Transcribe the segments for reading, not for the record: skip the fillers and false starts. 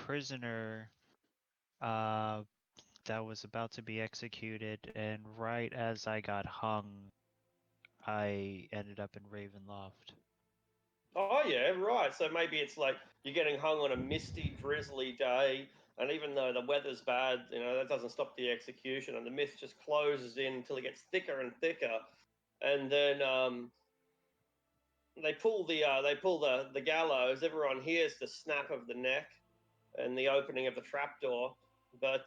prisoner that was about to be executed, and right as I got hung, I ended up in Ravenloft. Oh yeah, right. So maybe it's like you're getting hung on a misty, drizzly day, and even though the weather's bad, that doesn't stop the execution, and the mist just closes in until it gets thicker and thicker, and then they pull the gallows. Everyone hears the snap of the neck and the opening of the trapdoor, but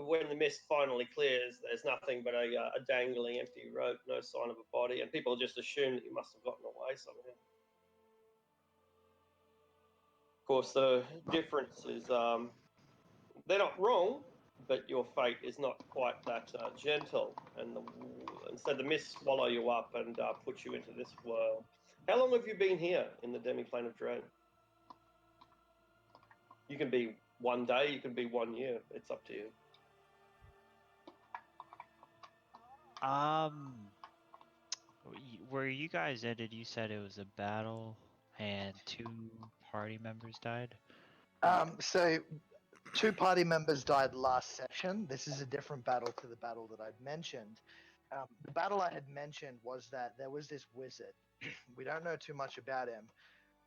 when the mist finally clears, there's nothing but a dangling empty rope, no sign of a body, and people just assume that you must have gotten away somehow. Of course, the difference is they're not wrong, but your fate is not quite that gentle, and instead the mists swallow you up and put you into this world. How long have you been here in the demiplane of Dread? You can be 1 day, you can be 1 year. It's up to you. Where you guys ended, you said it was a battle and 2 party members died? So 2 party members died last session. This is a different battle to the battle that I'd mentioned. The battle I had mentioned was that there was this wizard. We don't know too much about him,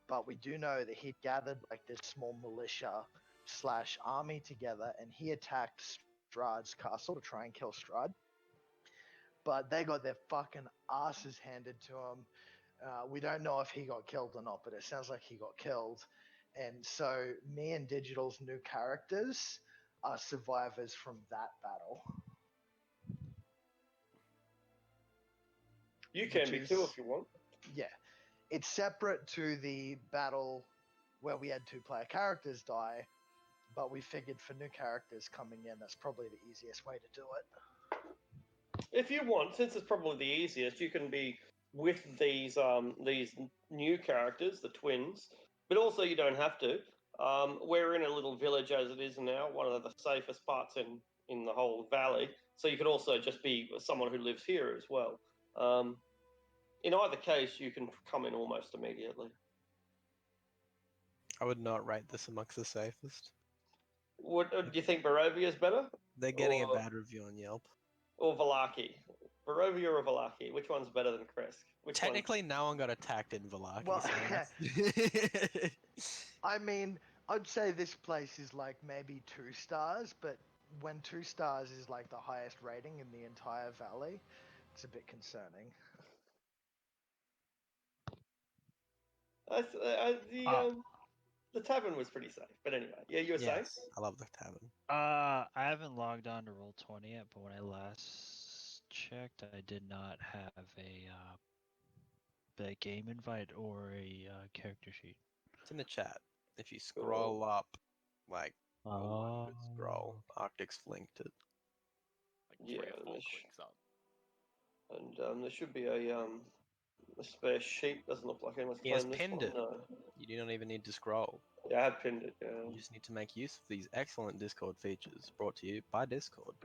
but we do know that he'd gathered like this small militia / army together, and he attacked Strahd's castle to try and kill Strahd. But they got their fucking asses handed to him. We don't know if he got killed or not, but it sounds like he got killed. And so me and Digital's new characters are survivors from that battle. You can be too if you want. Yeah. It's separate to the battle where we had 2-player characters die, but we figured for new characters coming in, that's probably the easiest way to do it. If you want, since it's probably the easiest, you can be with these new characters, the twins, but also you don't have to. We're in a little village as it is now, one of the safest parts in the whole valley. So you could also just be someone who lives here as well. In either case, you can come in almost immediately. I would not rate this amongst the safest. What do you think? Barovia is better? They're getting a bad review on Yelp. Or Valaki? Barovia or Valaki? Which one's better than Kresk? Technically, no one got attacked in Valaki. Well, So I mean, I'd say this place is like maybe 2 stars, but when 2 stars is like the highest rating in the entire valley, it's a bit concerning. The tavern was pretty safe, but anyway, yeah, you were saying? I love the tavern. I haven't logged on to Roll20 yet, but when I last checked, I did not have the game invite or a character sheet. It's in the chat. If you scroll up, like, scroll, Arctic's linked it. Like 3 or 4 clicks up. And there should be a spare sheet. Doesn't look like anyone's He has claimed this pinned one. it. No. You do not even need to scroll. Yeah, I have pinned it. Yeah. You just need to make use of these excellent Discord features brought to you by Discord.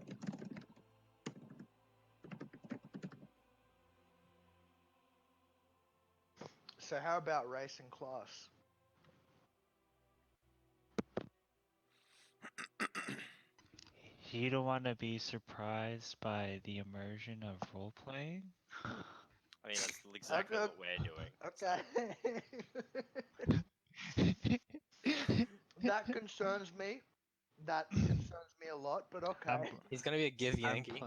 So how about race and class? You don't want to be surprised by the immersion of role-playing? I mean, that's exactly what we're doing. Okay. That concerns me. That concerns me a lot, but okay. He's gonna be a give Yankee.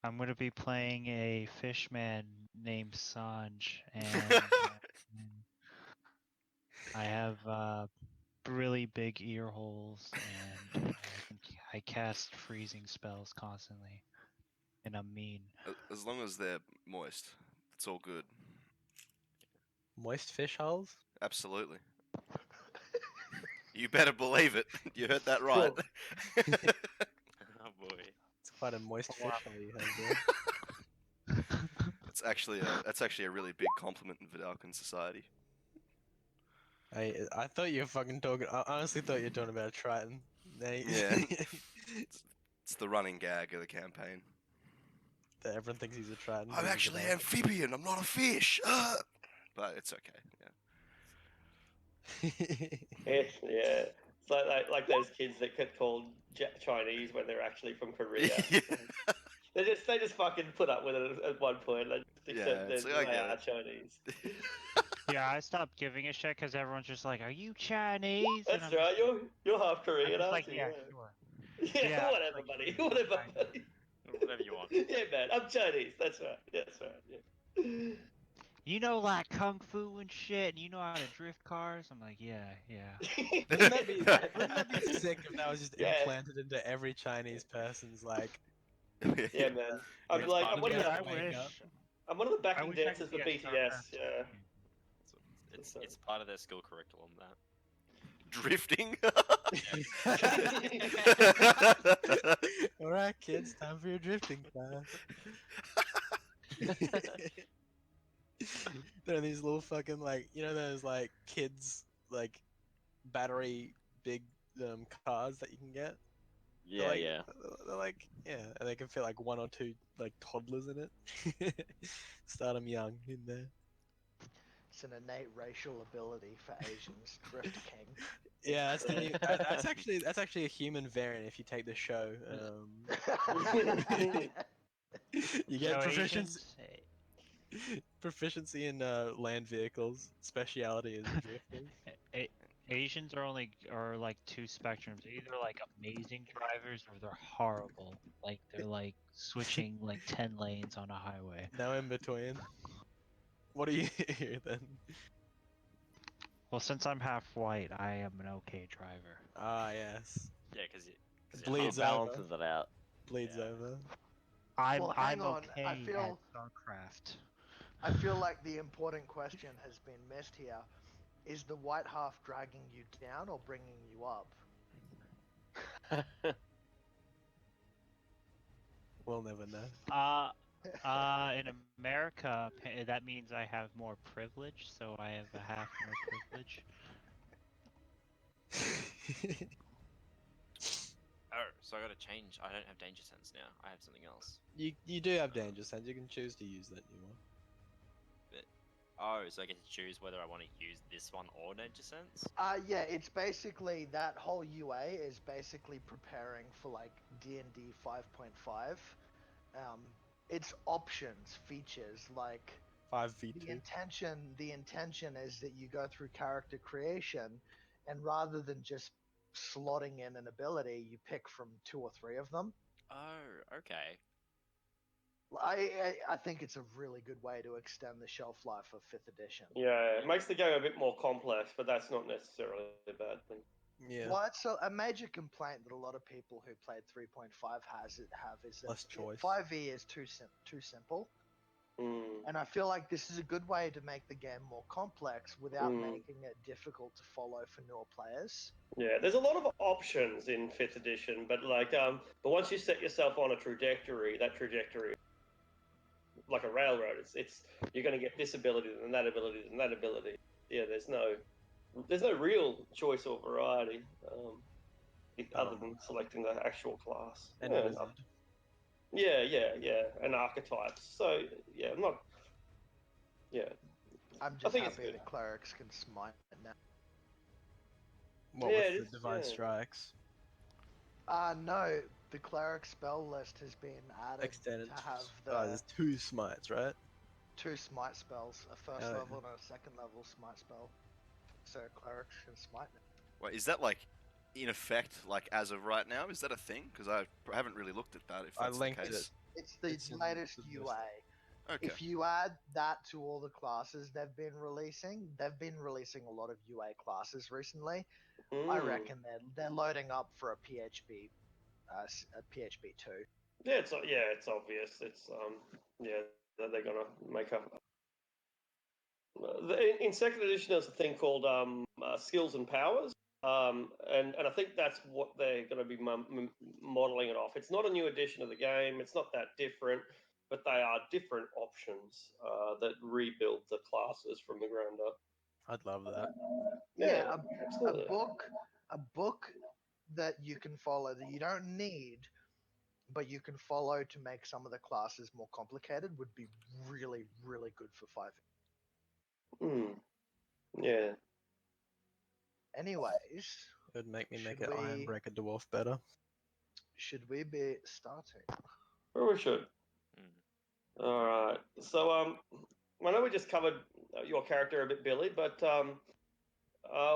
I'm gonna be playing a fishman named Sanj, and I have really big ear holes, and I cast freezing spells constantly, and I'm mean. As long as they're moist, it's all good. Moist fish holes? Absolutely. You better believe it. You heard that right. Oh boy. It's quite a moist fish hole you have there. That's actually a really big compliment in Vidalcan society. I thought you were fucking talking. I honestly thought you were talking about a Triton. Yeah. It's the running gag of the campaign. Everyone thinks he's a Triton. I'm actually amphibian. I'm not a fish. But it's okay. Yeah. It's like those kids that get called Chinese when they're actually from Korea. They just fucking put up with it at one point. They just accept it's that like, I they get are it. Chinese. Yeah, I stopped giving a shit because everyone's just like, "Are you Chinese?" And That's I'm right. just, You're half I'm Korean, just aren't like, you? "Yeah, sure." Yeah, Yeah, whatever, like, buddy. sure, Whatever, Chinese. buddy. Whatever you want. Yeah, man. I'm Chinese. That's right. That's right. Yeah. You know, like kung fu and shit, and you know how to drift cars. I'm like, yeah, yeah. Wouldn't that be sick if that was just Yeah. implanted into every Chinese person's like? Yeah, man. I'm It's like, part I'm of one of Dude, the, I makeup. wish. I'm one of the I backing wish I dancers could for be a BTS. StarCraft Yeah. It's part of their school curriculum. That. Drifting. All right, kids, time for your drifting class. There are these little fucking like those like kids like battery big cars that you can get. Yeah, like, yeah. They're like and they can fit like one or two like toddlers in it. Start them young in there. It's an innate racial ability for Asians. Drift King. Yeah, that's actually a human variant if you take the show. You get So proficiency Asians, proficiency in land vehicles. Speciality is drifting. Asians are like two spectrums. They're either like amazing drivers or they're horrible. Like they're like switching like 10 lanes on a highway. No in between. What are you here then? Well, since I'm half white, I am an okay driver. Ah, yes. Yeah, because It bleeds It balances over. it out. Bleeds Yeah. over. Well, hang I'm on, okay I feel- at StarCraft. I feel like the important question has been missed here. Is the white half dragging you down or bringing you up? We'll never know. In America, that means I have more privilege, so I have a half more privilege. Oh, so I gotta change. I don't have danger sense now. I have something else. You do have danger sense. You can choose to use that new one. Oh, so I get to choose whether I want to use this one or danger sense. Yeah, it's basically that whole UA is basically preparing for like D&D 5.5. It's options, features like 5v2. the intention is that you go through character creation, and rather than just slotting in an ability, you pick from 2 or 3 of them. Oh, okay. I think it's a really good way to extend the shelf life of 5th edition. Yeah, it makes the game a bit more complex, but that's not necessarily a bad thing. Yeah. Well, it's a major complaint that a lot of people who played 3.5 have is that Less choice. 5e is too simple. And I feel like this is a good way to make the game more complex without making it difficult to follow for newer players. Yeah, there's a lot of options in 5th edition, but but once you set yourself on a trajectory, that trajectory, like a railroad, it's you're going to get this ability and that ability and that ability. Yeah, there's no real choice or variety other than selecting the actual class. And yeah, wizard. and archetypes. So yeah, I'm not. Yeah, I'm I just think it's happy good. that clerics can smite now. What Yeah, with it the is, divine yeah. strikes? No, the cleric spell list has been added Extended. to have There's 2 smites, right? 2 smite spells, a first Oh, level and a second level smite spell. So clerics can smite now. Wait, is that like in effect, like as of right now? Is that a thing? Because I haven't really looked at that. If I that's the linked case. It's the It's in latest the list. UA. Okay. If you add that to all the classes they've been releasing a lot of UA classes recently. I reckon they're loading up for a PHB 2. Yeah, it's obvious. It's that they're gonna make up. In second edition, there's a thing called skills and powers, and I think that's what they're going to be modeling it off. It's not a new edition of the game. It's not that different, but they are different options that rebuild the classes from the ground up. I'd love that. Yeah, absolutely. a book that you can follow that you don't need, but you can follow to make some of the classes more complicated would be really, really good for 5. Yeah. Anyways, It would make me make Should an we- Ironbreaker dwarf better. should we be starting? Well, we should. Mm. All right. So, I know we just covered your character a bit, Billy, but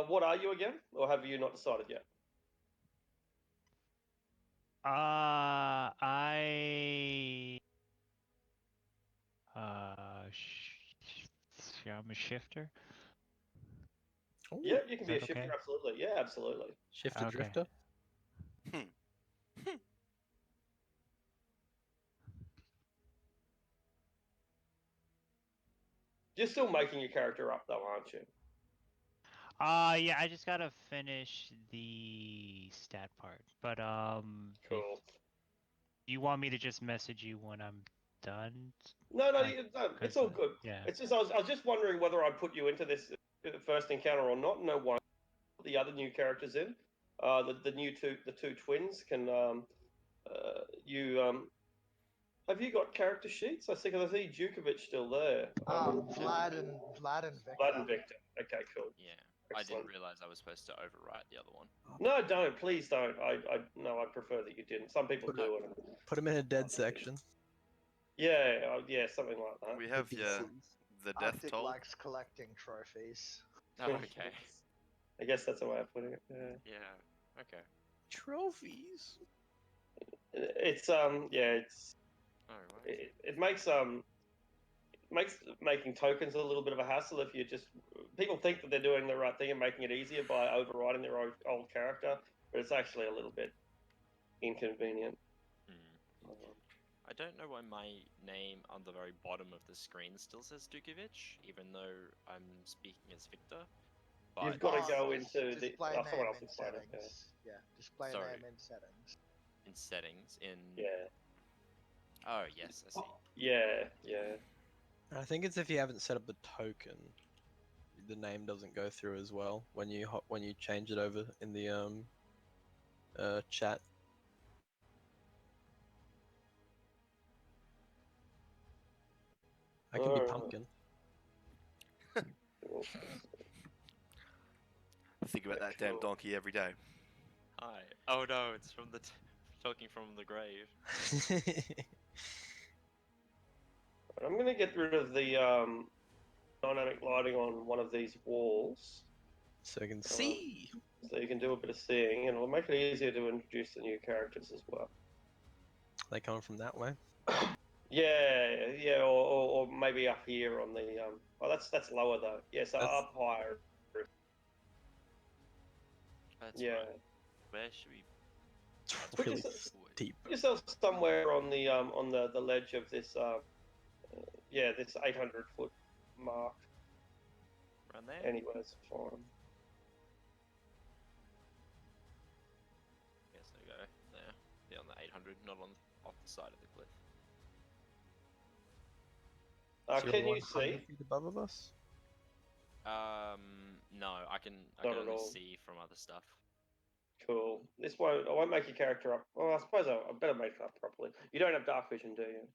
what are you again, or have you not decided yet? I I'm a shifter. Ooh, Yeah, you can Is be a that shifter, okay? absolutely. Yeah, absolutely. Shifter Okay. drifter. You're still making your character up, though, aren't you? Yeah, I just gotta finish the stat part. But if Cool. you want me to just message you when I'm done, No, Like, no, it's 'cause, all good. yeah. It's just I was just wondering whether I'd put you into this first encounter or not. No one, the other new characters in, the two twins can have you got character sheets? I see Djukovic still there. Vlad and Victor. Vlad and Victor. Okay, cool. Yeah. I Excellent. didn't realize I was supposed to overwrite the other one. No, don't. Please don't. No, I prefer that you didn't. Some people Put do. Put him in a dead section. Yeah, yeah, something like that. We have the death Arctic toll. likes collecting trophies. Oh, okay. I guess that's a way of putting it. Yeah. Yeah. Okay. Trophies. It's All right. it makes making tokens a little bit of a hassle if you just people think that they're doing the right thing and making it easier by overriding their old character, but it's actually a little bit inconvenient. Hmm. I don't know why my name on the very bottom of the screen still says Dukovic, even though I'm speaking as Victor. But You've got to go it's into the display someone name else in explain it. settings. Yeah, display Sorry. name in settings. in settings, in Yeah, oh yes, I see. yeah. I think it's if you haven't set up the token, the name doesn't go through as well when you change it over in the chat. I can be Alright. pumpkin. Think about that damn donkey every day. Hi. Oh no, it's from the talking from the grave. I'm going to get rid of the dynamic lighting on one of these walls, So you can see. so you can do a bit of seeing, and it'll make it easier to introduce the new characters as well. They come from that way. Yeah, or maybe up here on the oh, that's lower though. Yeah, so That's- up higher. That's Yeah, right. Where should we? It's Put really yourself- deep. put yourself somewhere on the ledge of this this 800-foot mark. Around there? Anywhere's fine. Yes, there we go. There. Yeah, on the 800, not on off the side of the cliff. So you're Can you 100 see? feet above us? No, I can Not at only all. see from other stuff. Cool. I won't make your character up. Well, I suppose I better make it up properly. You don't have dark vision, do you?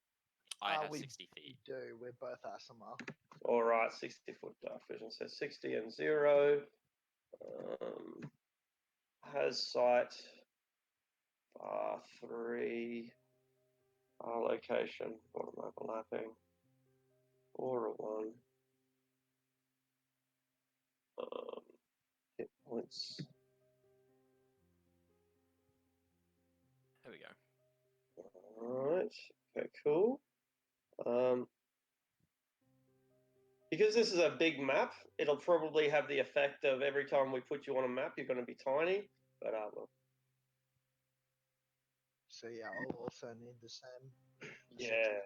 I have we 60 feet. do. We're both ASMR. All right, 60-foot dark vision. So 60 and 0. Has sight. 3. Location. Bottom overlapping. Aura 1. Hit points. There we go. Alright. Okay, cool. Because this is a big map, it'll probably have the effect of every time we put you on a map, you're going to be tiny. But well, So yeah, I'll also need the same. yeah,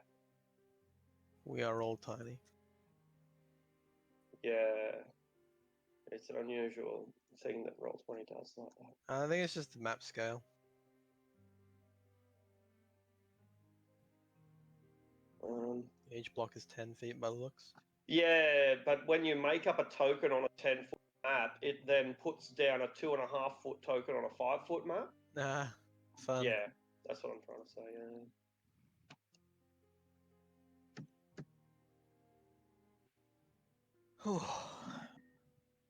We are all tiny. yeah. It's an unusual thing that Roll20 does like that. I think it's just the map scale. Each block is 10 feet by the looks. Yeah, but when you make up a token on a 10-foot map, it then puts down a 2.5-foot token on a 5-foot map. Ah, fun. Yeah, that's what I'm trying to say. Yeah.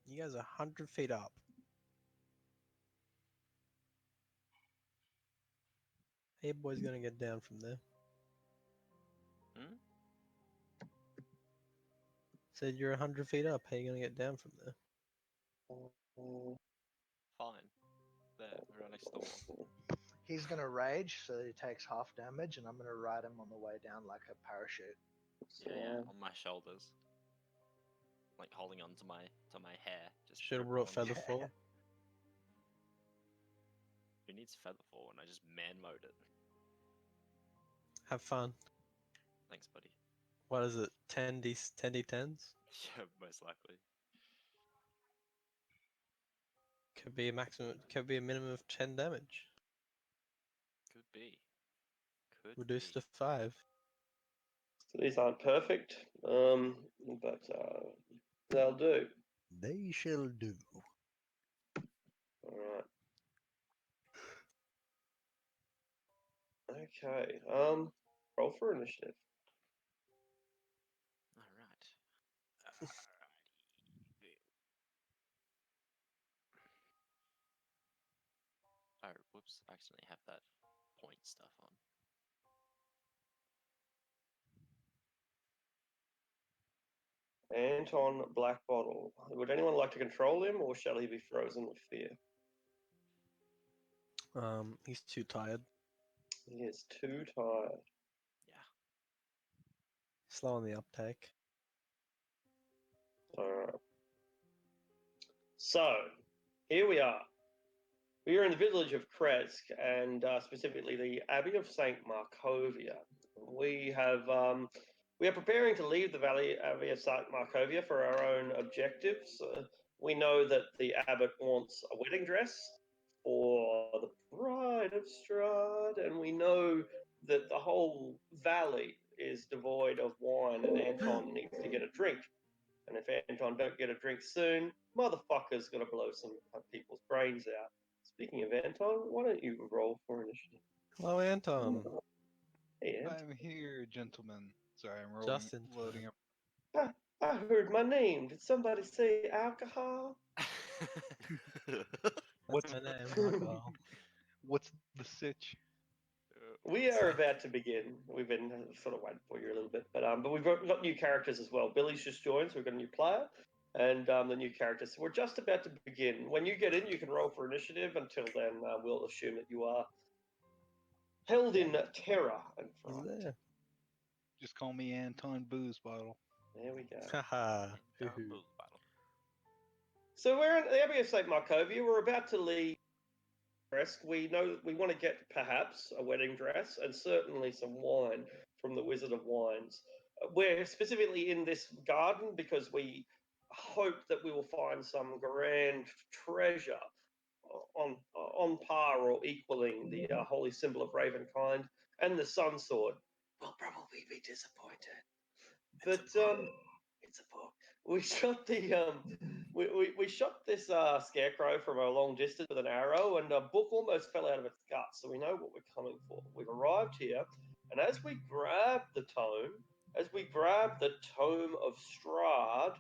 You guys are 100 feet up. Hey, boy's gonna get down from there. Hmm? Said you're 100 feet up. How you gonna get down from there? Fine. There, we're right next to the wall. He's gonna rage, so he takes half damage, and I'm gonna ride him on the way down like a parachute. Yeah, on my shoulders. Like holding on to my hair. Just Should have gripping brought on feather the- fall. Who needs featherfall when I just man mode it? Have fun. Thanks, buddy. What is it? 10d10s? Yeah, most likely. Could be a maximum. Could be a minimum of 10 damage. Could be. Could Reduced be. to 5. So these aren't perfect, but they'll do. They shall do. All right. Okay. Roll for initiative. Alright. Oh, whoops. I accidentally have that point stuff on. Anton Blackbottle. Would anyone like to control him, or shall he be frozen with fear? He's too tired. He is too tired. Yeah. Slow on the uptake. Alright. So, here we are. We are in the village of Kresk, and specifically the Abbey of Saint Markovia. We are preparing to leave the Abbey of Saint Markovia for our own objectives. We know that the abbot wants a wedding dress for the bride of Strahd, and we know that the whole valley is devoid of wine, and Anton needs to get a drink. And if Anton don't get a drink soon, motherfucker's gonna blow some people's brains out. Speaking of Anton, why don't you roll for initiative? Hello, Anton. Hey, Anton. I'm here, gentlemen. Sorry, I'm Just in loading time. up. I heard my name. Did somebody say alcohol? What's That's my name. Alcohol. what's the sitch? We are about to begin. We've been sort of waiting for you a little bit, but we've got new characters as well. Billy's just joined, so we've got a new player and the new characters. So we're just about to begin. When you get in, you can roll for initiative. Until then, we'll assume that you are held in terror and He's fright. there. Just call me Anton Booze Bottle. There we go. Haha. Down Hoo-hoo. Bull battle. So we're in the Abbey of St. Markovia. We're about to leave Kresk. We know that we want to get perhaps a wedding dress and certainly some wine from the Wizard of Wines. We're specifically in this garden because we hope that we will find some grand treasure on par or equaling the holy symbol of Ravenkind and the Sun Sword. We'll probably be disappointed, but it's a book. We shot the we shot this scarecrow from a long distance with an arrow, and a book almost fell out of its guts. So we know what we're coming for. We've arrived here, and as we grab the tome of Strahd,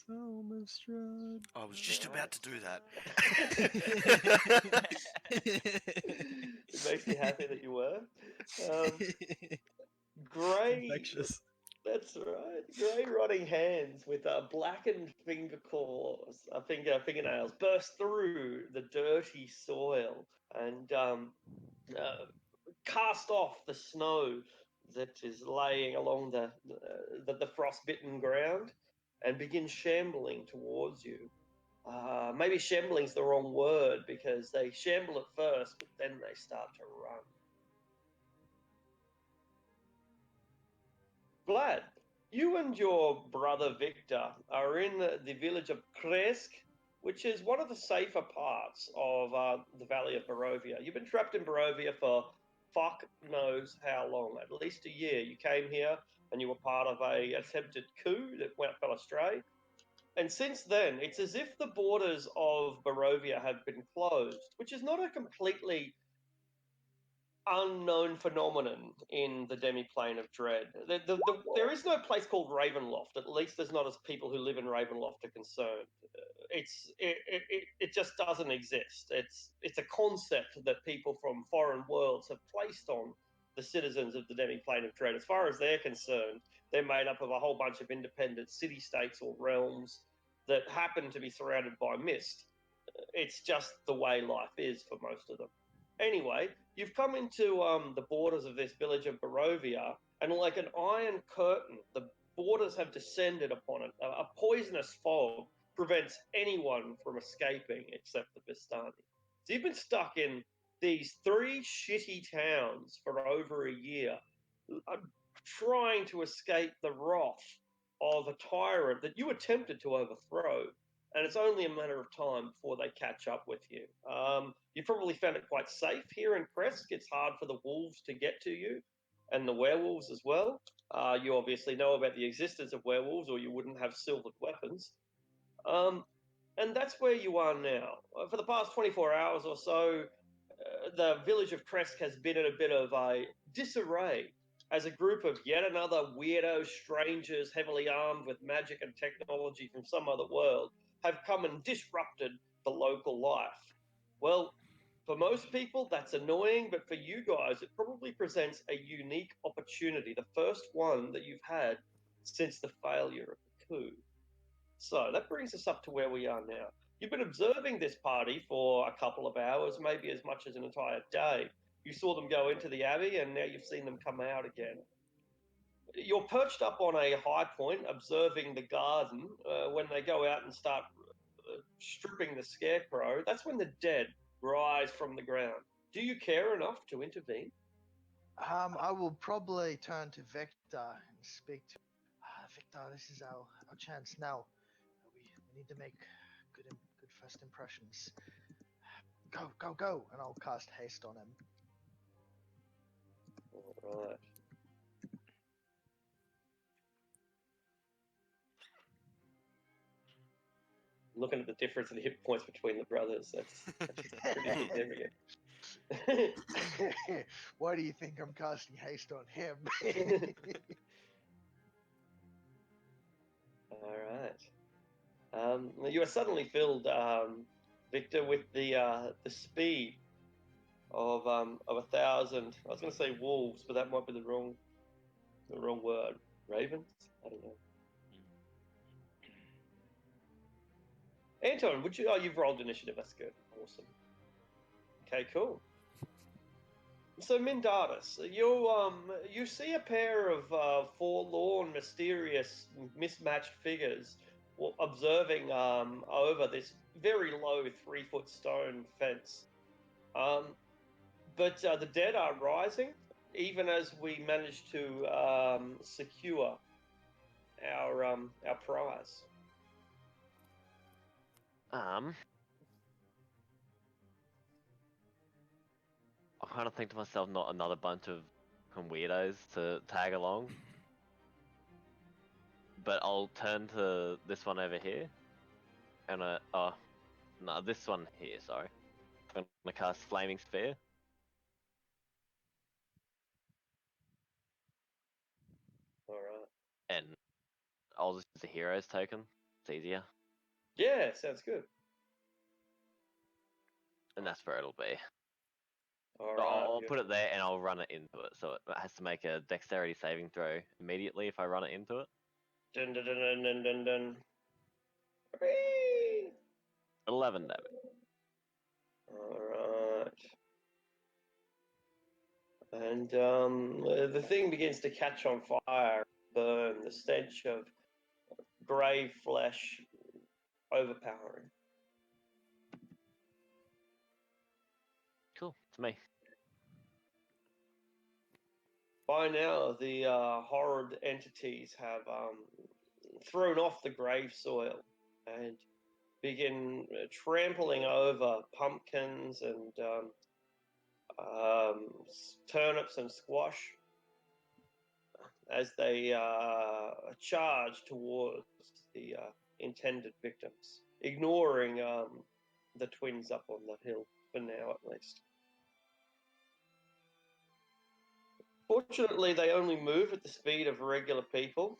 Tome of Strahd. I was just about to do that. it makes me happy that you were. Grey. Infectious. That's right. Grey rotting hands with blackened finger claws, fingernails burst through the dirty soil and cast off the snow that is laying along the frostbitten ground and begin shambling towards you. Maybe shambling's the wrong word because they shamble at first, but then they start to run. Vlad, you and your brother Victor are in the village of Kresk, which is one of the safer parts of the Valley of Barovia. You've been trapped in Barovia for fuck knows how long, at least a year. You came here and you were part of a attempted coup that fell astray. And since then, it's as if the borders of Barovia have been closed, which is not a completely unknown phenomenon in the demiplane of Dread. There is no place called Ravenloft. At least there's not as people who live in Ravenloft are concerned. It just doesn't exist. It's a concept that people from foreign worlds have placed on the citizens of the demiplane of Dread. As far as they're concerned, they're made up of a whole bunch of independent city-states or realms that happen to be surrounded by mist. It's just the way life is for most of them. Anyway, you've come into the borders of this village of Barovia, and like an iron curtain, the borders have descended upon it. A poisonous fog prevents anyone from escaping except the Vistani. So you've been stuck in these 3 shitty towns for over a year, trying to escape the wrath of a tyrant that you attempted to overthrow, and it's only a matter of time before they catch up with you. You probably found it quite safe here in Kresk. It's hard for the wolves to get to you, and the werewolves as well. You obviously know about the existence of werewolves, or you wouldn't have silvered weapons. And that's where you are now. For the past 24 hours or so, the village of Kresk has been in a bit of a disarray as a group of yet another weirdo strangers heavily armed with magic and technology from some other world have come and disrupted the local life. Well, for most people, that's annoying, but for you guys, it probably presents a unique opportunity, the first one that you've had since the failure of the coup. So that brings us up to where we are now. You've been observing this party for a couple of hours, maybe as much as an entire day. You saw them go into the Abbey, and now you've seen them come out again. You're perched up on a high point, observing the garden. When they go out and start stripping the scarecrow, that's when the dead rise from the ground. Do you care enough to intervene? I will probably turn to Victor and speak to Victor. This is our chance now. We need to make good first impressions. Go! And I'll cast haste on him. All right. Looking at the difference in hit points between the brothers, that's pretty significant. Why do you think I'm casting haste on him? All right. You are suddenly filled, Victor, with the speed of 1,000. I was going to say wolves, but that might be the wrong word. Ravens? I don't know. Anton, would you? Oh, you've rolled initiative. That's good. Awesome. Okay, cool. So Mindatus, you see a pair of forlorn, mysterious, mismatched figures observing over this very low 3-foot stone fence. But the dead are rising, even as we manage to secure our prize. I kind of think to myself, not another bunch of weirdos to tag along. But I'll turn to this one over here, and this one here. Sorry, I'm gonna cast Flaming Sphere. All right. And I'll just use the hero's token. It's easier. Yeah, sounds good. And that's where it'll be. All right. I'll put it there and I'll run it into it. So it has to make a dexterity saving throw immediately if I run it into it. Dun, dun, dun, dun, dun, dun, dun. 11 damage. All right. And the thing begins to catch on fire, burn, the stench of grey flesh overpowering. Cool, it's me. By now, the horrid entities have thrown off the grave soil and begin trampling over pumpkins and turnips and squash as they charge towards the intended victims, ignoring the twins up on the hill, for now at least. Fortunately, they only move at the speed of regular people,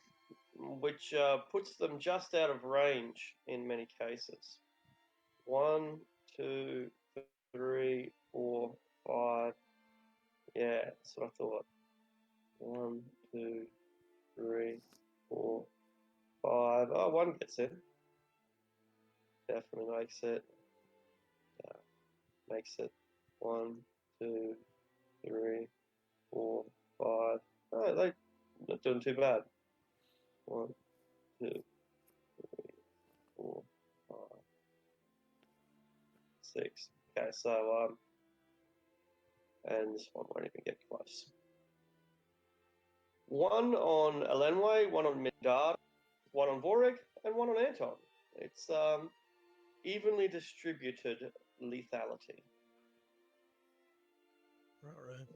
which puts them just out of range in many cases. 1, 2, 3, 4, 5. Yeah, that's what I thought. 1, 2, 3, 4, 5. Oh, 1 gets in. Definitely makes it. Makes it 1, 2, 3, 4, 5. Oh, they're not doing too bad. 1, 2, 3, 4, 5, 6. Okay, so and this one won't even get close. 1 on Elenway, 1 on Mindar, 1 on Vorig, and 1 on Anton. It's evenly distributed lethality. Right.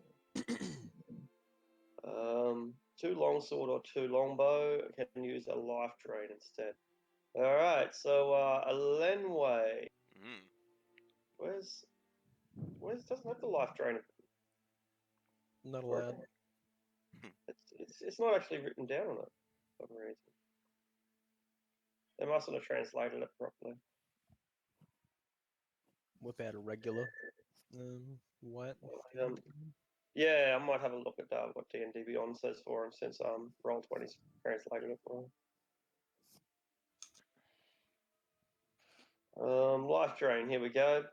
2 longsword or 2 longbow can use a life drain instead. All right, so Elenway, Mm. where's doesn't have the life drain? Not allowed. It's not actually written down on it for some reason. They mustn't have translated it properly. Whip out a regular. White. Yeah, I might have a look at what D&D Beyond says for him since Roll20's translated it for him. Life drain, here we go.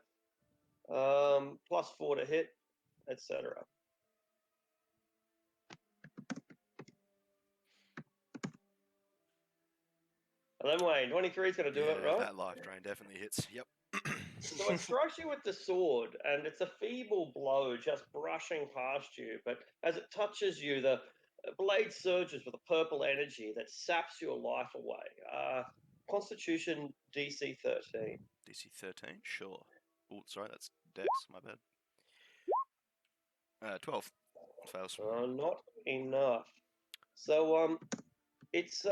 +4 to hit, etc. And then Wayne, 23 is going to do it, right? That life drain definitely hits. Yep. So it strikes you with the sword, and it's a feeble blow just brushing past you, but as it touches you, the blade surges with a purple energy that saps your life away. Constitution DC 13. DC 13, sure. Oh, sorry, that's Dex, my bad. 12. Fails. Not enough. So, it's,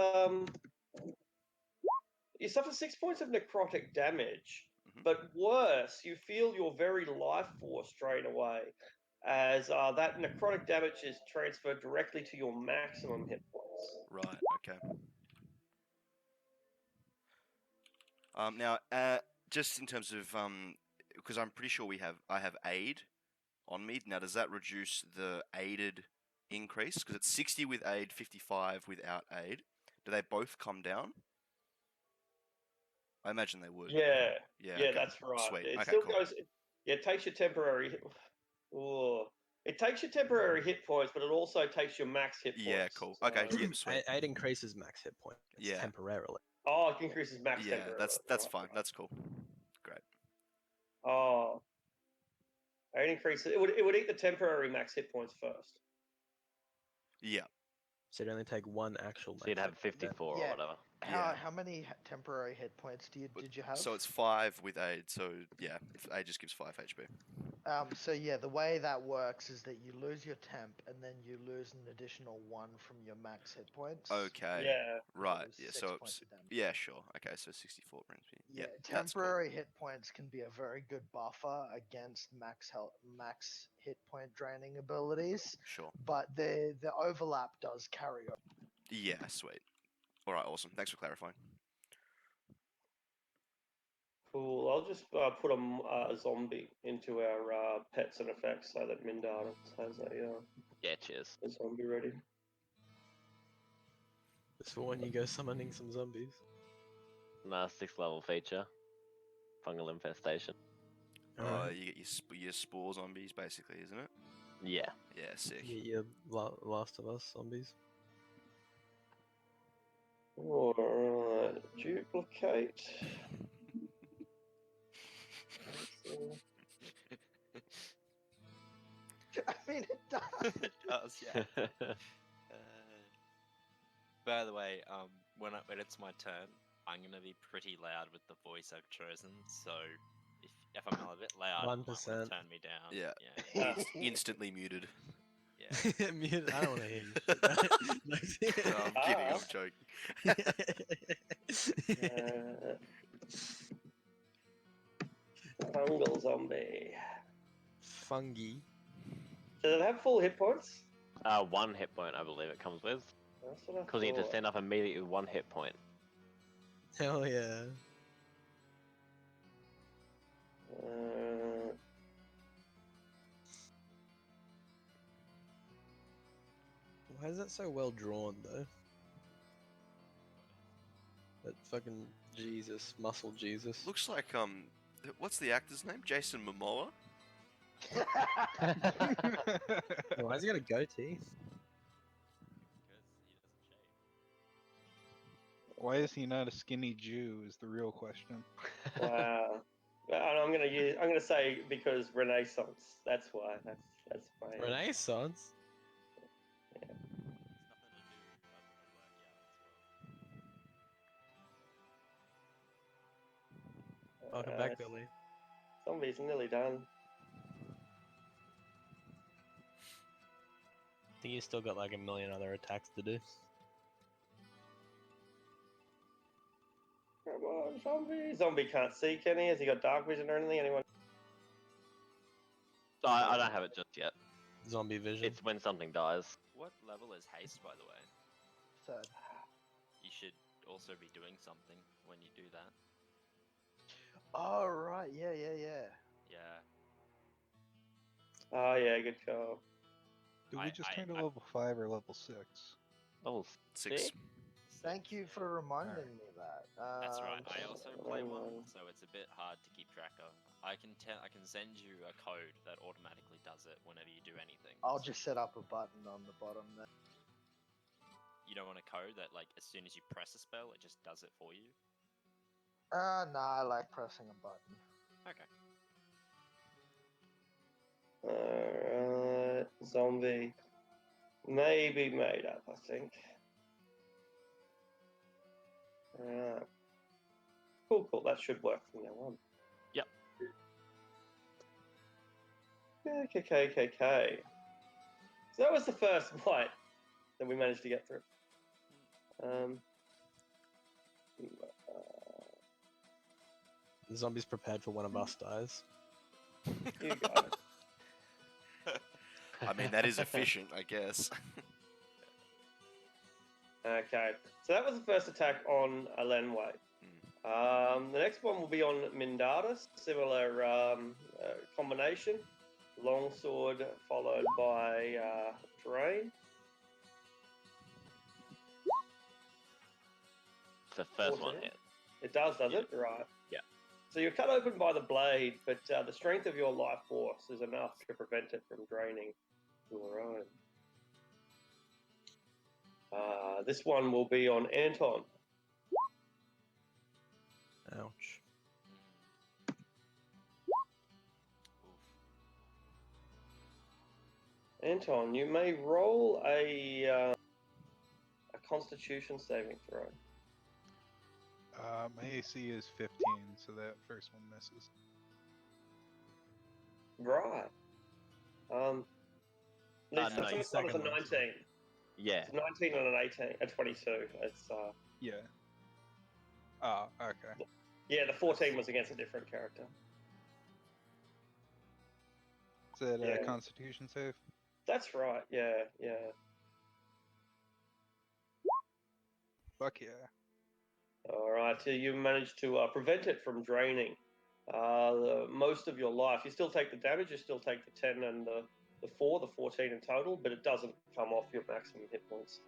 you suffer 6 points of necrotic damage, but worse, you feel your very life force drain away, as that necrotic damage is transferred directly to your maximum hit points. Right, okay. Now, just in terms of, because I'm pretty sure I have aid on me. Now, does that reduce the aided increase? Because it's 60 with aid, 55 without aid. Do they both come down? I imagine they would. Yeah, Okay. that's right. Sweet. It Okay, still cool. goes. Yeah, it takes your temporary. It takes your temporary hit points, but it also takes your max hit points. Yeah, cool. Okay, So- yep, sweet. It increases max hit points Yeah. temporarily. Oh, it increases max Yeah, temporarily. that's Right, fine. right. That's cool. Great. Oh, it increases. It would eat the temporary max hit points first. Yeah. So you'd only take one actual max So you'd have hit point then. 54 or Yeah. whatever. How many temporary hit points did you have? So it's 5 with aid. So yeah, aid just gives 5 HP. So yeah, the way that works is that you lose your temp, and then you lose an additional 1 from your max hit points. Okay. Yeah. Right. lose Yeah. 6 So points of damage. yeah, sure. Okay. So 64 brings me. Yeah, Yep, that's cool. temporary hit points can be a very good buffer against max hit point draining abilities, Sure. but the overlap does carry over. Yeah. Sweet. All right. Awesome. Thanks for clarifying. Cool. I'll just put a zombie into our pets and effects so that Mindar has Yeah, cheers. a zombie ready. Just for when you go summoning some zombies. Nah, 6th level feature. Fungal infestation. Alright. You get your spore zombies, basically, isn't it? Yeah. Yeah. Sick. You get your Last of Us zombies. Alright, duplicate. I mean, it does. It does, yeah. By the way, when it's my turn, I'm gonna be pretty loud with the voice I've chosen. So if I'm a bit loud, you might want 1%. to turn me down. Yeah. Instantly muted. Yeah. Mute. I don't want to hear you. No, I'm kidding. I'm joking. Fungal zombie. Fungi. Does it have full hit points? 1 hit point, I believe it comes with. That's what I Because you need to thought. stand up immediately with 1 hit point. Hell yeah. Why is that so well drawn though? That fucking Jesus, muscle Jesus. Looks like what's the actor's name? Jason Momoa. Why has he got a goatee? Why is he not a skinny Jew? Is the real question. Wow. And I'm gonna say because Renaissance. That's why. That's why. Renaissance? Welcome back, Billy. Zombie's nearly done. I think you still got like a million other attacks to do. Come on, zombie. Zombie can't see, can he? Has he got dark vision or anything? Anyone? I don't have it just yet. Zombie vision. It's when something dies. What level is haste, by the way? Third. You should also be doing something when you do that. Oh, right. Yeah. Yeah. Oh yeah, good call. Did we just turn to level 5 or level 6? Level 6. Thank you for reminding me of that. That's right. I also play one, um, so it's a bit hard to keep track of. I can send you a code that automatically does it whenever you do anything. I'll just set up a button on the bottom there. You don't want a code that, like, as soon as you press a spell, it just does it for you? Nah, I like pressing a button. Okay. Alright, zombie. Maybe made up, I think. Alright. Cool. That should work from now on. Yep. Okay. So that was the first fight that we managed to get through. The zombie's prepared for one of us dies. You got it. I mean, that is efficient, I guess. Okay, so that was the first attack on Alenway. The next one will be on Mindaris. Similar combination. Longsword followed by Drain. The first one hit. It does Yeah. it? Right. Yeah. So you're cut open by the blade, but the strength of your life force is enough to prevent it from draining your own. This one will be on Anton. Ouch. Anton, you may roll a Constitution saving throw. My AC is 15, so that first one misses. Right. No, The your first one was a second one's 19. Yeah. It's 19 and an 18, a 22. It's Yeah. Oh, okay. yeah, the 14 was against a different character. Is that Yeah. a Constitution save? That's right. Yeah. Fuck yeah. All right. So you managed to prevent it from draining most of your life. You still take the damage. You still take the 10 and the 4, the 14 in total, but it doesn't come off your maximum hit points.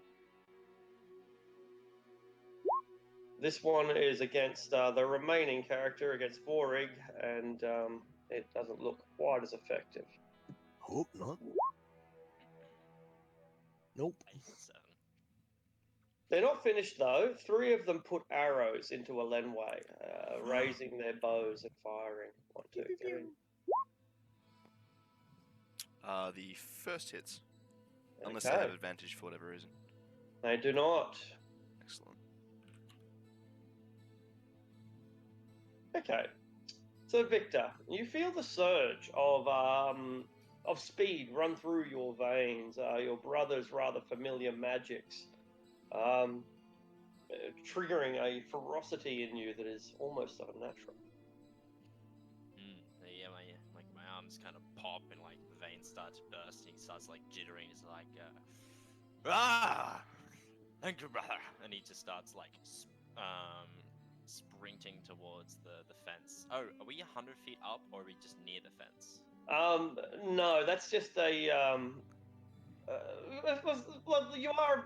This one is against the remaining character, against Vorig, and it doesn't look quite as effective. Hope not. Nope. 8 and 7. They're not finished though. 3 of them put arrows into Alenway, raising their bows and firing. 1, 2, 3. The first hits. Unless they have advantage for whatever reason. They do not. Excellent. Okay. So Victor, you feel the surge of speed run through your veins. Your brother's rather familiar magics, triggering a ferocity in you that is almost unnatural. Yeah, my arm bones kind of pop and like the veins start to burst and he starts like jittering. He's like, ah, thank you, brother. And he just starts like sprinting towards the fence. Oh, are we 100 feet up or are we just near the fence? No, that's just a well, you are.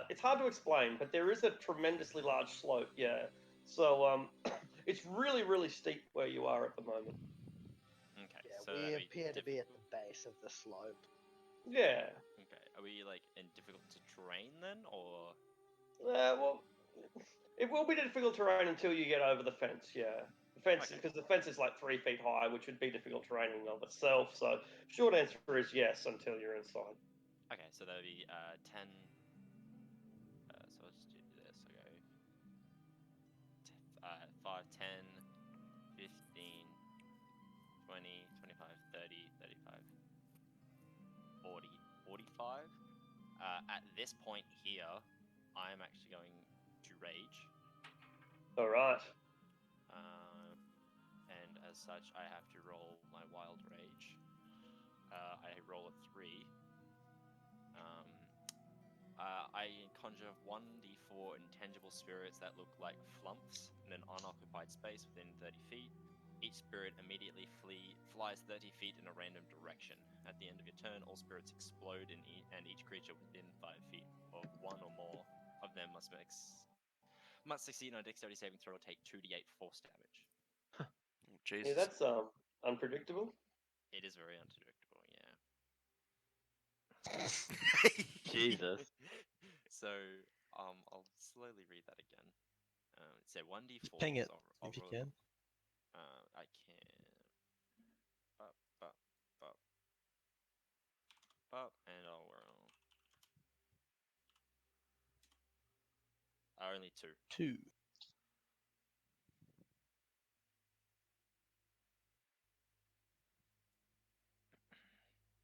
It's hard to explain, but there is a tremendously large slope. Yeah, so it's really, really steep where you are at the moment. Okay, Yeah, so we are we appear to be at the difficult- base of the slope. Yeah. Okay, are we like in difficult to terrain then, or? Well, it will be difficult terrain until you get over the fence. Yeah, the fence, Okay. because the fence is like 3 feet high, which would be difficult terrain in and of itself. So, short answer is yes until you're inside. Okay, so that'll be 10. So I'll just do this. I'll go 5, 10, 15, 20, 25, 30, 35, 40, 45. At this point here, I am actually going to rage. All right. And as such, I have to roll my wild rage. I roll a 3. I conjure 1d4 intangible spirits that look like flumps in an unoccupied space within 30 feet. Each spirit immediately flies 30 feet in a random direction. At the end of your turn, all spirits explode and each creature within 5 feet of one or more of them must succeed on a dexterity saving throw or take 2d8 force damage. Oh, Yeah, Jesus. that's unpredictable. It is very unpredictable, yeah. Jesus. So, I'll slowly read that again. It said 1d4. Just ping it so I'll if you roll- can. I can. Up, and I'll roll. Only 2. 2.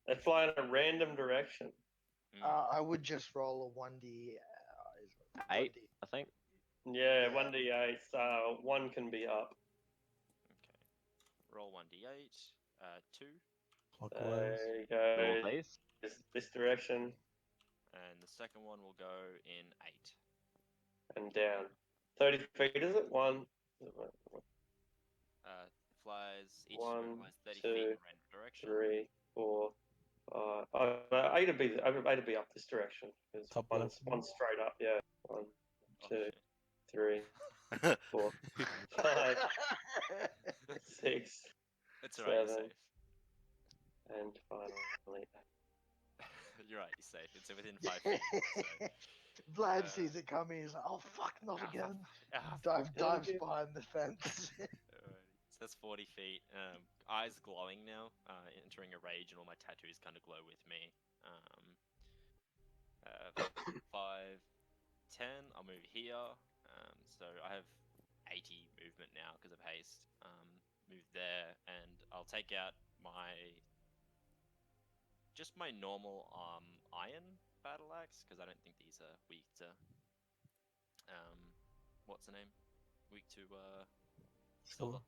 They fly in a random direction. I would just roll a 1d. 8, 1d. I think. Yeah, Yeah. 1d8. One can be up. Okay. Roll 1d8. 2. Clockwise. There you go. Roll, please. This direction And the second one will go in 8. and down. 30 feet, is it? One. Flies. Each One, spirit flies 30 feet two, in a random direction. 3, 4, 5. 8 would be up this direction. Because Top one's straight up. Yeah. 1, Oh, 2, shit. 3, 4, 5, 6, It's alright, you're 7, safe. and finally. You're right, you're safe. It's within 5 feet. So. Vlad sees it coming. He's like, "Oh fuck, not Ah, again!" fuck. Dives behind the fence. Alrighty. So that's 40 feet. Eyes glowing now, entering a rage, and all my tattoos kind of glow with me. 5, 10. I'll move here. So I have 80 movement now because of haste. Move there, and I'll take out just my normal iron battle axe because I don't think these are weak to what's the name? Weak to silver.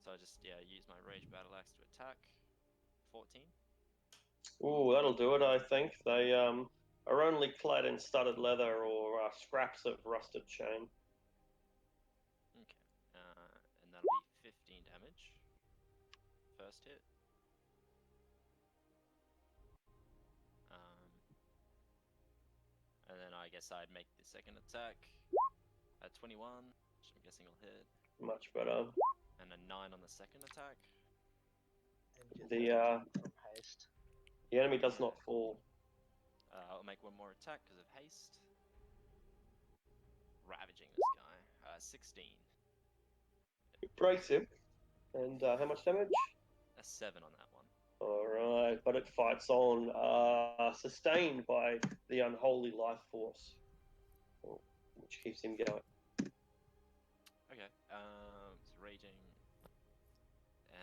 So I just use my rage battle axe to attack. 14. Ooh, that'll do it, I think. They are only clad in studded leather or scraps of rusted chain. Okay. And that'll be 15 damage. First hit. And then I guess I'd make the second attack at 21, which I'm guessing will hit. Much better. And a 9 on the second attack. From haste. The enemy does not fall. I'll make one more attack because of haste. Ravaging this guy. 16. It breaks him. And how much damage? A 7 on that one. Alright, but it fights on, sustained by the unholy life force, which keeps him going. Okay. It's raging.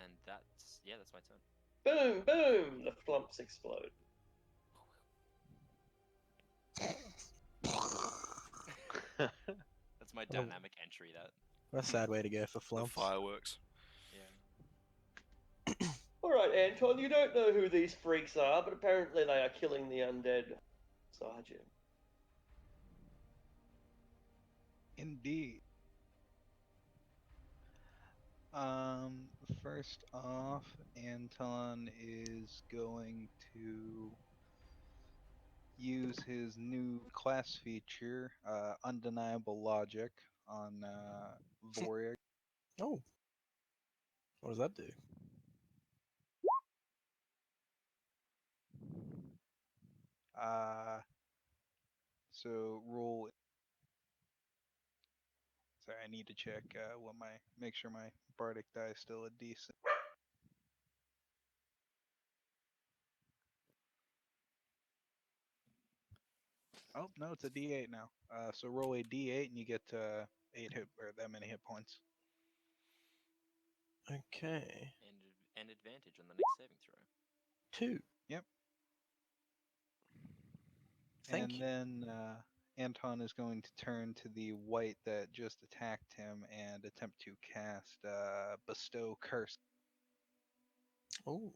And that's my turn. Boom, boom! The flumps explode. That's my dynamic entry. That. What a sad way to go for The flumps. fireworks. Yeah. Alright, Anton, you don't know who these freaks are, but apparently they are killing the undead Sergeant. Indeed. First off, Anton is going to use his new class feature, Undeniable Logic, on Vorig. Oh. What does that do? So roll. Sorry, I need to check make sure my bardic die is still a decent. Oh no, it's a D8 now. So roll a D8 and you get 8 hit or that many hit points. Okay. And advantage on the next saving throw. 2. Yep. Thank And you. then Anton is going to turn to the white that just attacked him and attempt to cast Bestow Curse. Oh.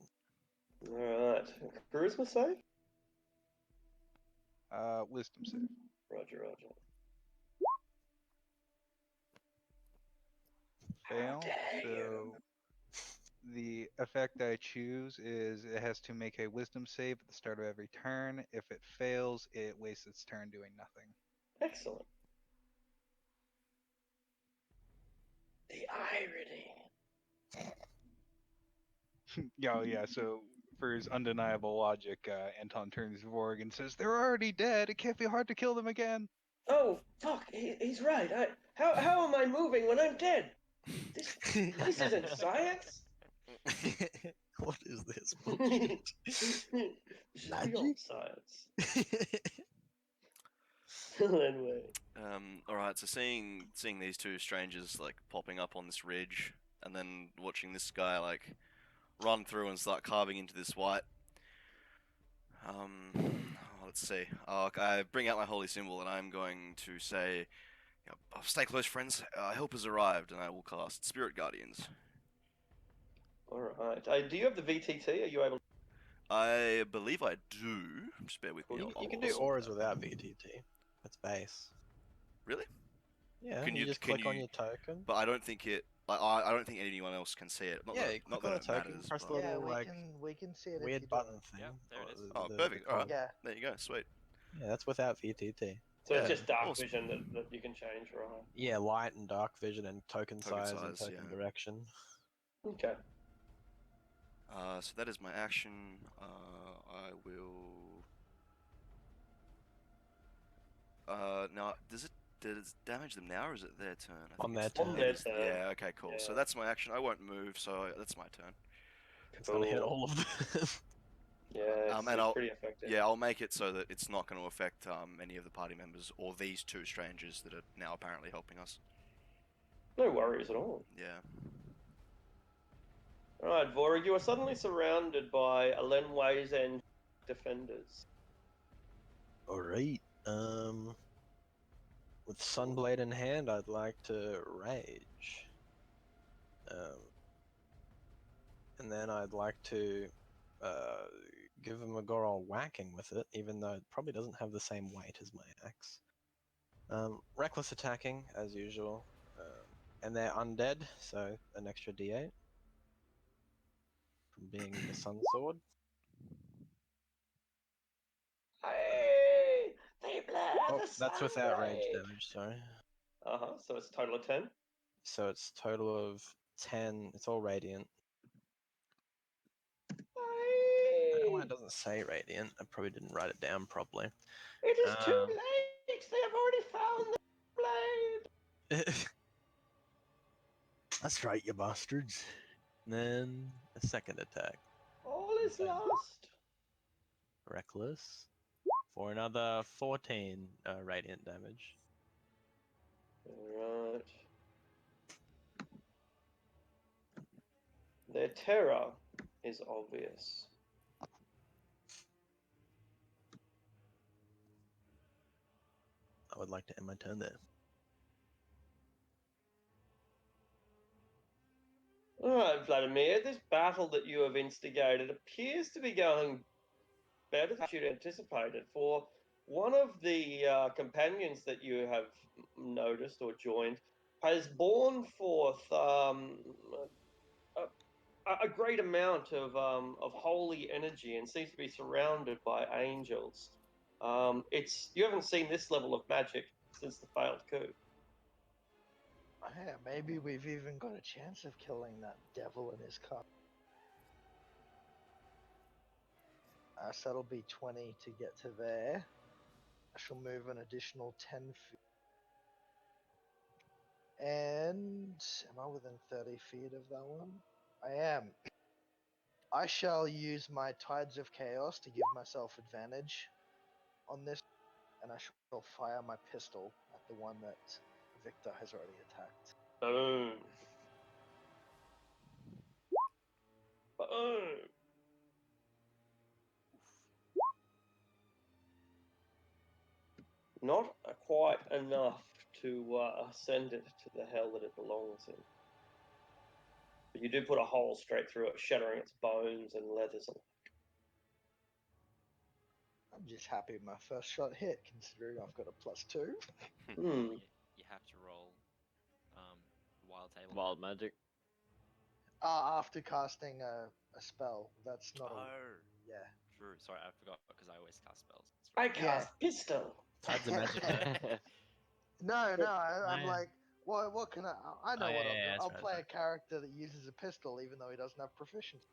Alright. Charisma save? Wisdom save. Roger, roger. Fail. dare So the effect I choose is it has to make a wisdom save at the start of every turn. If it fails, it wastes its turn doing nothing. Excellent. The irony. Yeah, so for his undeniable logic, Anton turns to Vorg and says, "They're already dead. It can't be hard to kill them again." Oh, fuck, he's right. How am I moving when I'm dead? This isn't science. What is this bullshit? This is Magic? beyond science. Anyway. Alright, so seeing these two strangers like popping up on this ridge and then watching this guy like run through and start carving into this white. Let's see. I bring out my holy symbol and I'm going to say, stay close, friends. Help has arrived, and I will cast Spirit Guardians. Alright. Do you have the VTT? Are you able? I believe I do. Just bear with me. Cool. You can I'll do sort auras that out. without VTT. That's base. Really? Yeah, Can you you- just can click on you- your token. But I don't think it. Like, I don't think anyone else can see it. Not Yeah, that, you not click on that the it token, matters. press the but- Yeah, little we can see it if you weird do button it. thing. Yep, there it is. Oh, perfect. All right. Yeah. There you go. Sweet. Yeah, that's without VTT. So Yeah, it's just dark awesome. vision that you can change, right? Yeah, light and dark vision and token Token size and size, token yeah. direction. Okay. So that is my action. I will. Now, does it damage them now, or is it their turn? I On think their it's- turn. On it their is- turn. Yeah. Okay. Cool. So Yeah. that's my action. I won't move. So that's my turn. It's gonna hit Cool. all of them. Yeah, And it's I'll- pretty effective. Yeah, I'll make it so that it's not going to affect any of the party members or these two strangers that are now apparently helping us. No worries at all. Yeah. Alright, Vorag, you are suddenly surrounded by Alenway's and defenders. Alright. With Sunblade in hand, I'd like to rage. And then I'd like to give him a go roll whacking with it, even though it probably doesn't have the same weight as my axe. Reckless attacking, as usual. And they're undead, so an extra d8 from being the Sun Sword. Hey! They blare Oh, the that's without rage sunlight! damage, sorry. So it's a total of 10. So it's total of 10. It's all radiant. I don't know why Hey! it doesn't say radiant. I probably didn't write it down properly. It is too late! They have already found the blade! That's right, you bastards. And then a second attack. All is lost! Reckless. For another 14 radiant damage. Alright. Their terror is obvious. I would like to end my turn there. Alright, Vladimir, this battle that you have instigated appears to be going better than you'd anticipated. For one of the companions that you have noticed or joined has borne forth a great amount of holy energy and seems to be surrounded by angels. You haven't seen this level of magic since the failed coup. Yeah, maybe we've even got a chance of killing that devil in his cup. So that'll be 20 to get to there. I shall move an additional 10 feet. And am I within 30 feet of that one? I am. I shall use my Tides of Chaos to give myself advantage on this, and I shall fire my pistol at the one that Victor has already attacked. Boom. Boom. Not quite enough to send it to the hell that it belongs in. But you do put a hole straight through it, shattering its bones and leathers. I'm just happy my first shot hit, considering I've got a +2. You have to roll wild table. Wild magic. After casting a spell, that's not Oh, yeah. true. Sorry, I forgot because I always cast spells. I cast pistol. Tides of magic. No, I'm like, what can I know Oh, what yeah, I'll do. yeah, I'll that's play right. a character that uses a pistol even though he doesn't have proficiency.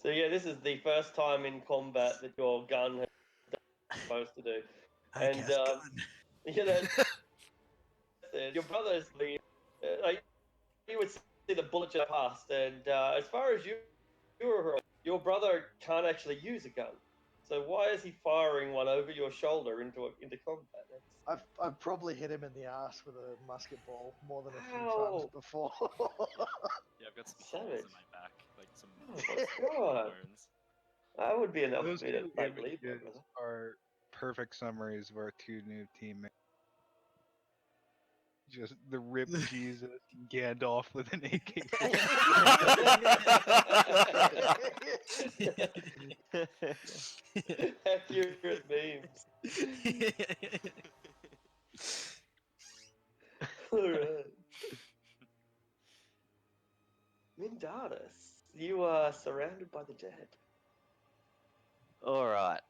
So yeah, this is the first time in combat that your gun has done what it's supposed to do. I And cast gun. you know, your brother's the like you would see the bullet just past, and as far as your brother can't actually use a gun. So why is he firing one over your shoulder into combat? I've probably hit him in the ass with a musket ball more than a few times Ow. before. Yeah, I've got some Savage. holes in my back, like some Oh my God. bones. That would be enough Those for me to two make believe images it. are perfect summaries of our two new teammates. Just the ripped Jesus and Gandalf with an AK-47. Accurate memes. Alright. Mindaris, you are surrounded by the dead. Alright.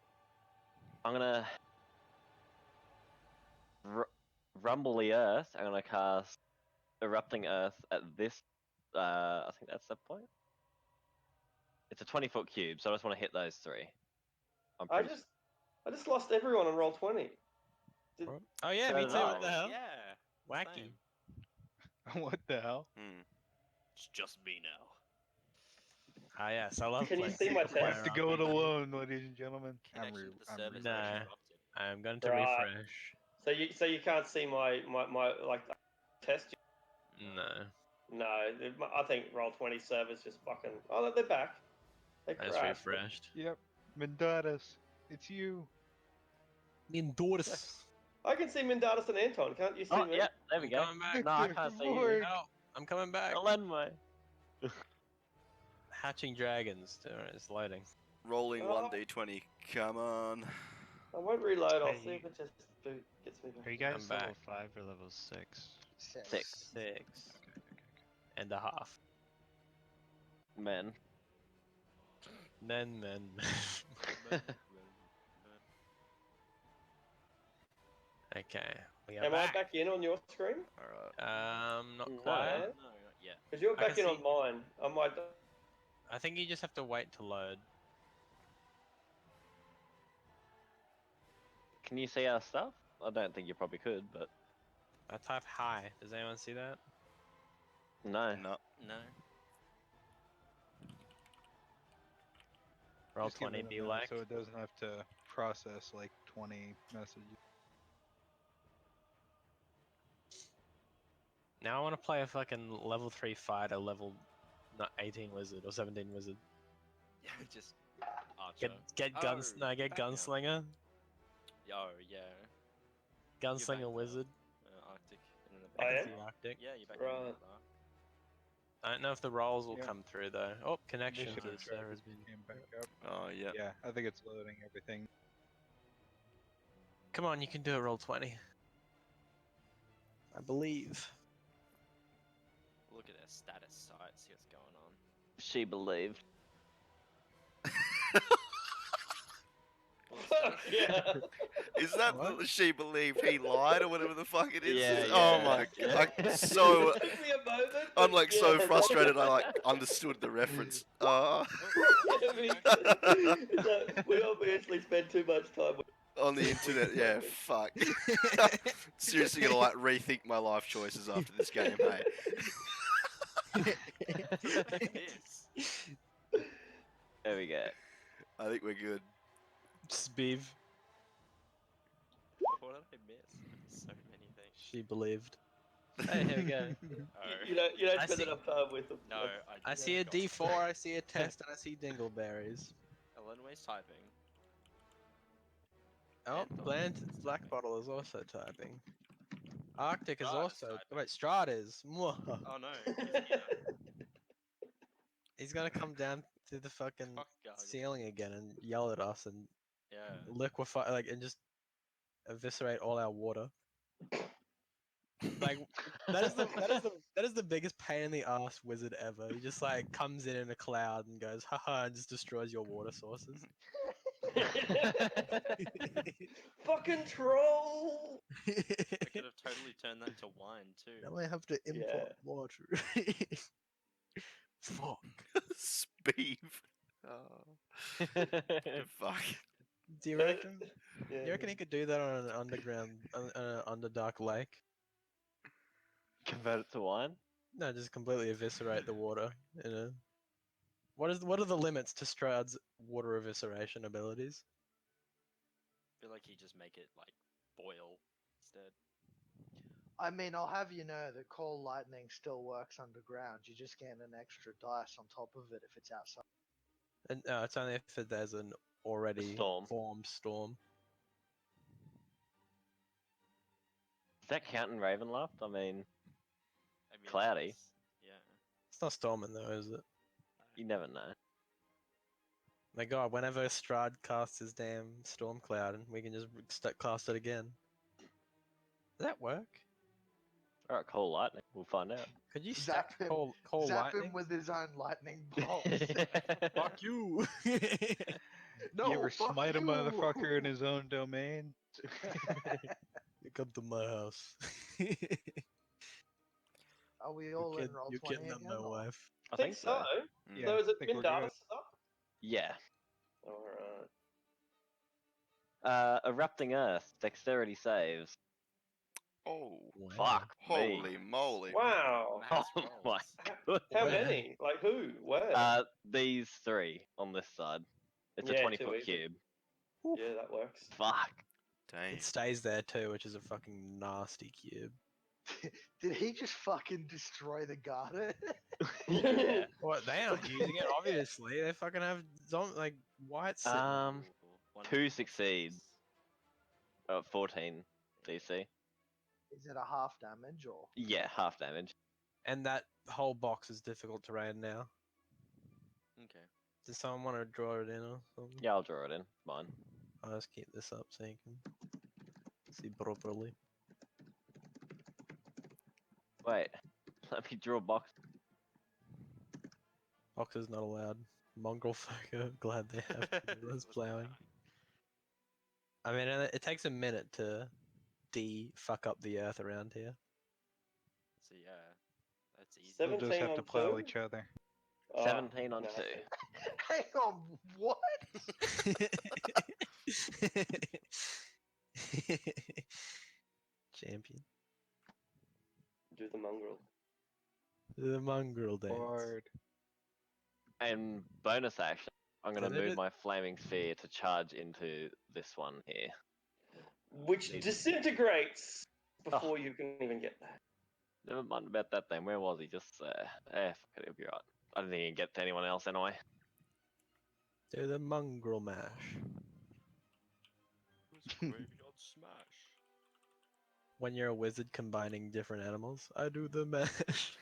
I'm gonna rumble the earth. I'm gonna cast Erupting Earth at this. I think that's the point. It's a 20-foot cube, so I just want to hit those three. I just lost everyone on roll 20. Oh yeah, So me did too. I. What the hell? Yeah. Wacky. Same. What the hell? It's just me now. Ah yes, I love Can you playing see my single player test? To go it RPG. alone, ladies and gentlemen. Connection to the server is Nah. interrupted. I'm going to Right. refresh. So you can't see my like test. No. No, I think roll 20 servers just fucking. Oh, they're back. They I just crashed. refreshed. Yep. Mindaris, it's you. Indoors. I can see Mindaris and Anton. Can't you see Oh, me? yeah, there we go. Coming back. No, I Victor, can't see you. Vorg. No, I'm coming back. Elenway. Hatching dragons. It's loading. Rolling Oh. 1d20. Come on. I won't reload. I'll Hey. see if it just gets me back. Are you guys I'm level back. 5 or level 6? 6. 6.5. Men. Men. Okay. We are Am back. I back in on your screen? Alright. Not No. quite. No, not yet. Because you're I back can in on see- mine. I might. I think you just have to wait to load. Can you see our stuff? I don't think you probably could, but I type hi. Does anyone see that? no. No. No. Roll Just give 20 it a be minute like. so it doesn't have to process like 20 messages. Now I want to play a fucking level 3 fighter, level not 18 wizard or 17 wizard. Yeah, just Archer. Get guns. Oh, No, get back now. gunslinger. Oh, yeah. Gunslinger back wizard. Arctic in a I I can am? see Arctic. Yeah, you're back Right. in the radar. I don't know if the rolls will Yeah. come through though. Oh, connection Initiative to the tracker server has been. came back up. Oh yeah. Yeah, I think it's loading everything. Come on, you can do it. Roll 20. I believe. Look at their status site, see what's going on. She believed. Well, the status- yeah. Is that What? she believed he lied or whatever the fuck it is? Yeah, Oh yeah, my yeah. god! So Took me a moment. I'm but like yeah, so frustrated. I like understood the reference. Yeah, me too. It's like, we obviously spend too much time with On the internet, yeah. Fuck. Seriously, gonna like rethink my life choices after this game. Hey. Respect this. There we go. I think we're good. Spiv. What did I miss? So many things. She believed. Hey, here we go. Oh. you don't I spend see- enough time with them. No, I just see a got- D4, I see a test, and I see dingleberries. Elenway's typing. Oh, And Bland Domin's Black typing. Bottle is also typing. Arctic is Strahd is also. typing. Wait, Strahd is. Mwah. Oh no, he's here. He's gonna come down to the fucking Fuck gargle. ceiling again and yell at us and Yeah. liquefy, like, and just eviscerate all our water. Like, that is the biggest pain in the ass wizard ever. He just like comes in a cloud and goes, haha, and just destroys your water sources. Fucking troll! I could have totally turned that to wine too. Now I have to import water. Fuck. Speeve. Oh. Fuck. Do you reckon? Yeah. You reckon he could do that on an underground, on an underdark lake? Convert it to wine? No, just completely eviscerate the water. In a... What are the limits to Strahd's water evisceration abilities? I feel like he'd just make it like boil instead. I mean, I'll have you know that coal lightning still works underground. You just get an extra dice on top of it if it's outside. And it's only if there's an already Storm. formed storm. Does that count in Ravenloft? I mean, I mean, Cloudy. it's- Yeah. It's not storming though, is it? you never know. My god, whenever Strahd casts his damn storm cloud, and we can just cast it again. Does that work? Alright, coal lightning. We'll find out. Could you Zap stack him- coal Zap lightning? him with his own lightning bolt. Fuck you! No, you ever fuck smite a you. motherfucker in his own domain? You come to my house. Are we all in roll you 20 kidnapped again? my or- wife. I think so. Mm. Yeah, So is it I think we're good. Mindara stuff? Yeah. Alright. Erupting Earth. Dexterity saves. Oh. Wow. Fuck me. Holy moly. Wow. Max Oh my rolls. god. How Where? many? Like who? Where? These three on this side. It's a Yeah, 20 too foot easy. cube. Yeah, that works. Fuck. Dang. It stays there too, which is a fucking nasty cube. Did he just fucking destroy the garden? Yeah. What, they aren't using it, obviously. They fucking have like white sitting. Um, Ooh, one 2 of succeeds. 14 DC. Is it a half damage or? Yeah, half damage. And that whole box is difficult terrain now. Okay. Does someone want to draw it in or something? Yeah, I'll draw it in. Mine. I'll just keep this up so you can see properly. Wait. Let me draw a box. Box is not allowed. Mongrel folk are glad they have people This was plowing. bad. I mean, it takes a minute to fuck up the earth around here. So yeah, that's easy. We'll just 17 have to on plow two? each other. Oh, 17 on no. 2. Hang on, what? Champion. Do the mongrel. The mongrel dance. Lord. And bonus action, I'm going to Did it- move my flaming sphere to charge into this one here. Which Neat. disintegrates before you can even get there. Never mind about that then. Where was he? Just fuck it, it'll be right. I didn't think he'd get to anyone else anyway. Do the mongrel mash. Who's graveyard smash? When you're a wizard combining different animals, I do the mash.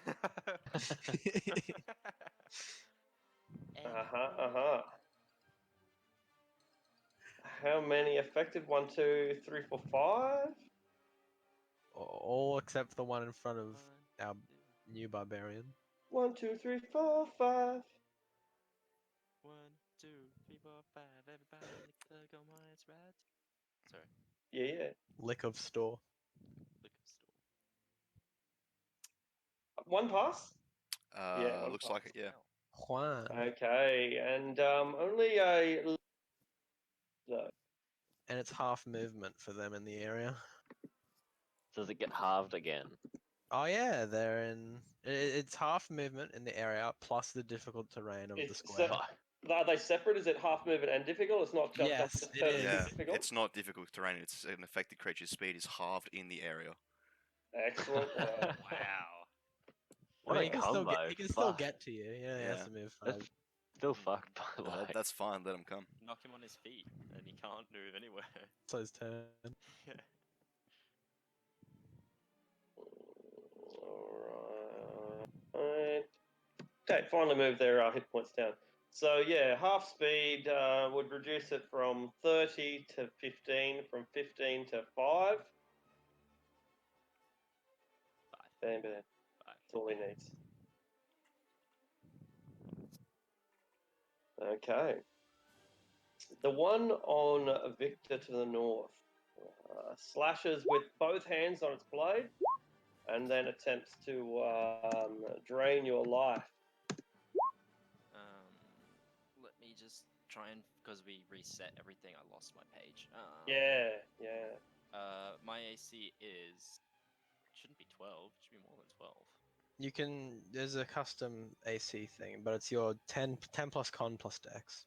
How many affected? 1, 2, 3, 4, 5. All except the one in front of our new barbarian. 1, 2, 3, 4, 5. 1, 2, 3, 4, 5. Everybody lick the gum on its rad. Sorry, Yeah. Lick of store. liquor store. One pass? Yeah, one Looks pass. like it. Yeah. Juan. Okay, and only a. No. And it's half movement for them in the area. Does it get halved again? Oh yeah, they're in. It's half movement in the area plus the difficult terrain of the It's square. Are they separate? Is it half movement and difficult? It's not just Yes, it totally is. Yeah. difficult. It's not difficult terrain. It's an affected creature's speed is halved in the area. Excellent. Wow. What I mean, a he can still combo. He can still Fuck. get to you. Yeah, he has Yeah. to move That's 5. still fucked, but But like. that's fine. Let him come. Knock him on his feet, and he can't move anywhere. So his turn. Yeah. Alright. Okay, finally moved their hit points down. So yeah, half speed would reduce it from 30 to 15, from 15 to 5. 5. Bam, bam. 5. That's all he needs. Okay. The one on Victor to the north slashes with both hands on its blade and then attempts to drain your life. Let me just try and, because we reset everything, I lost my page. Yeah. My AC shouldn't be 12. It should be more than 12. You can. There's a custom AC thing, but it's your 10 plus con plus dex.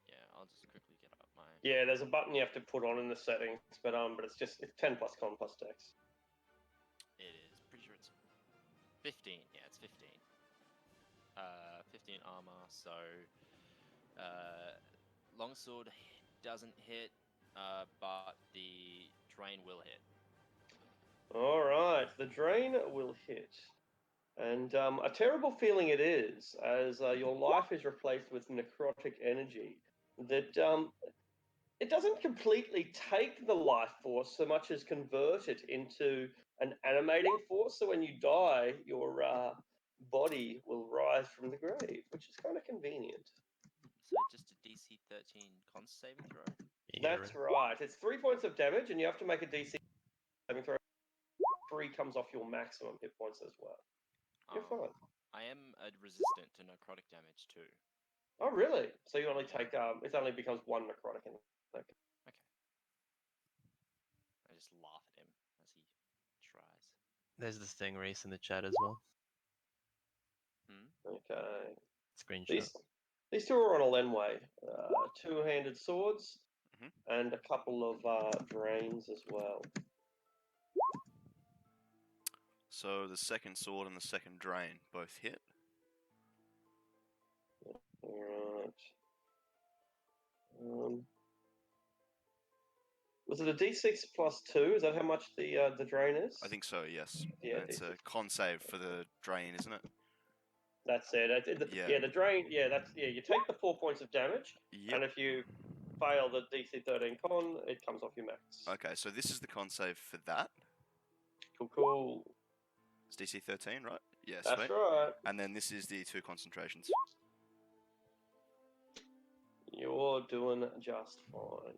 Yeah, I'll just quickly get up my. Yeah, there's a button you have to put on in the settings, but it's 10 plus con plus dex. It is. Pretty sure it's 15. Yeah, it's 15. 15 armor. So, longsword doesn't hit, but the drain will hit. All right, the drain will hit. And a terrible feeling it is, as your life is replaced with necrotic energy, that it doesn't completely take the life force so much as convert it into an animating force. So when you die, your body will rise from the grave, which is kind of convenient. So just a DC 13 con saving throw. That's right. It's 3 points of damage, and you have to make a DC saving throw. 3 comes off your maximum hit points as well. You're fine. I am resistant to necrotic damage too. Oh, really? So you only take it only becomes 1 necrotic. Okay. I just laugh at him as he tries. There's the thing Reese in the chat as well. Okay. Screenshot. These two are on a Lenway. 2-handed swords Mhm. and a couple of drains as well. So the second sword and the second drain both hit. Alright. Was it a D6 plus 2? Is that how much the drain is? I think so. Yes. Yeah, And it's D6. a con save for the drain, isn't it? That's it. Yeah. The drain. Yeah, you take the 4 points of damage, Yep. and if you fail the DC 13 con, it comes off your max. Okay, so this is the con save for that. Cool. It's DC 13, right? Yes. That's Sweet. right. And then this is the 2 concentrations. You're doing just fine.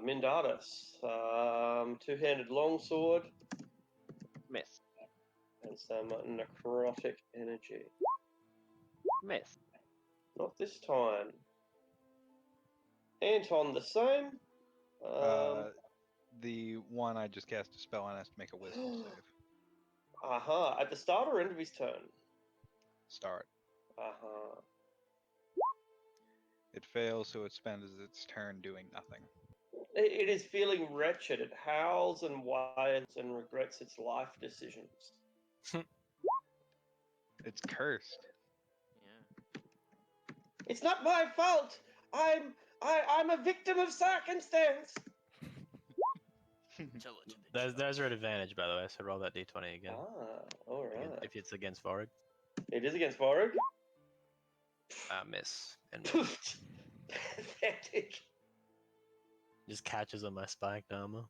Mindatus, 2-handed longsword. Miss. And some necrotic energy. Miss. Not this time. Anton, the same. The one I just cast a spell on has to make a wisdom save. At the start or end of his turn? Start. It fails, so it spends its turn doing nothing. It is feeling wretched. It howls and whines and regrets its life decisions. It's cursed. Yeah. It's not my fault. I'm a victim of circumstance. Those are at advantage, by the way. So roll that d20 again. All Again, right. if it's against Vorag. It is against Vorag. Miss and miss. Pathetic. Just catches on my spiked armor.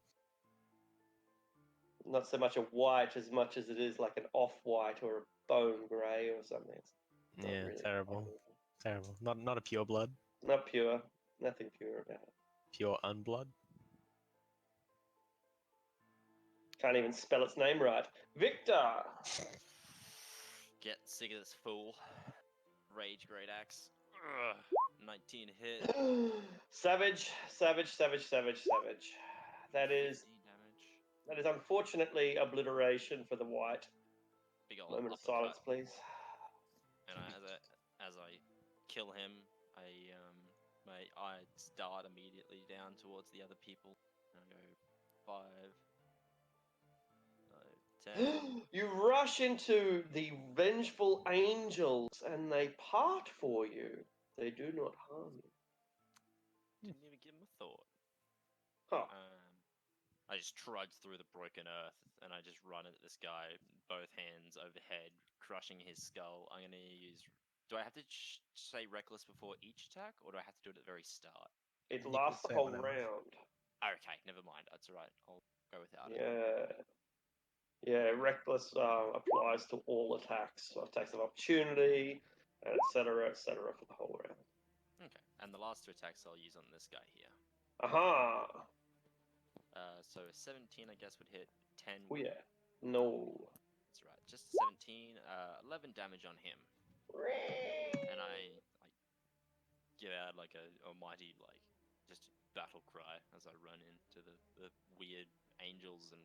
Not so much a white as much as it is like an off-white or a bone grey or something. It's not Yeah, really terrible. Terrible. Not a pure blood. Not pure. Nothing pure about it. Pure unblood. Can't even spell its name right. Victor! Get sick of this fool. Rage Great Axe. Ugh. 19 hit. Savage. That is 15 damage. that is unfortunately obliteration for the white. Big old Moment of uppercut. silence, please. And as I kill him, my eyes dart immediately down towards the other people. And I go 5, 10. You rush into the vengeful angels and they part for you. They do not harm you. Didn't even give him a thought. Huh. I just trudge through the broken earth and I just run at this guy, both hands overhead, crushing his skull. I'm gonna use. Do I have to say reckless before each attack, or do I have to do it at the very start? It You lasts can the say whole whatever. round. Okay, never mind. That's alright. I'll go without it. Yeah, reckless applies to all attacks, so attacks of opportunity, etc., for the whole round. Okay, and the last 2 attacks I'll use on this guy here. Aha! So 17, I guess, would hit. 10. Oh yeah. No. That's right. Just 17. 11 damage on him. And I give out like a almighty just battle cry as I run into the weird angels and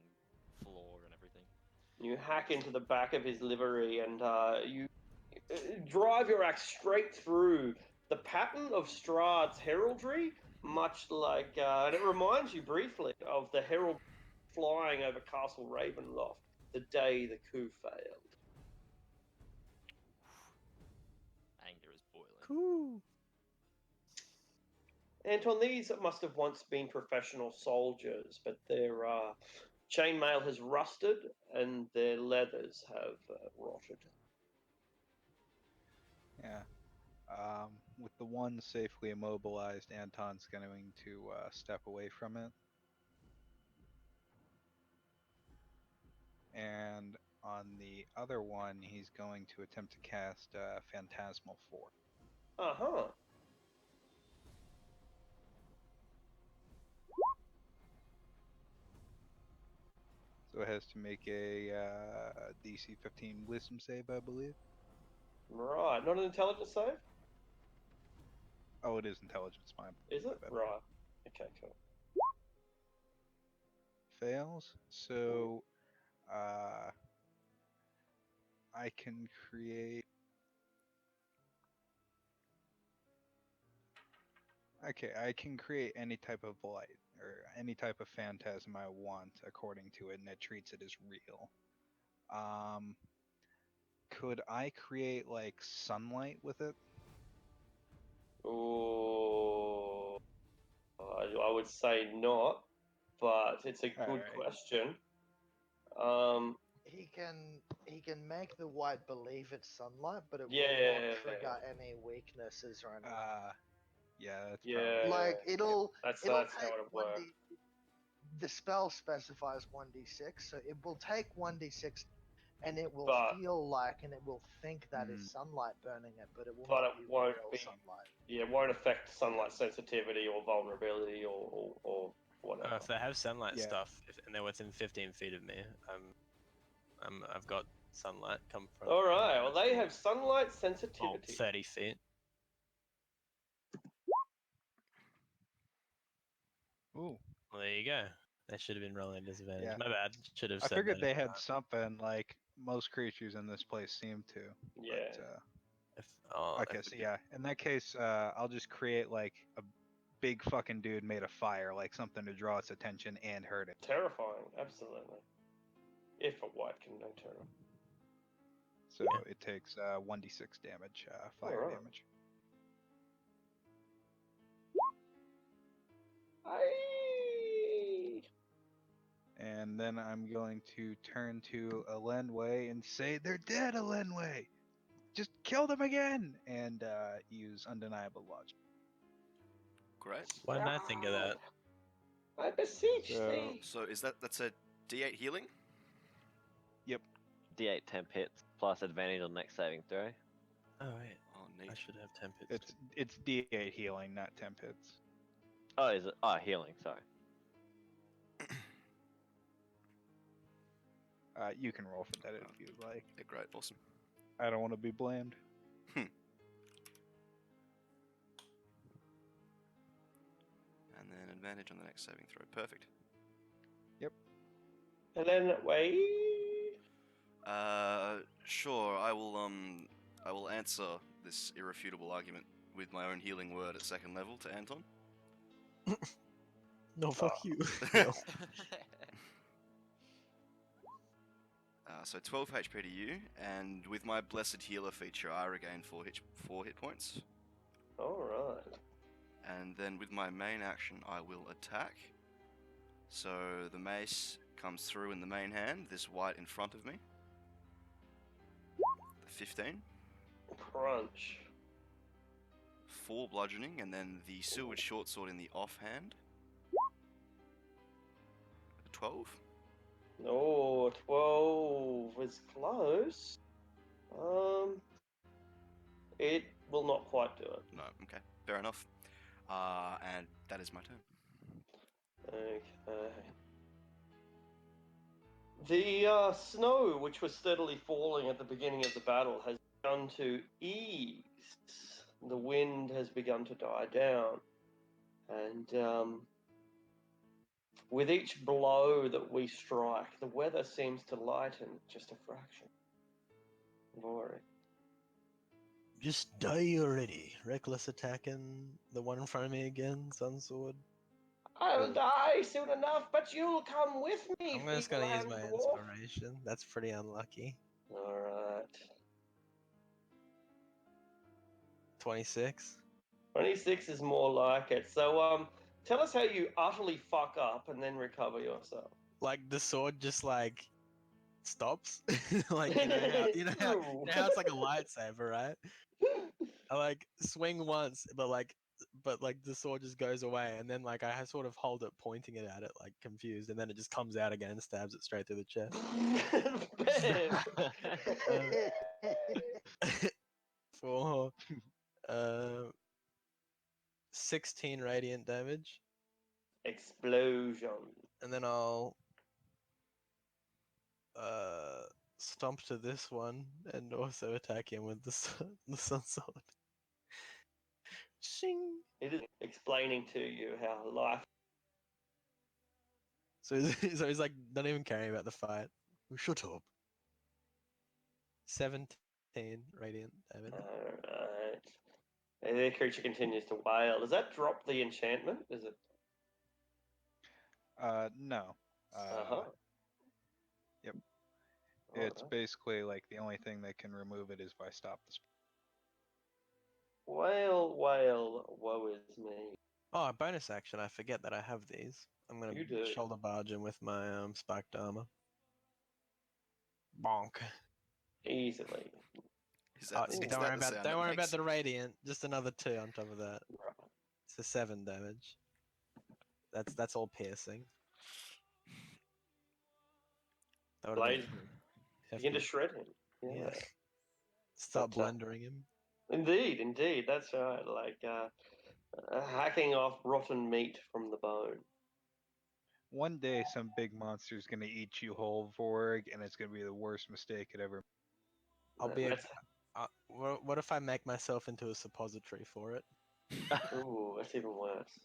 floor and everything. You hack into the back of his livery and you drive your axe straight through the pattern of Strahd's heraldry, much like, and it reminds you briefly of the herald flying over Castle Ravenloft the day the coup failed. Anger is boiling. Cool. Anton, these must have once been professional soldiers, but their chainmail has rusted and their leathers have rotted. Yeah. With the one safely immobilized, Anton's going to step away from it. And on the other one, he's going to attempt to cast Phantasmal Force. Uh-huh. So it has to make a DC 15 Wisdom save, I believe. Right. Not an intelligence save? Oh, it is intelligence, my Is it? bad. Right. Okay, cool. Fails. So I can create. Okay, I can create any type of light or any type of phantasm I want according to it, and it treats it as real. Could I create like sunlight with it? Ooh. I would say not, but it's a good Alright. question. He can make the white believe it's sunlight, but it will Yeah. not trigger any weaknesses or anything. Yeah, that's Yeah. Like it'll That's it'll how take it works. 1d. The spell specifies 1d6, so it will take 1d6, and it will But- feel like, and it will think that is Hmm. sunlight burning it, but it will But not it be won't real be- sunlight. Yeah, it won't affect sunlight sensitivity or vulnerability or whatever. If they have sunlight Yeah. stuff, and they're within 15 feet of me, I've got sunlight come from. All right. Well, they have sunlight Oh, sensitivity. 30 feet. Ooh. Well, there you go. That should have been rolling a disadvantage. Yeah. My bad. Should have I said figured that they at the had time. something like most creatures in this place seem to. Yeah. But, If okay, so yeah, in that case, I'll just create like a big fucking dude made of fire, like something to draw its attention and hurt it. Terrifying. Absolutely. If a white can no turn. So Yeah. it takes 1d6 damage, fire Alright. damage. Aye. and then I'm going to turn to Elenway and say, "They're dead, Elenway! Just kill them again!" And use undeniable logic. Great. Why didn't I think of that? I beseech So- thee. So that's a D8 healing? D8 temp hits plus advantage on next saving throw. Oh wait, Oh, I neat. should have temp hits. It's D8 healing, not temp hits. Oh, is it? Oh, healing. Sorry. You can roll for that if you like. Yeah, great, awesome. I don't want to be blamed. And then advantage on the next saving throw. Perfect. And then wait. Sure. I will answer this irrefutable argument with my own healing word at second level to Anton. No, fuck you. So 12 HP to you, and with my blessed healer feature, I regain 4 hit points. All right. And then with my main action, I will attack. So the mace comes through in the main hand, this white in front of me. 15. Crunch. 4 bludgeoning, and then the silvered short sword in the offhand. 12. Oh, 12 is close. It will not quite do it. No, okay, fair enough. And that is my turn. Okay. The snow, which was steadily falling at the beginning of the battle, has begun to ease. The wind has begun to die down. And with each blow that we strike, the weather seems to lighten just a fraction. Glory. Just die already. Reckless attacking the one in front of me again, Sunsword. I'll die soon enough, but you'll come with me. I'm just gonna use feeble my hand dwarf. inspiration. That's pretty unlucky. Alright. 26. 26 is more like it. So, tell us how you utterly fuck up and then recover yourself. Like the sword just like stops. Like you know how it's like a lightsaber, right? I like swing once, but like the sword just goes away, and then like I sort of hold it, pointing it at it, like confused, and then it just comes out again and stabs it straight through the chest. For 16 radiant damage, Explosion. and then I'll stomp to this one and also attack him with the sun sword. Shing. It is explaining to you how life. So he's like not even caring about the fight. Shut up. 17 radiant damage. Alright. And the creature continues to wail. Does that drop the enchantment? Is it? No. Uh-huh. Yep. It's Alright. basically like the only thing that can remove it is by stop the spell. Wail, wail, woe is me. Oh, bonus action. I forget that I have these. I'm gonna You do. shoulder barge him with my spiked armor. Bonk. Easily. Is Oh, that, is don't that worry the about sound don't it worry makes? about the radiant. Just another 2 on top of that. Right. It's a 7 damage. That's all piercing. That would've been Blade. hefty. Begin to shred him. Yeah. Yeah. Start But, blendering him. Indeed, that's right. Like hacking off rotten meat from the bone. One day, some big monster's gonna eat you whole, Vorg, and it's gonna be the worst mistake it ever. I'll be a. That's- What if I make myself into a suppository for it? Ooh, that's even worse.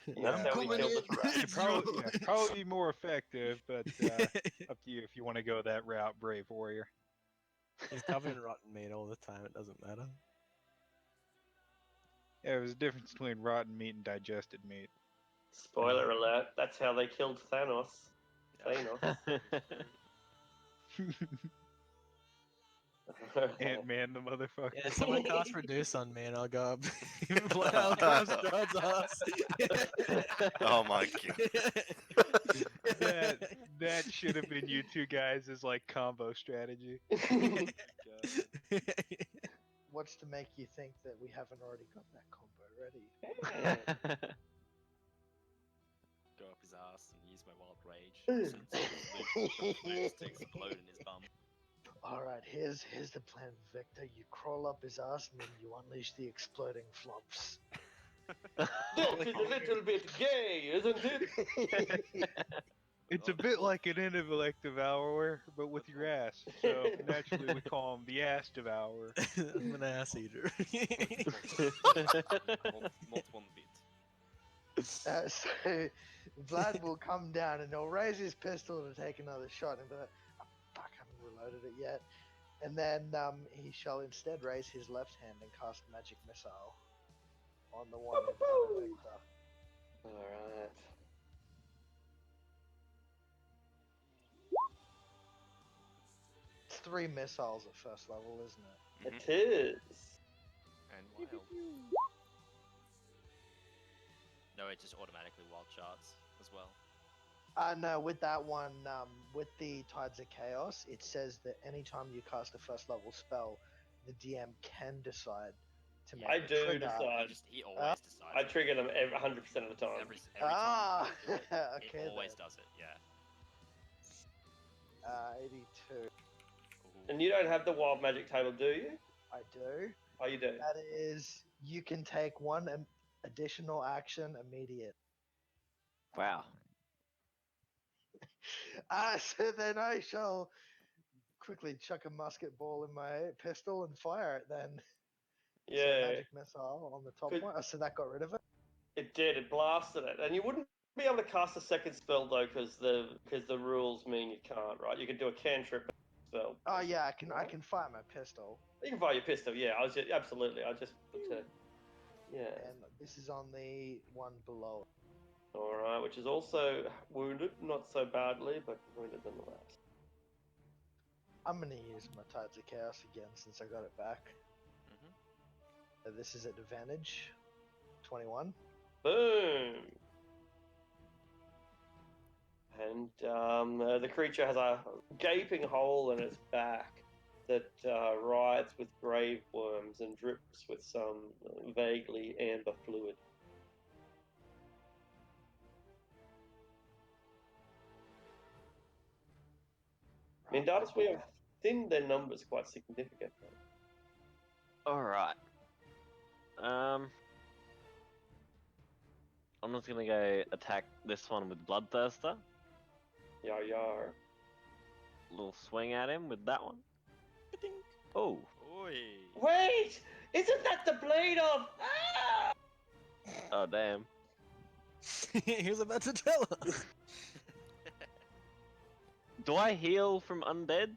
Yeah. That's how we kill this rat. Probably be more effective, but up to you if you want to go that route, brave warrior. He's covered in rotten meat all the time. It doesn't matter. Yeah, there's a difference between rotten meat and digested meat. Spoiler alert, that's how they killed Thanos. Thanos. Ant-Man, the motherfucker. Yeah, someone cast reduce on me, and I'll go up. I'll grab Strahd's ass. Oh my god. Yeah, That should have been you two guys' like combo strategy. God. What's to make you think that we haven't already got that combo ready? Go up his ass and use my wild rage. Loose to explode in his bum. All right, here's the plan, Victor. You crawl up his ass and then you unleash the exploding flumps. That is a little bit gay, isn't it? It's a bit like an intellective devourer, but with your ass. So naturally, we call him the ass devourer. I'm an ass eater. Multiple bit. So Vlad will come down and he'll raise his pistol to take another shot and be like, oh, fuck, I haven't reloaded it yet. And then he shall instead raise his left hand and cast Magic Missile on the one in front of Victor. Alright. It's 3 missiles at first level, isn't it? It is. And wild. No, it just automatically wild charts as well. No, with that one, with the Tides of Chaos, it says that anytime you cast a first level spell, the DM can decide to make I a do trigger. decide. He always decides. I trigger them 100% of the time. Every time you do it, okay. it always then. does it. Yeah. 82. Ooh. And you don't have the wild magic table, do you? I do. Oh, you do. That is, you can take one additional action immediate. Wow. So then I shall quickly chuck a musket ball in my pistol and fire it then. So Yeah. magic missile on the top Good. one. So that got rid of it. It did. It blasted it, and you wouldn't be able to cast a second spell though, because the rules mean you can't. Right? You can do a cantrip spell. Oh yeah, I can fire my pistol. You can fire your pistol. Yeah, absolutely. I just put to, yeah. And this is on the one below. All right, which is also wounded, not so badly, but wounded nonetheless. I'm gonna use my Tides of Chaos again since I got it back. Mm-hmm. This is at advantage. 21. Boom. And the creature has a gaping hole in its back that writhes with grave worms and drips with some vaguely amber fluid. Mandatus, we have thinned their numbers quite significantly. Alright. I'm just gonna go attack this one with Bloodthirster. Yar yar. Little swing at him with that one. Oh. Oi. Wait! Isn't that the blade of... Ah! Oh, damn. He was about to tell us. Do I heal from undead?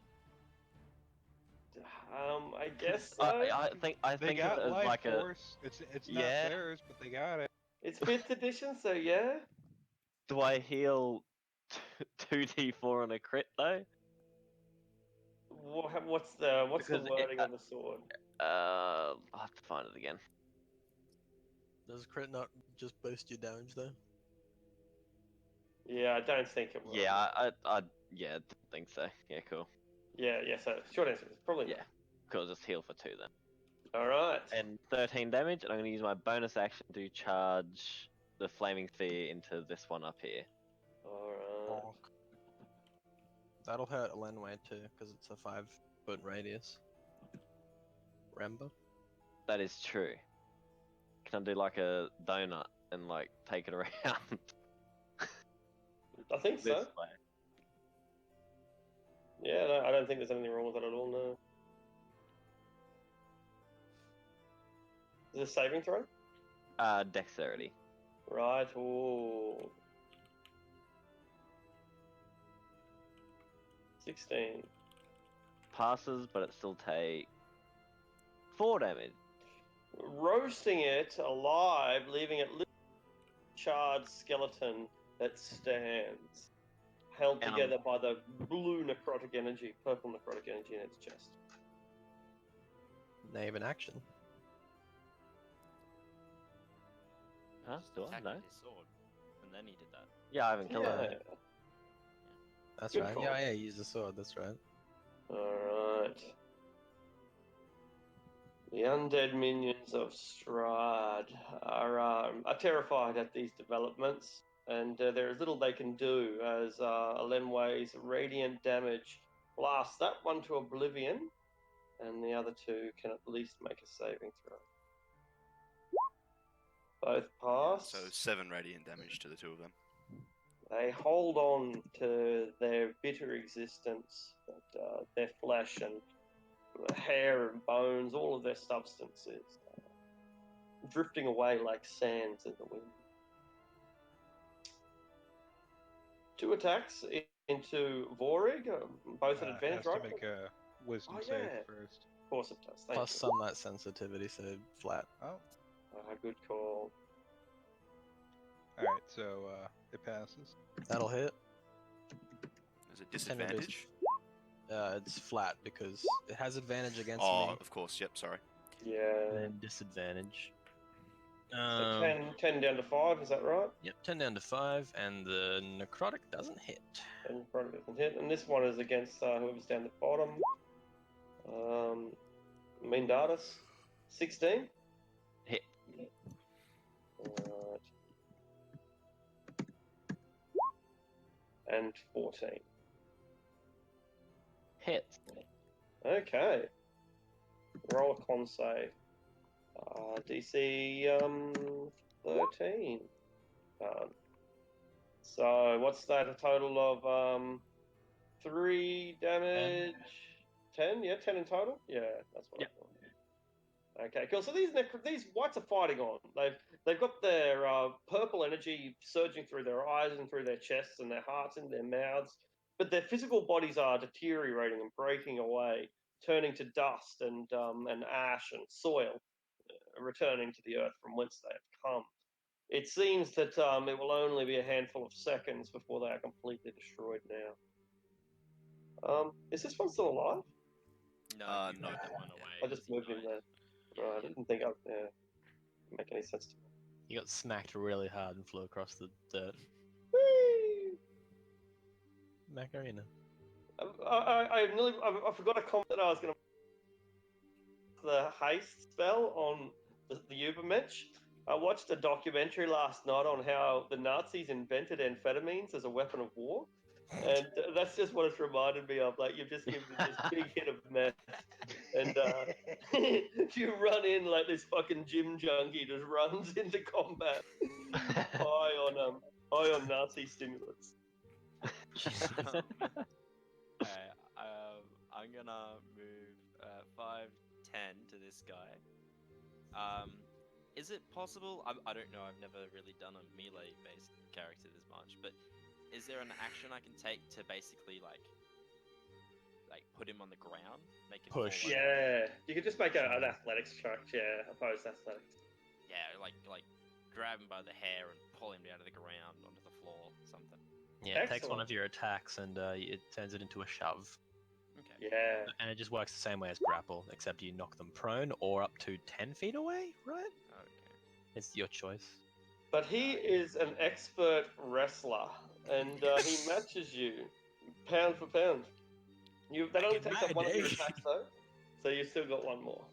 I guess so. I think They of it got as life like force. It's not Yeah. theirs, but they got it. It's 5th edition, so yeah. Do I heal 2d4 on a crit though? What's the Because wording on the sword? I'll have to find it again. Does crit not just boost your damage though? Yeah, I don't think it will. Yeah, I don't think so. Yeah, cool. Yeah, so short answer is probably Yeah, cool. Just heal for 2 then. not. All right. And 13 damage, and I'm going to use my bonus action to charge the flaming sphere into this one up here. All right. Bonk. That'll hurt Elenway too, because it's a 5-foot radius. Remember? That is true. Can I do like a donut and like take it around I think this so. way? Yeah, no, I don't think there's anything wrong with that at all. No. Is it a saving throw? Dexterity. Right. Ooh. 16. Passes, but it still takes 4 damage. Roasting it alive, leaving it little charred skeleton that stands, held And together by the blue necrotic energy, purple necrotic energy in its chest. Name an action. Huh? Do I? Attacked No. with his sword, and then he did that. Yeah, I haven't killed Yeah. it. That's Good right. call. Yeah, use the sword. That's right. Alright. The undead minions of Strahd are terrified at these developments, and there is little they can do as Alenway's radiant damage blasts that one to oblivion, and the other two can at least make a saving throw. Both pass. So 7 radiant damage to the two of them. They hold on to their bitter existence, but their flesh and hair and bones, all of their substances, drifting away like sands in the wind. 2 attacks into Vorig, both at advantage, Has to right? make a wisdom Oh, save yeah. first. Of course it does. Thank Plus you. sunlight sensitivity, so flat. Oh, Good call. all right. So it passes. That'll hit. Is it 10 to disadvantage? It's flat because it has advantage against Oh, me. of course. Yep. Sorry. Yeah. And then disadvantage. So 10 down to 5, is that right? Yep, 10 down to 5, and the necrotic doesn't hit. And probably doesn't hit. And this one is against whoever's down the bottom. Mendatus. 16. Hit. Alright. And 14. Hit. Okay. Roll a con save. DC 13. So what's that? A total of 3 damage. 10? Yeah, 10 in total. Yeah, that's what Yep. I thought. Okay, cool. So these whites are fighting on. They've got their purple energy surging through their eyes and through their chests and their hearts and their mouths, but their physical bodies are deteriorating and breaking away, turning to dust and ash and soil, returning to the earth from whence they have come. It seems that it will only be a handful of seconds before they are completely destroyed now. Is this one still alive? No, you No. moved that one away. I just moved him there. Right, I didn't think I'd make any sense to me. You got smacked really hard and flew across the dirt. Whee! Macarena. I forgot a comment that I was going to. The haste spell on the Ubermensch. I watched a documentary last night on how the Nazis invented amphetamines as a weapon of war, and that's just what it's reminded me of. Like, you've just given this big hit of meth, and you run in like this fucking gym junkie just runs into combat, high on Nazi stimulants. Okay, I'm gonna move 5, 10 to this guy. Is it possible? I don't know. I've never really done a melee-based character this much, but is there an action I can take to basically like put him on the ground, make him Push. fall over? Yeah, you could just make an athletics check. Yeah, opposed athletics. Yeah, like grab him by the hair and pull him down to the ground onto the floor, something. Yeah, it takes one Excellent. of your attacks and it turns it into a shove. Okay. Yeah. And it just works the same way as grapple, except you knock them prone or up to 10 feet away, right? Okay. It's your choice. But he is an expert wrestler, and he matches you pound for pound. That only takes up one of your attacks though, so you've still got one more.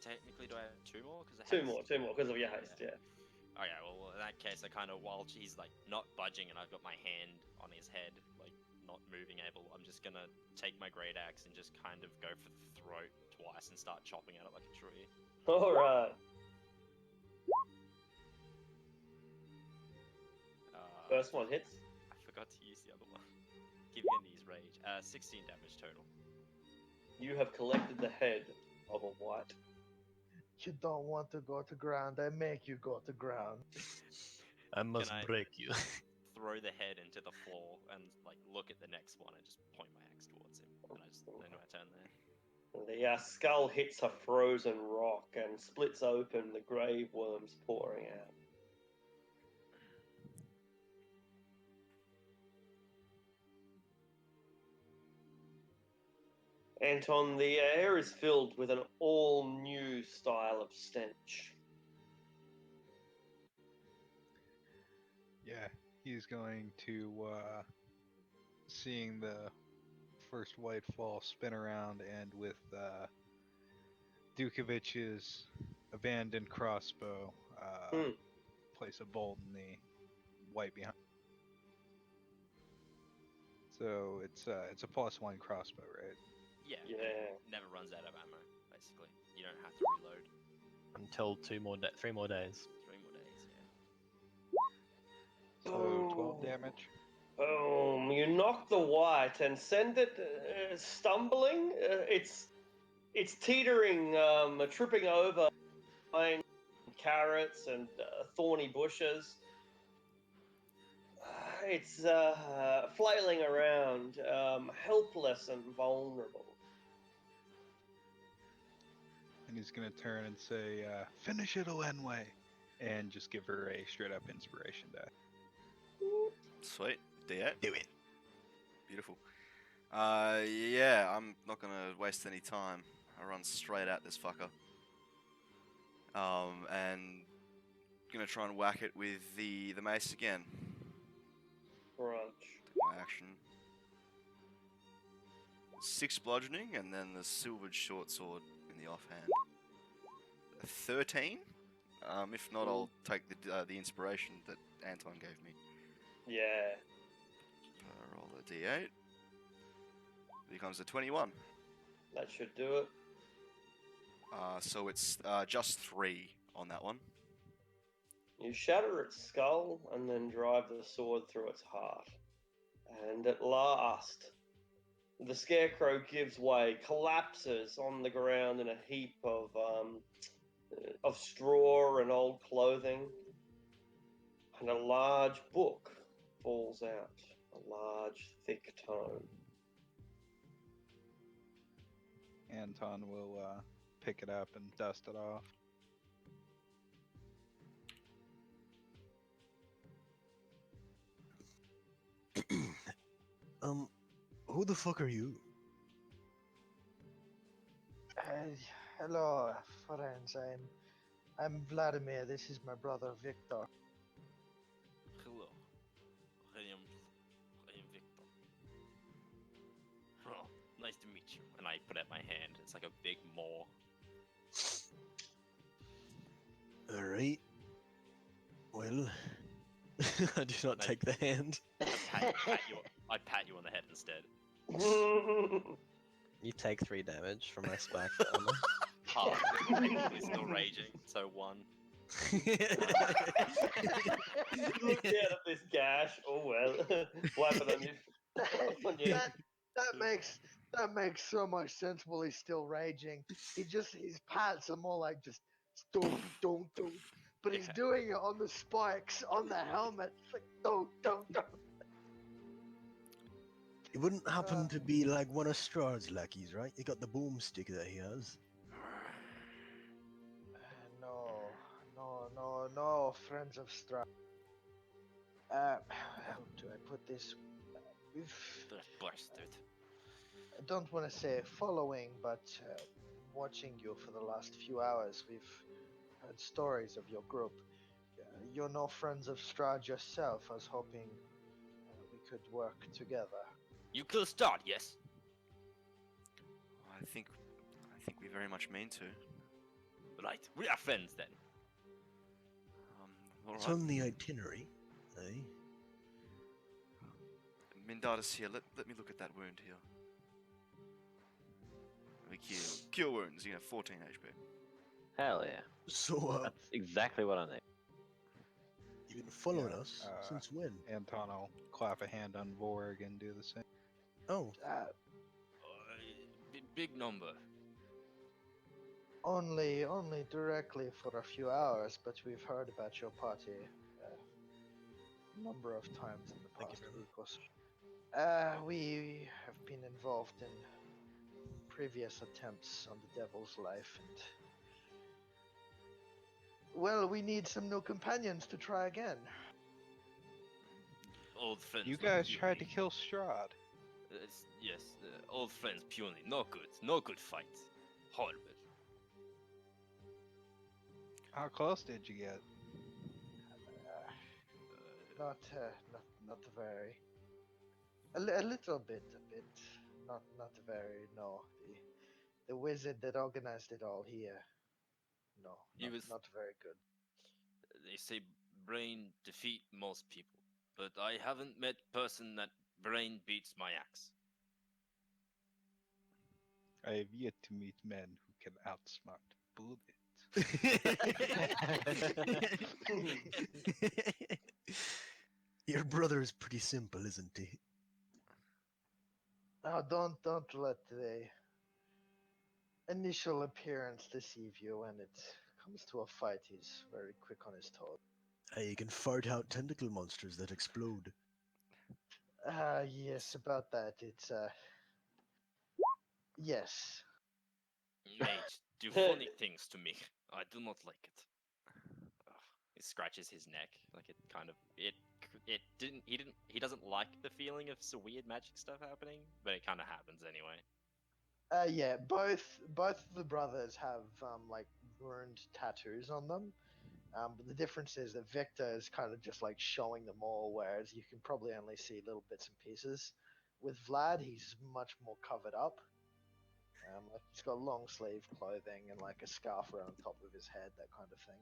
Technically, do I have 2 more? Because Two more because of your haste. Yeah. Okay, well, in that case, I kind of, while he's like not budging and I've got my hand on his head, like not moving able, I'm just gonna take my great axe and just kind of go for the throat twice and start chopping at it like a tree. All right. First one hits. I forgot to use the other one. Give Gendy's rage. 16 damage total. You have collected the head of a white. You don't want to go to ground. I make you go to ground. I must I- break you. Throw the head into the floor and like look at the next one and just point my axe towards him. And I just end my turn there. The skull hits a frozen rock and splits open, the grave worms pouring out. Anton, the air is filled with an all-new style of stench. Yeah, he's going to seeing the first white fall spin around and with Dukovic's abandoned crossbow place a bolt in the white behind. So it's a +1 crossbow, right? Yeah. Yeah. It never runs out of ammo, basically. You don't have to reload. Until 3 more days. 3 more days, yeah. So 12 Oh. damage. Boom! You knock the white and send it stumbling. It's teetering, tripping over vines, carrots and thorny bushes. It's flailing around, helpless and vulnerable. And he's gonna turn and say, "Finish it, Oenway," and just give her a straight up inspiration die. Sweet. D8. Do it. Beautiful. Yeah, I'm not gonna waste any time. I run straight at this fucker. And gonna try and whack it with the mace again. Crunch. My action. 6 bludgeoning, and then the silvered short sword in the offhand. 13. If not, I'll take the inspiration that Anton gave me. Yeah. Roll a d8. Becomes a 21. That should do it. So it's just 3 on that one. You shatter its skull and then drive the sword through its heart. And at last, the scarecrow gives way, collapses on the ground in a heap of straw and old clothing. And a large book falls out, a large, thick tome. Anton will pick it up and dust it off. Who the fuck are you? Hello, friends. I'm Vladimir. This is my brother Victor. Hello. I am Victor. Oh, nice to meet you. And I put out my hand. It's like a big maw. Alright. Well, I do not take the hand. I pat you on the head instead. You take 3 damage from my spike. Half. It's still raging. So 1. Look out at this gash. Oh well. Wipe it on you. That makes so much sense while he's still raging. His pats are more like just don't, but he's doing it on the spikes on the helmet. It's like don't. It wouldn't happen to be like one of Strahd's lackeys, right? You got the boomstick that he has. No, friends of Strahd. How do I put this? Bastard. I don't want to say following, but watching you for the last few hours, we've heard stories of your group. You're no friends of Strahd yourself. I was hoping we could work together. You kill Strahd, yes? I think we very much mean to. Right, we are friends then. All It's right. on the itinerary, eh? Mindada's here. Let me look at that wound here. Let me cure wounds. You have 14 HP. Hell yeah. So, That's exactly what I need. you've been following Yeah, us since when? Anton will clap a hand on Vorg and do the same. Oh, Big number. Only directly for a few hours, but we've heard about your party a number of times in the Thank you past very week or so. We have been involved in previous attempts on the Devil's life, and well, we need some new companions to try again. Old friends. You like guys puny. tried to kill Strahd. Yes, old friends puny. No good fight. Horrible. How close did you get? Not very. A little bit, not very. No, the wizard that organized it all here. No, He was. not very good. They say brain defeat most people, but I haven't met person that brain beats my axe. I have yet to meet men who can outsmart bullet. Your brother is pretty simple, isn't he? Oh, don't let the initial appearance deceive you. When it comes to a fight, he's very quick on his toes. He can fart out tentacle monsters that explode. Yes, about that. It's yes. Mate, do funny things to me. I do not like it. Ugh. He scratches his neck, like it kind of he doesn't like the feeling of some weird magic stuff happening, but it kind of happens anyway. Yeah, both of the brothers have like ruined tattoos on them. But the difference is that Victor is kind of just like showing them all, whereas you can probably only see little bits and pieces. With Vlad, he's much more covered up. Like he's got long sleeve clothing and like a scarf around top of his head, that kind of thing.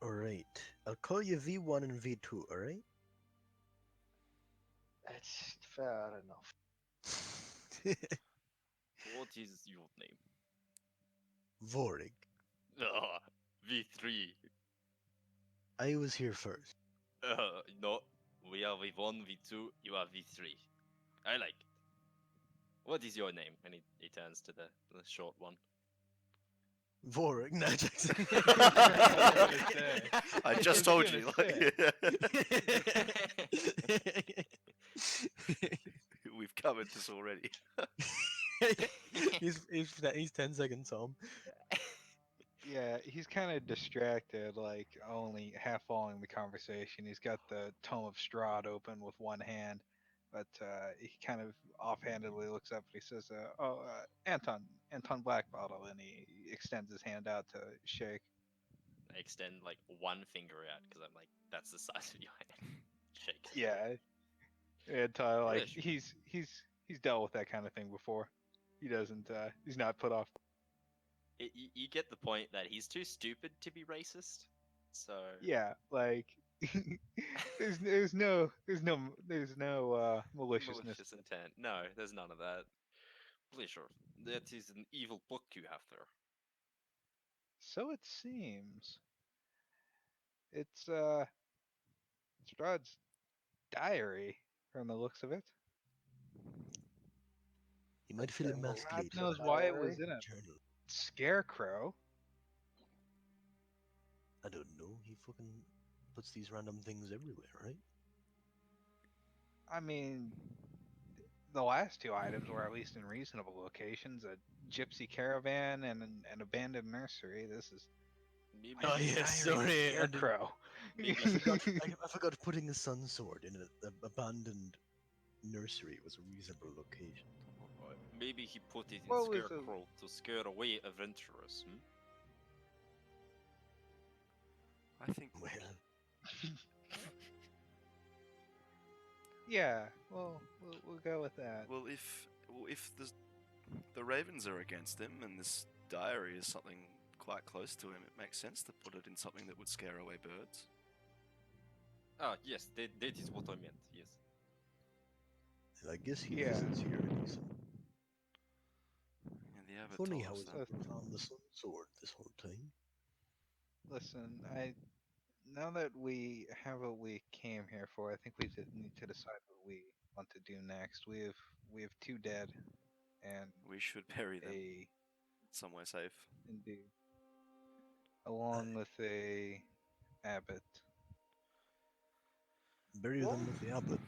Alright. I'll call you V1 and V2, alright? It's fair enough. What is your name? Vorig. V3. I was here first. No, we are V1, V2, you are V3. I like it. What is your name? And he turns to the short one. Vorig, no, Jackson. I just told you. We've covered this already. he's 10 seconds home. Yeah, he's kind of distracted, like only half following the conversation. He's got the Tome of Strahd open with one hand, but he kind of offhandedly looks up and he says, Anton Blackbottle," and he extends his hand out to shake. I extend like one finger out because I'm like, that's the size of your hand. Shake. Yeah, Anton, like Really? he's dealt with that kind of thing before. He doesn't. He's not put off. You get the point that he's too stupid to be racist. So Yeah, like there's no maliciousness. malicious intent. No, there's none of that. Pleasure. That is an evil book you have there. So it seems. It's Strahd's diary from the looks of it. You might feel Okay, well, emasculated. Vlad Knows the why it diary. was in a Journal. scarecrow. I don't know. He fucking puts these random things everywhere, right? I mean, the last two items were at least in reasonable locations: a gypsy caravan and an abandoned nursery. This is Maybe Oh, a yes, diary of a sorry, I didn't- scarecrow. Maybe I forgot putting a sun sword in an abandoned nursery was a reasonable location. maybe he put it in What was the- Scarecrow to scare away adventurers. I think Well, Yeah, well, we'll go with that. well, if the ravens are against him and this diary is something quite close to him, it makes sense to put it in something that would scare away birds. Ah, yes, that is what I meant. Yes. I guess he Yeah. visits here decent. And the abbot Funny told how us he's that. never found the sun sword this whole time. Listen, now that we have what we came here for, I think we need to decide what we want to do next. We have two dead, and We should bury them a somewhere safe. indeed, along with a abbot. Bury them with the abbot.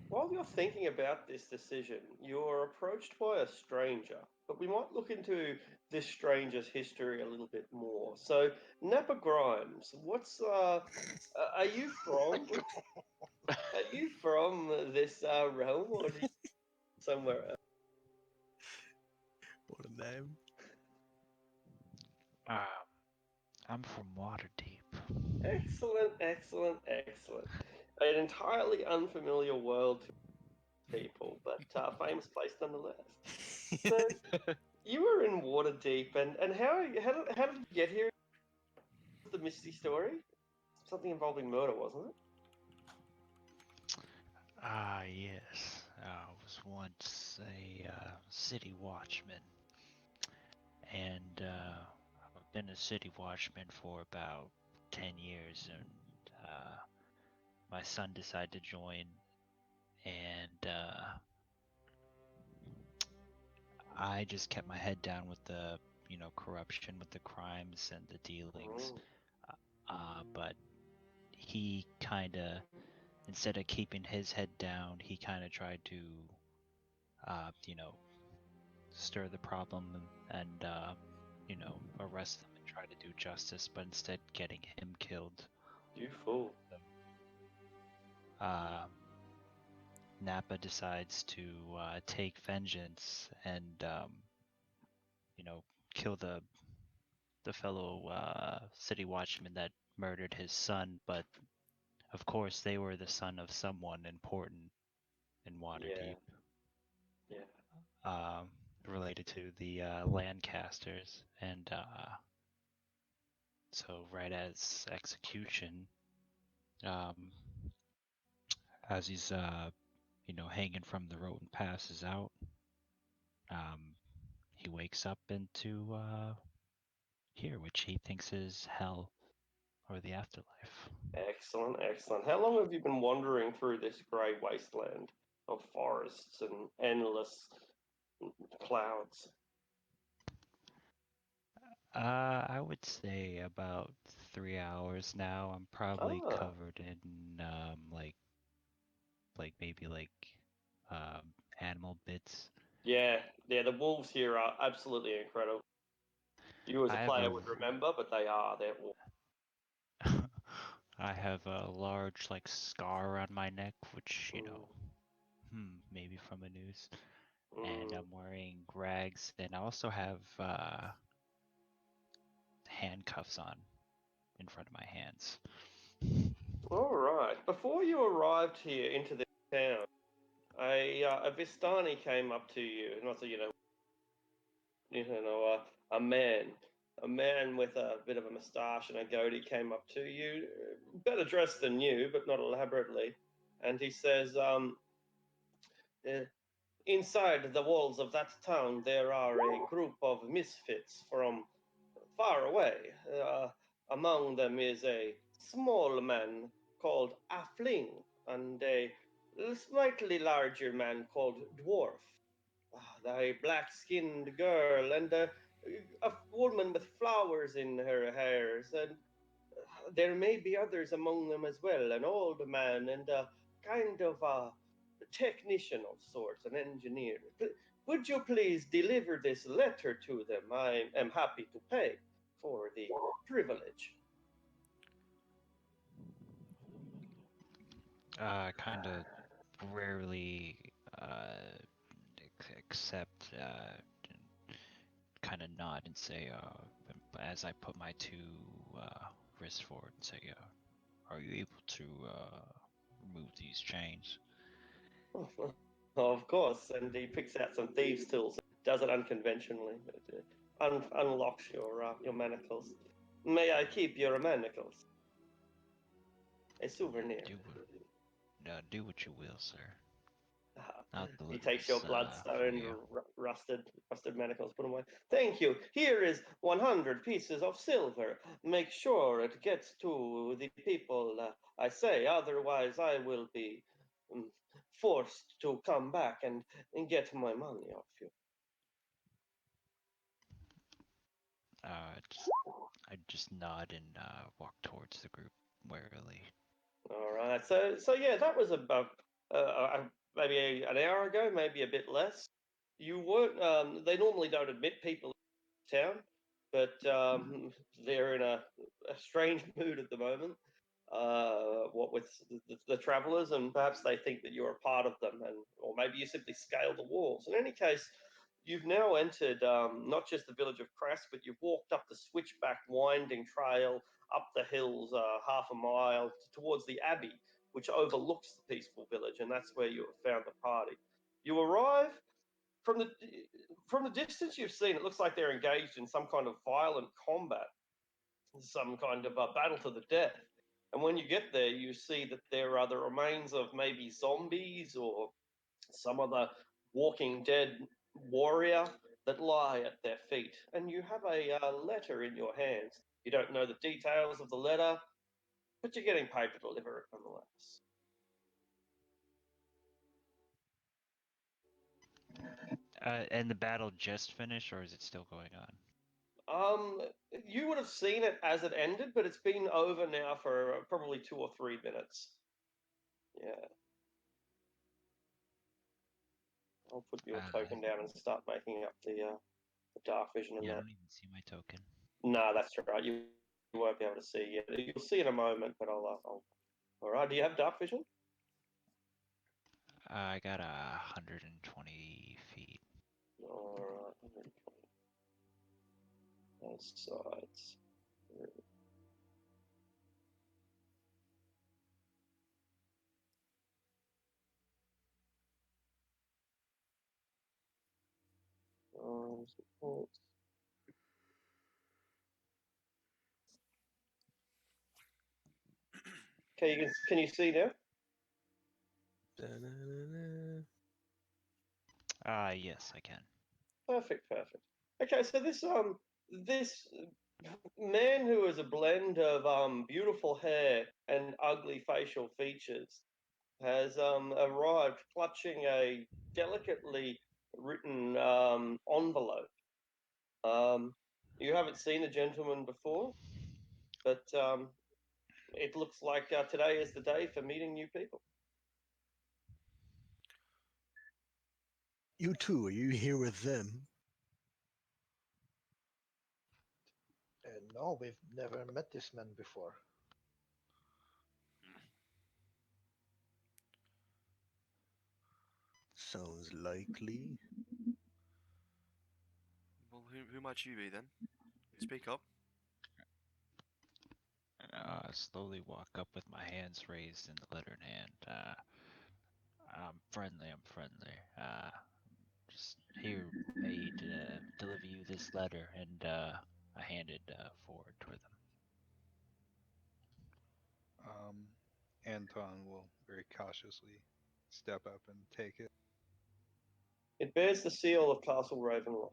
While you're thinking about this decision, you're approached by a stranger, but we might look into this stranger's history a little bit more. So, Napa Grimes, are you from? Are you from this realm or somewhere else? What a name. I'm from Waterdeep. Excellent, excellent, excellent. An entirely unfamiliar world to people, but famous place nonetheless. So you were in Waterdeep, and how did you get here? The Misty story? Something involving murder, wasn't it? Ah, yes. I was once a city watchman, and I've been a city watchman for about 10 years, and my son decided to join, and I just kept my head down with the, corruption, with the crimes and the dealings. But he kind of, instead of keeping his head down, he kind of tried to, stir the problem and arrest them and try to do justice, but instead getting him killed. You fool. Nappa decides to take vengeance and kill the fellow city watchman that murdered his son, but of course they were the son of someone important in Waterdeep. Yeah. Related to the Lancasters, and so right as execution, as he's hanging from the rope and passes out, he wakes up into here, which he thinks is hell or the afterlife. Excellent, excellent. How long have you been wandering through this grey wasteland of forests and endless clouds? I would say about 3 hours now. I'm probably Ah. covered in maybe animal bits. Yeah, the wolves here are absolutely incredible. You as a I have player a would remember, but they're wolves. I have a large scar on my neck, which maybe from a noose, and I'm wearing rags, and I also have handcuffs on in front of my hands. All right. Before you arrived here into this town, a Vistani came up to you, and also a man with a bit of a moustache and a goatee came up to you, better dressed than you, but not elaborately, and he says, uh, "Inside the walls of that town, there are a group of misfits from far away. Among them is a small man called Affling, and a slightly larger man called Dwarf. A black-skinned girl, and a woman with flowers in her hairs, and there may be others among them as well, an old man and a kind of a technician of sorts, an engineer. Would you please deliver this letter to them? I am happy to pay for the privilege." Kind of rarely accept, kind of nod and say, as I put my two wrists forward and say, are you able to remove these chains? Of course, and he picks out some thieves' tools. Does it unconventionally. Unlocks your manacles. May I keep your manacles? A souvenir. Do what you will, sir. He takes your bloodstone, rusted manacles, put them away. Thank you. Here is 100 pieces of silver. Make sure it gets to the people I say, otherwise I will be forced to come back and get my money off you. I just nod and walk towards the group warily. All right. So yeah, that was about maybe an hour ago, maybe a bit less. You weren't. They normally don't admit people in town, but they're in a strange mood at the moment. What with the travelers, and perhaps they think that you're a part of them, and or maybe you simply scale the walls. In any case, you've now entered not just the village of Crass, but you've walked up the switchback winding trail up the hills half a mile towards the abbey, which overlooks the peaceful village, and that's where you have found the party. You arrive from the distance you've seen. It looks like they're engaged in some kind of violent combat, some kind of a battle to the death. And when you get there, you see that there are the remains of maybe zombies or some other walking dead warrior that lie at their feet. And you have a letter in your hands. You don't know the details of the letter, but you're getting paid to deliver it nonetheless. And the battle just finished, or is it still going on? You would have seen it as it ended, but it's been over now for probably 2 or 3 minutes. Yeah. I'll put your token down and start making up the dark vision and Yeah, I that. don't even see my token. No, that's right. You won't be able to see yet. You'll see in a moment, but I'll. All right. Do you have dark vision? I got 120 feet. All right. Both sides. Supports. Okay, can you see now? Yes, I can. Perfect. Okay, so this man who is a blend of beautiful hair and ugly facial features has arrived clutching a delicately written envelope. You haven't seen the gentleman before, but it looks like today is the day for meeting new people. You too, are you here with them? No, we've never met this man before. Sounds likely. Well, who might you be then? Speak up. Slowly walk up with my hands raised and the letter in hand. I'm friendly. Just here, made to deliver you this letter, and I hand it forward toward them. Anton will very cautiously step up and take it. It bears the seal of Castle Ravenloft.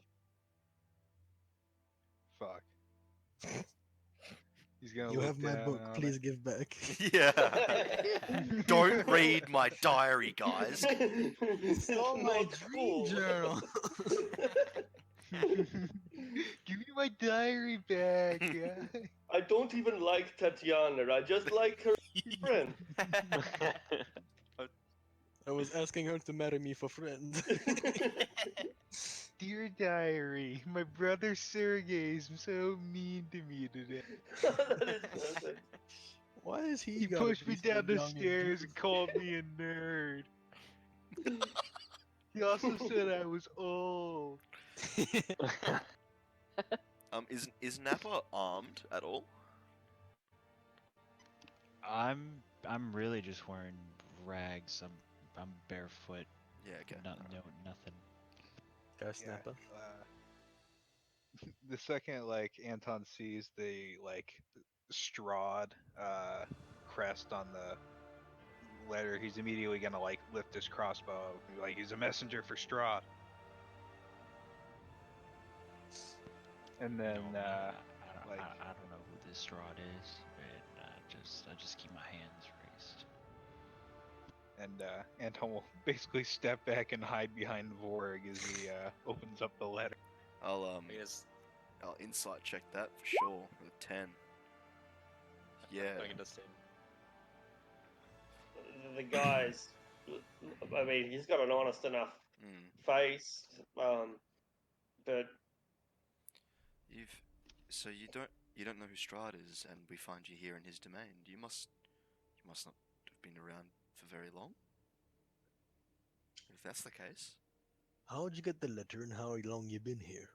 Fuck. He's gonna You look have my down book, on please give back. Yeah. it. Don't read my diary, guys. Stole my Not dream cool. journal. Give me my diary back. Yeah. I don't even like Tatiana. I just like her friend. I was asking her to marry me for friends. Dear diary, my brother Sergey is so mean to me today. That is perfect. Why is he? He gotta pushed be me so down the young and stairs and called me a nerd. He also said I was old. beautiful? Is Nappa armed at all? I'm really just wearing rags. I'm barefoot. Yeah. Okay. No, alright. no, nothing. Go Yeah, Snapper. the second Anton sees the Strahd crest on the letter, he's immediately gonna lift his crossbow, he's a messenger for Strahd. And then No, I don't know who this Strahd is, and I just keep my hands raised. and Anton will basically step back and hide behind Vorg as he opens up the letter. I'll Because I'll insight check that for sure with a 10. Yeah. going into sin. The guy's, I mean, he's got an honest enough Mm. face, but So you don't know who Strahd is, and we find you here in his domain. You must not have been around for very long. If that's the case. How'd you get the letter and how long you been here?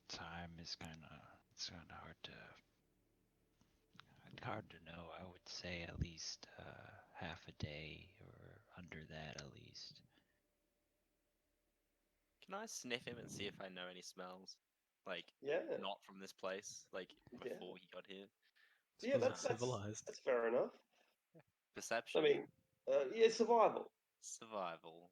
Time is kind of hard to know. I would say at least half a day or under that at least. Can I sniff him and see if I know any smells? Like, Yeah, not from this place, like Yeah. before he got here. yeah, Suppose that's it's civilized. that's fair enough. Perception? I mean, yeah, survival. Survival.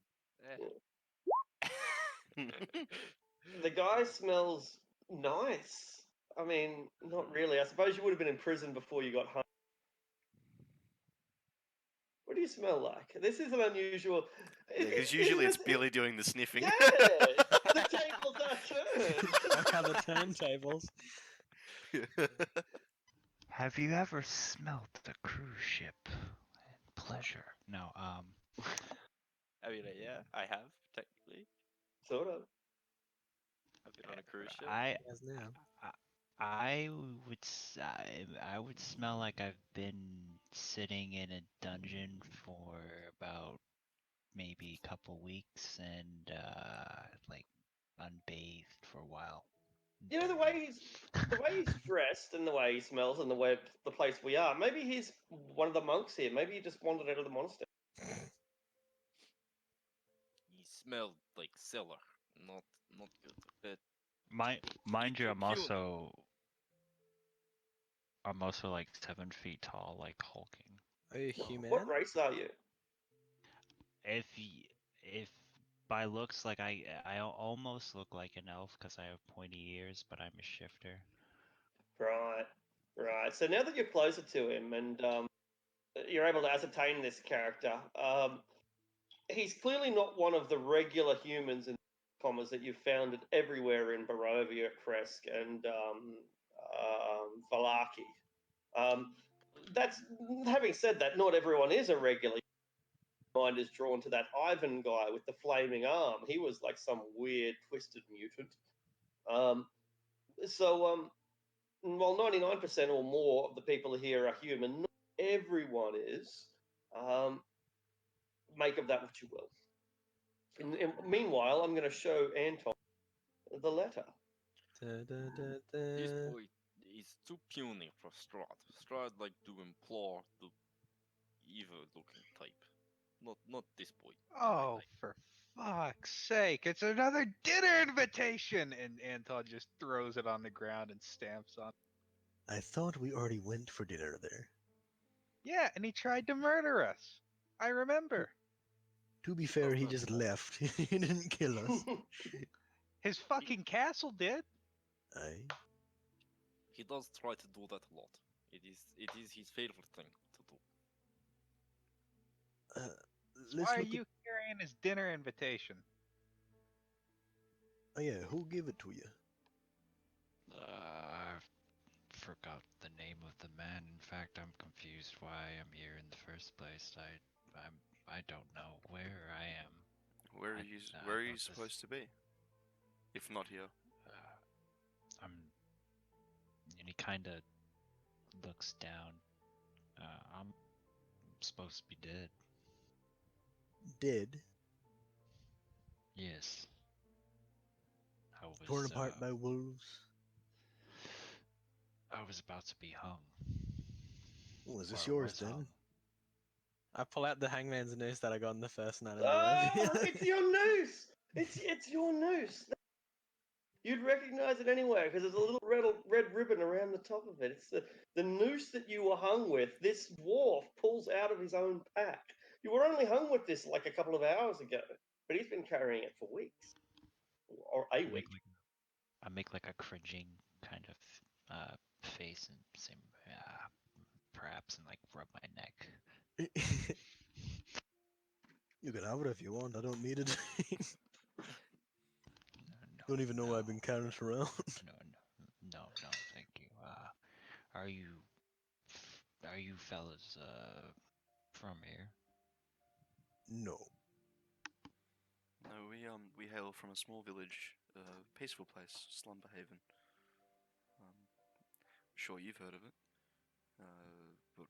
The guy smells nice. I mean, not really. I suppose you would have been in prison before you got home. What do you smell like? This is an unusual. Yeah, because Isn't usually it's it- Billy doing the sniffing. Yeah, the tables are turned. Fuck how the turntables. Have you ever smelt a cruise ship? Pleasure. No, I mean, yeah, I have, technically. Sort of. I've been on a cruise ship. I Yes, now. I I would smell like I've been sitting in a dungeon for about maybe a couple weeks and like unbathed for a while. You know the way he's dressed and the way he smells and the place we are. Maybe he's one of the monks here. Maybe he just wandered out of the monastery. He smelled like cellar. Not good. But Mind you, too I'm also like 7 feet tall, like hulking. Are you human? What race are you? If by looks like I almost look like an elf because I have pointy ears, but I'm a shifter. Right, right. So now that you're closer to him and you're able to ascertain this character, he's clearly not one of the regular humans in commas that you've found everywhere in Barovia, Kresk, and Valaki. That's having said that, not everyone is a regular. Mind is drawn to that Ivan guy with the flaming arm. He was like some weird, twisted mutant. So, while 99% or more of the people here are human, not everyone is. Make of that what you will. Meanwhile, I'm going to show Anton the letter. this boy is too puny for Strahd. Strahd like to implore the evil-looking type. Not this boy. Oh, for fuck's sake! It's another dinner invitation, and Anton just throws it on the ground and stamps on. I thought we already went for dinner there. Yeah, and he tried to murder us. I remember. To be fair, he Does just that- left. He didn't kill us. His fucking castle did. Aye. He does try to do that a lot. It is his favorite thing to do. Let's Why are look you carrying his dinner invitation? Oh yeah, who gave it to you? I forgot the name of the man. In fact, I'm confused why I'm here in the first place. I don't know where I am. Where are I- you? I Where are thought you this- supposed to be? If not here. And he kind of looks down. I'm supposed to be dead. Dead? Yes. I was Torn apart by wolves? I was about to be hung. Oh, is this Or yours was then? hung. I pull out the hangman's noose that I got on the first night of Oh, Barovia. it's your noose! It's your noose. You'd recognize it anyway because there's a little red ribbon around the top of it. It's the noose that you were hung with. This dwarf pulls out of his own pack. You were only hung with this like a couple of hours ago, but he's been carrying it for weeks or a week. I make like a cringing kind of face and say, perhaps, and like rub my neck. You can have it if you want, I don't need it. No, Don't even know why I've been carrying it around. No, thank you. Are you fellas from here? No. No, we hail from a small village, peaceful place, Slumberhaven. Sure you've heard of it. But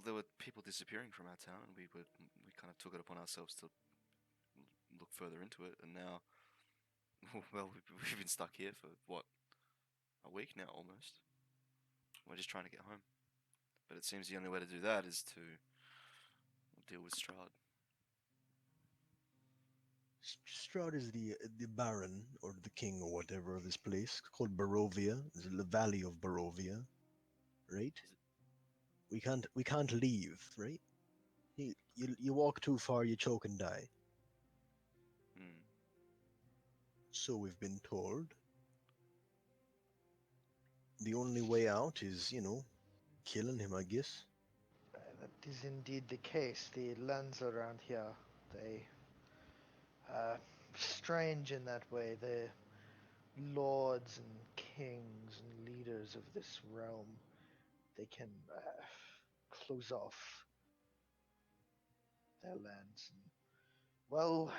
there were people disappearing from our town, and we kind of took it upon ourselves to look further into it, and now, well, we've been stuck here for what, a week now almost. We're just trying to get home. But it seems the only way to do that is to deal with Strahd. Strahd is the baron or the king or whatever of this place called Barovia. It's the Valley of Barovia, right? We can't leave, right? You walk too far, you choke and die. Hmm. So we've been told. The only way out is, killing him, I guess. That is indeed the case. The lands around here, they strange in that way. The lords and kings and leaders of this realm, they can close off their lands. And, well,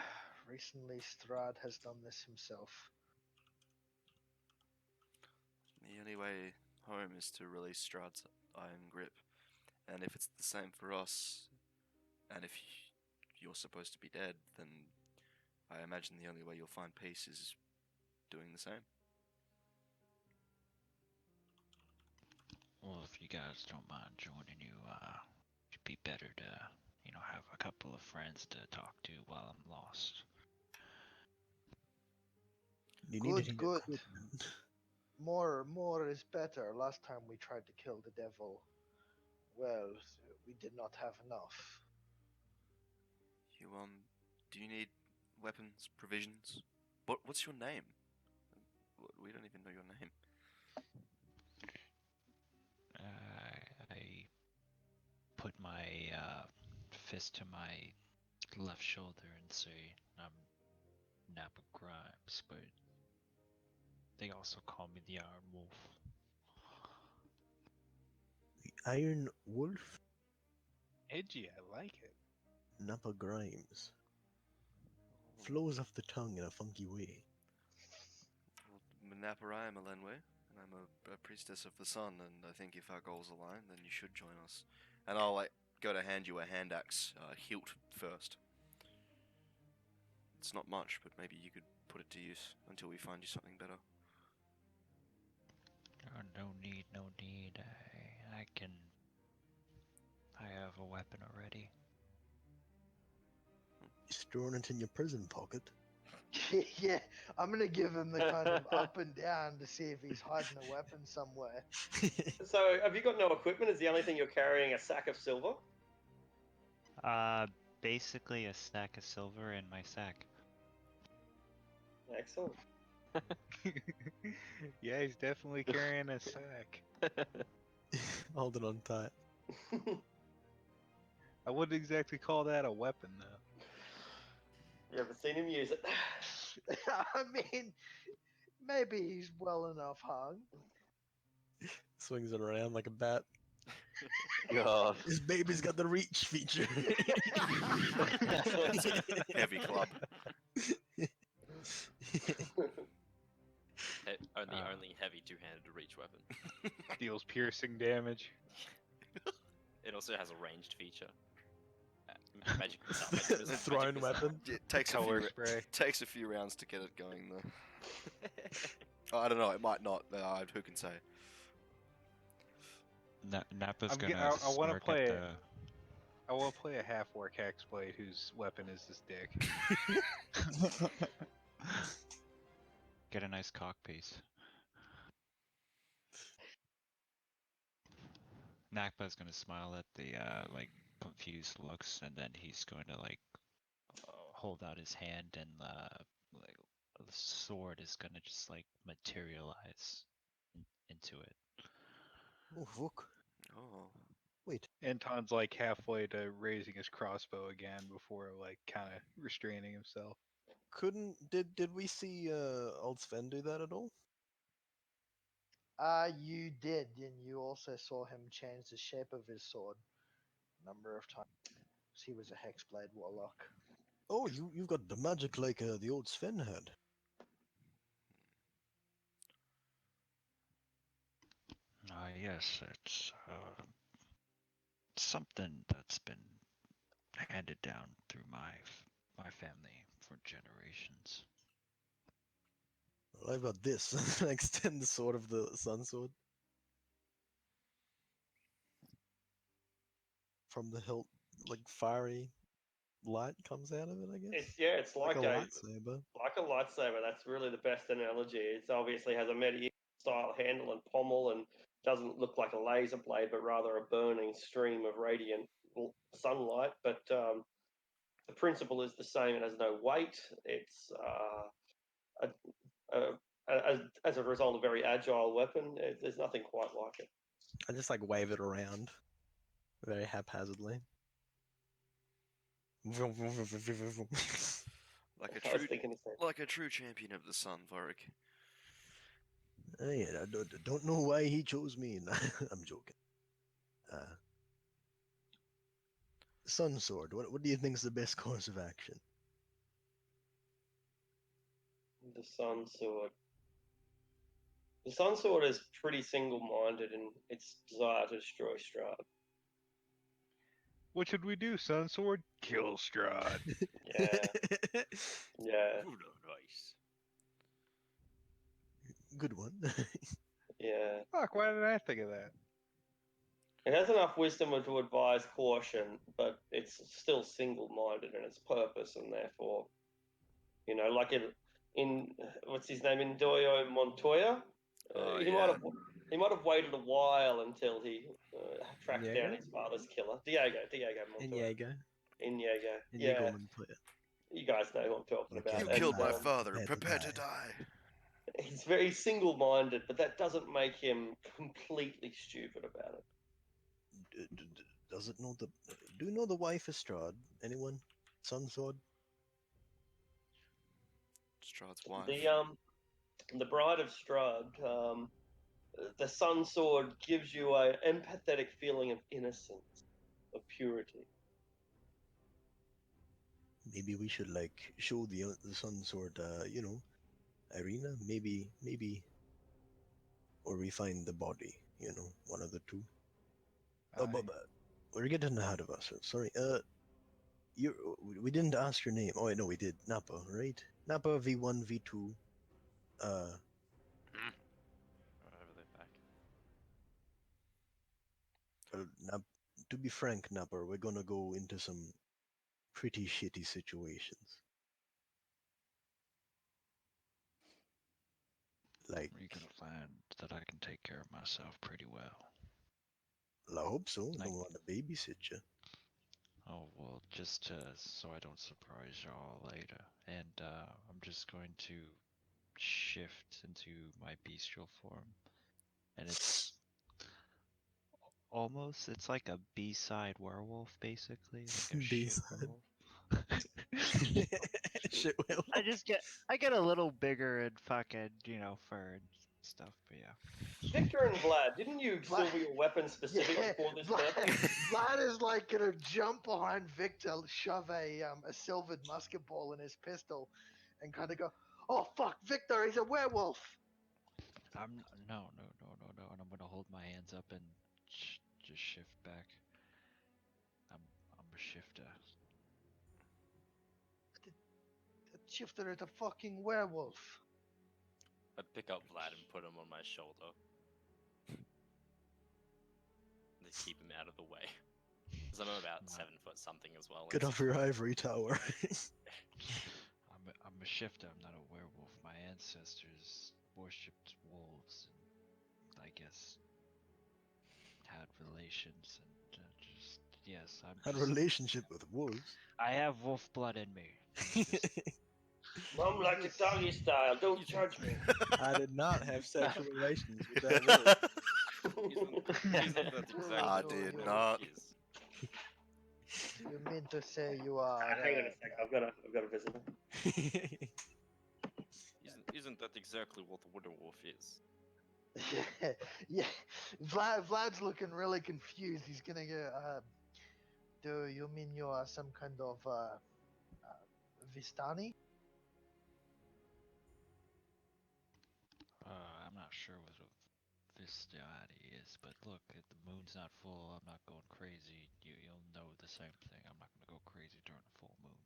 recently Strahd has done this himself. The only way home is to release Strahd's iron grip. And if it's the same for us, and if you're supposed to be dead, then I imagine the only way you'll find peace is doing the same. Well, if you guys don't mind joining you, it'd be better to, have a couple of friends to talk to while I'm lost. You need any Good. equipment. More is better. Last time we tried to kill the devil, well, we did not have enough. Do you need weapons, provisions? What's your name? We don't even know your name. I put my fist to my left shoulder and say, I'm Napa Grimes, but they also call me the Iron Wolf. The Iron Wolf? Edgy, I like it. Napa Grimes. Flows off the tongue in a funky way. Manaparai Malenwe, and I'm a priestess of the sun, and I think if our goals align, then you should join us. And I'll go to hand you a hand axe, hilt first. It's not much, but maybe you could put it to use until we find you something better. Oh, no need. I have a weapon already. You storing it in your prison pocket? Yeah, I'm gonna give him the kind of up and down to see if he's hiding a weapon somewhere. So, have you got no equipment? Is the only thing you're carrying a sack of silver? Basically a stack of silver in my sack. Excellent. Yeah, he's definitely carrying a sack. Holding on tight. I wouldn't exactly call that a weapon, though. You ever seen him use it? I mean, maybe he's well enough hung. Swings it around like a bat. God. This baby's got the reach feature. Heavy club. Only heavy two-handed reach weapon. Deals piercing damage. It also has a ranged feature. Magic missile. The thrown weapon. It takes Color spray. takes a few rounds to get it going, though. I don't know. It might not. Who can say? Nappa's I'm gonna I want to smirk play. at the... I want to play a half-orc hexblade whose weapon is this dick. Get a nice cock piece. Nakpa's gonna smile at the confused looks, and then he's going to hold out his hand, and the sword is gonna just materialize into it. Oh, fuck. Oh. Wait. Anton's halfway to raising his crossbow again before kind of restraining himself. Did we see old Sven do that at all? You did, and you also saw him change the shape of his sword a number of times. He was a hexblade warlock. Oh, you've got the magic like the old Sven had. Yes, it's something that's been handed down through my family for generations. Well, I've got this. I extend the sword of the sun sword. from the hilt, like fiery light comes out of it. I guess It's like a a lightsaber. like a lightsaber. That's really the best analogy. It obviously has a medieval style handle and pommel, and doesn't look like a laser blade, but rather a burning stream of radiant sunlight. But the principle is the same. It has no weight. It's as a result, a very agile weapon. There's nothing quite like it. I just like wave it around very haphazardly. Like a I was true, thinking the same. like a true champion of the sun, Vorik. Hey, I don't know why he chose me. I'm joking. Sun Sword. What do you think is the best course of action? The Sun Sword. The Sun Sword is pretty single-minded in its desire to destroy Strahd. What should we do, Sun Sword? Kill Strahd. Yeah, yeah, Ooh, nice. Good one. yeah. Fuck, why did I think of that? It has enough wisdom to advise caution, but it's still single-minded in its purpose, and therefore, like in what's his name, in Doyo Montoya, Oh, he yeah. might have waited a while until he tracked down Inigo? his father's killer, Diego Montoya. Inigo. Inigo. Inigo Yeah, Montoya. you guys know who I'm talking You about. You can't And killed my decide. father. Prepare to Prepare to die. die. he's very single-minded, but that doesn't make him completely stupid about it. Does it know the? Do you know the wife of Strahd? Anyone? Sun Sword. Strahd's wife. The Bride of Strahd, the Sun Sword gives you a empathetic feeling of innocence, of purity. Maybe we should like show the Sun Sword. Irina. Maybe, or we find the body. One of the two. Oh, but we're getting ahead of us. Sorry. We didn't ask your name. Oh, wait, no, we did. Napa, right? Napa V1 V2. Whatever they're back. To be frank, Napa, we're gonna go into some pretty shitty situations. Like, You're gonna find that I can take care of myself pretty well. I hope so. Like- Don't want to babysit you. Oh well, just so I don't surprise y'all later. And I'm just going to shift into my bestial form, and it's it's like a B-side werewolf, basically, like a shit B-side. werewolf. Shit, well. I get a little bigger and fucking fur and stuff, but yeah. Victor and Vlad, didn't you Vlad- silver your weapon specifically Yeah, for this Vlad, purpose? Vlad is like gonna jump behind Victor, shove a silvered musket ball in his pistol, and kind of go, "Oh fuck, Victor, he's a werewolf." I'm no, and I'm gonna hold my hands up and just shift back. I'm a shifter. That shifter is a fucking werewolf. I pick up Vlad and put him on my shoulder. To keep him out of the way. Because I'm about 7 foot something as well. Get off your ivory tower. I'm a shifter. I'm not a werewolf. My ancestors worshipped wolves, and I guess had relations, and just yes, Had a relationship with wolves. I have wolf blood in me. Mom like a doggy style. Don't judge me. I did not have sexual relations with that wolf. Isn't that exactly I what did a not. wolf is? You mean to say you are? Hang on a sec. I've got a visitor. Isn't that exactly what the wooden wolf is? Yeah. Vlad's looking really confused. He's gonna go. Do you mean you are some kind of Vistani? I'm not sure what a Vistiati is, but look, if the moon's not full, I'm not going crazy. You'll know the same thing. I'm not gonna go crazy during a full moon.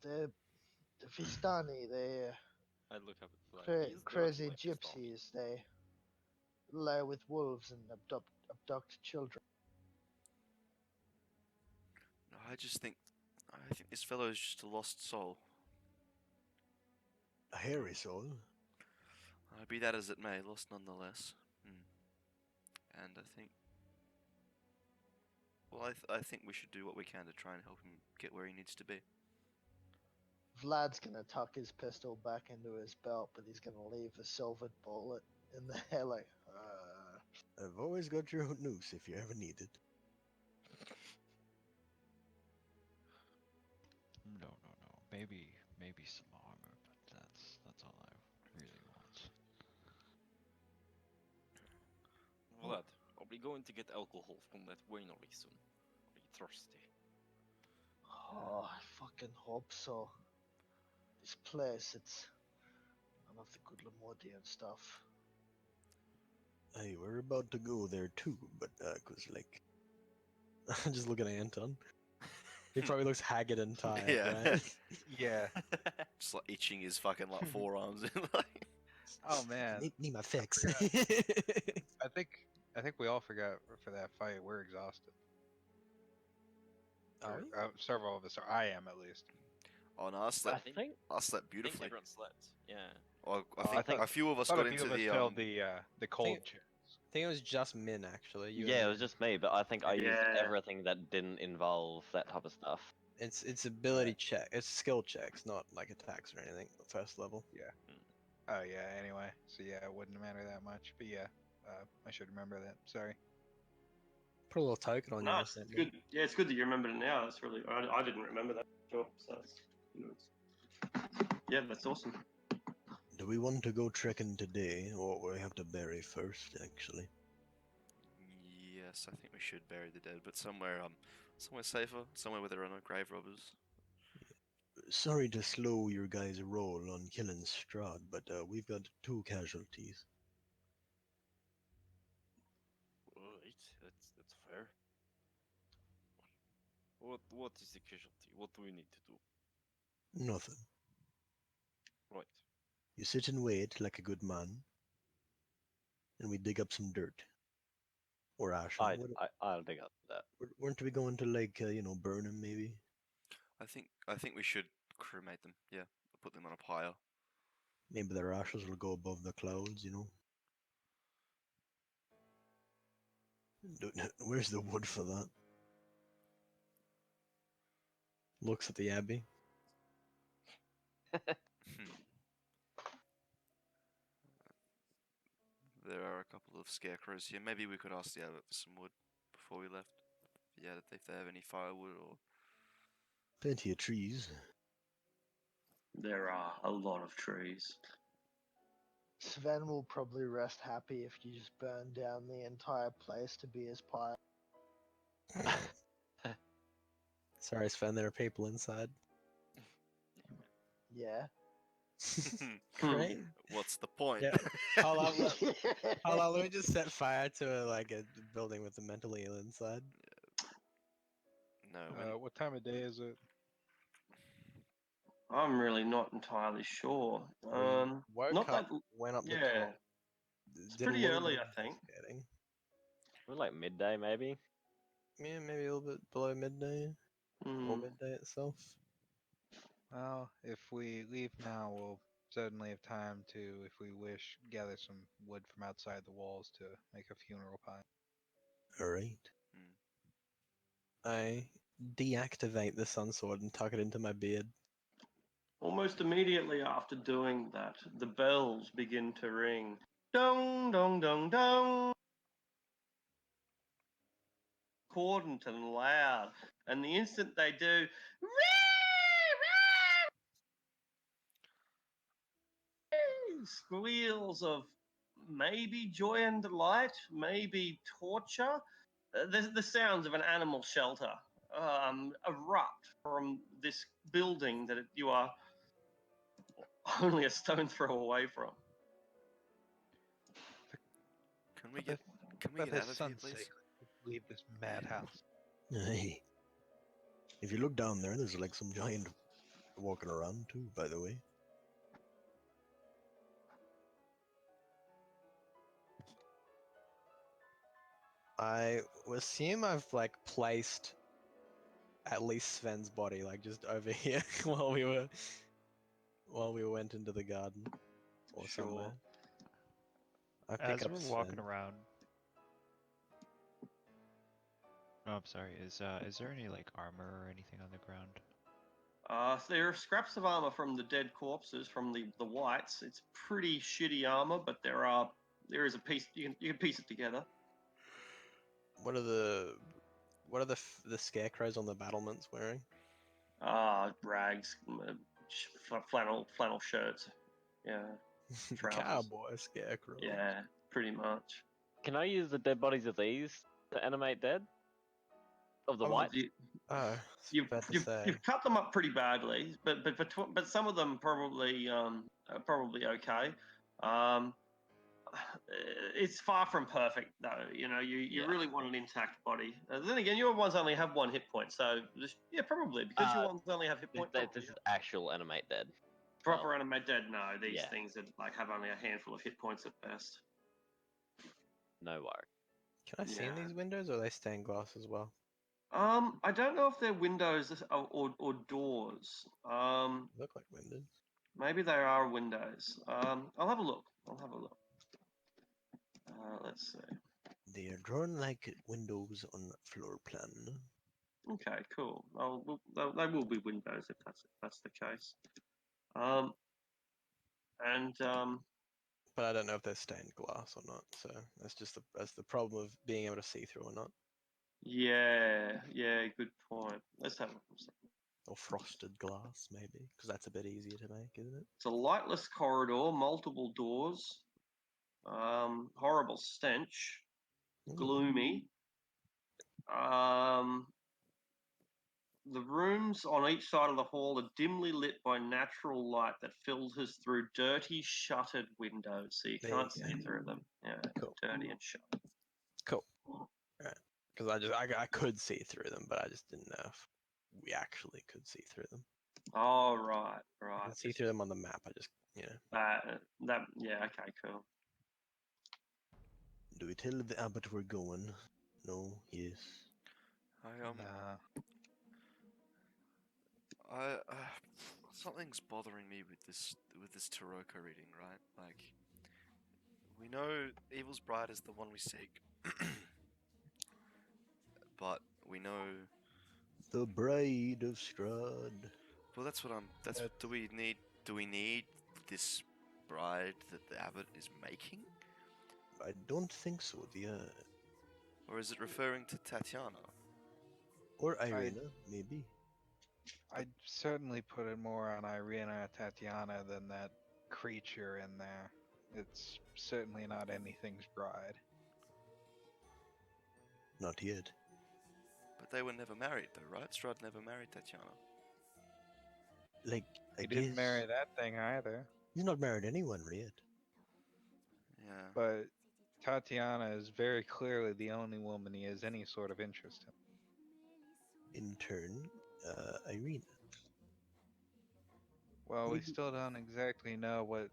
The Vistani, they I look up at Vlad. crazy gypsies. They lie with wolves and abduct children. I think this fellow is just a lost soul. A hairy soul. Be that as it may, lost nonetheless. And I think, well, I think we should do what we can to try and help him get where he needs to be. Vlad's gonna tuck his pistol back into his belt, but he's gonna leave a silvered bullet in there, like, I've always got your noose if you ever need it. No. Maybe some armor, but that's all I really want. Vlad, are we going to get alcohol from that winery soon? Are you thirsty? oh, I fucking hope so. This place, it's none of the good Lemordian stuff. Hey, we're about to go there too, but cause like, just looking at Anton. He probably looks haggard and tired, Yeah. right? Yeah. Just like itching his fucking like forearms and like. Oh man. Need my fix. I think we all forgot for that fight. We're exhausted. Are Or, we? several of us are. I am at least. Oh no, I I slept think I slept I think beautifully. everyone slept. Yeah. Well, Oh, I think I a few of us thought got a few into of us the filled the cold think- chair. I think it was just Min actually. You and yeah, it Min. was just me, but I think I used Yeah. everything that didn't involve that type of stuff. It's ability check. It's skill checks, not like attacks or anything. First level. Oh yeah. Anyway, so yeah, it wouldn't matter that much. But yeah, I should remember that. Sorry. Put a little token on No, you or it's something. good. Yeah, it's good that you remembered it now. That's really. I didn't remember that. Sure. So, yeah, that's awesome. Do we want to go trekking today, or we have to bury first? Actually, Yes, I think we should bury the dead, but somewhere safer, somewhere where there are no grave robbers. sorry to slow your guys' roll on killing Strahd, but we've got 2 casualties. Alright, that's fair. What is the casualty? What do we need to do? Nothing. Right. You sit and wait like a good man, and we dig up some dirt or ash. I'll dig up that. Weren't we going to like burn him maybe? I think we should cremate them. Yeah, put them on a pile. Maybe their ashes will go above the clouds. Where's the wood for that? Looks at the abbey. There are a couple of scarecrows here. Maybe we could ask the abbot for some wood before we left. Yeah, if they have any firewood or. Plenty of trees. There are a lot of trees. Sven will probably rest happy if you just burn down the entire place to be his pile. Sorry, Sven. There are people inside. Yeah. Great. What's the point? Yeah. Hold on, let me just set fire to a building with a mentally ill inside. No. What time of day is it? I'm really not entirely sure. Woke Not up, that. went up the Yeah, top. it's did a pretty little early, bit I of think. investigating. We're like midday, maybe. Yeah, maybe a little bit below midday or Mm. midday itself. Well, if we leave now, we'll certainly have time to, if we wish, gather some wood from outside the walls to make a funeral pile. Alright. I deactivate the sun sword and tuck it into my beard. Almost immediately after doing that, the bells begin to ring. Dong, dong, dong, dong. Accordant and loud. And the instant they do, squeals of maybe joy and delight, maybe torture. The sounds of an animal shelter erupt from this building that you are only a stone's throw away from. Can we get For out the of here, sun's please? sake, leave this madhouse. Hey. If you look down there, there's like some giant walking around too, by the way. I assume I've placed at least Sven's body, like just over here while we went into the garden or Sure. somewhere. I pick As up we're Sven. walking around. Oh, I'm sorry. Is there any like armor or anything on the ground? So there are scraps of armor from the dead corpses, from the whites. It's pretty shitty armor, but there is a piece you can piece it together. What are the scarecrows on the battlements wearing? Rags, flannel shirts. Yeah, trousers. Cowboy scarecrow. Yeah, pretty much. Can I use the dead bodies of these to animate dead? Of the Oh, white? Oh, You've, bad to you've, say. you've cut them up pretty badly, but some of them probably are probably okay. It's far from perfect though. You know, you Yeah. really want an intact body. Then again, your ones only have 1 hit point, so yeah, probably because your ones only have hit point. This is actual animate dead. Proper animate dead. No, these Yeah. things that like have only a handful of hit points at best. No worry. Can I see in Yeah. these windows, or are they stained glass as well? I don't know if they're windows or doors. Look like windows. Maybe they are windows. I'll have a look. Let's see. They are drawn like windows on floor plan. Okay, cool. They will be windows if that's the case. But I don't know if they're stained glass or not. So that's the problem of being able to see through or not, Yeah, good point. Let's have a look. or frosted glass maybe, because that's a bit easier to make, isn't it? It's a lightless corridor, multiple doors, horrible stench, gloomy. The rooms on each side of the hall are dimly lit by natural light that filters through dirty, shuttered windows, so you There can't you see through them. Yeah, Cool. dirty and shut. Cool. Right. Because I could see through them, but I just didn't know if we actually could see through them. Oh, right. I can see through them on the map. I just Yeah, okay, cool. Do we tell the abbot we're going? No, yes. Nah. Something's bothering me with this Taroko reading, right? Like, we know Evil's Bride is the one we seek, but we know. The Bride of Strahd. Well, that's what I'm. Do we need this bride that the abbot is making, I don't think so, or is it referring to Tatiana? Or Irina, maybe. I'd certainly put it more on Irina Tatiana than that creature in there. It's certainly not anything's bride. Not yet. But they were never married, though, right? Strahd never married Tatiana. Like, I He guess didn't marry that thing either. he's not married anyone yet. Yeah. But Tatiana is very clearly the only woman he has any sort of interest in. In turn, Irina. Well, we Maybe- still don't exactly know what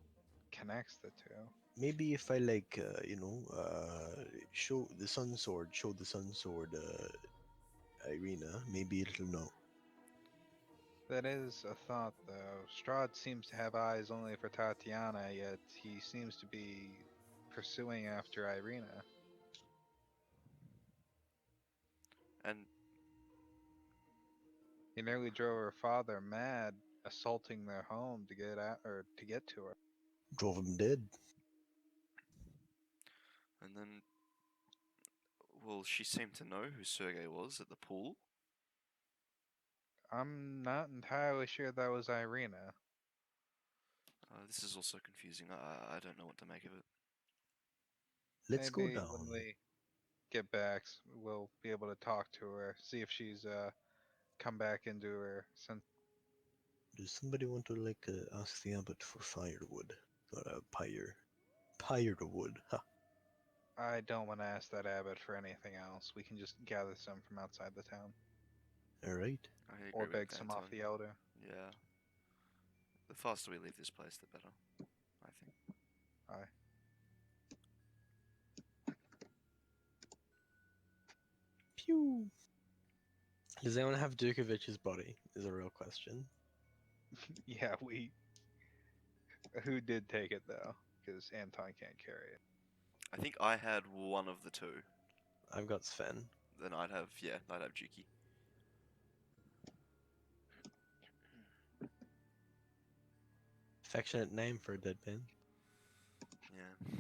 connects the two. Maybe if I like, show the sun sword, Irina, maybe it'll know. That is a thought, though. Strahd seems to have eyes only for Tatiana, yet he seems to be pursuing after Irina. And He nearly drove her father mad, assaulting their home to get to her. Drove him dead. then, well, she seemed to know who Sergei was at the pool. I'm not entirely sure that was Irina. This is also confusing. I don't know what to make of it. Let's go Maybe down. when we get back, we'll be able to talk to her, see if she's come back into her sense. Does somebody want to ask the abbot for firewood or a firewood? Ha. I don't want to ask that abbot for anything else. We can just gather some from outside the town, All right. I agree or with beg some off Anton. the elder. Yeah. The faster we leave this place, the better, I think. Aye. Pew. Does anyone have Dukovic's body? Is a real question. Yeah, Who did take it though? Because Anton can't carry it. I think I had one of the two. I've got Sven. Then I'd have Juki. Affectionate name for a dead man. Yeah.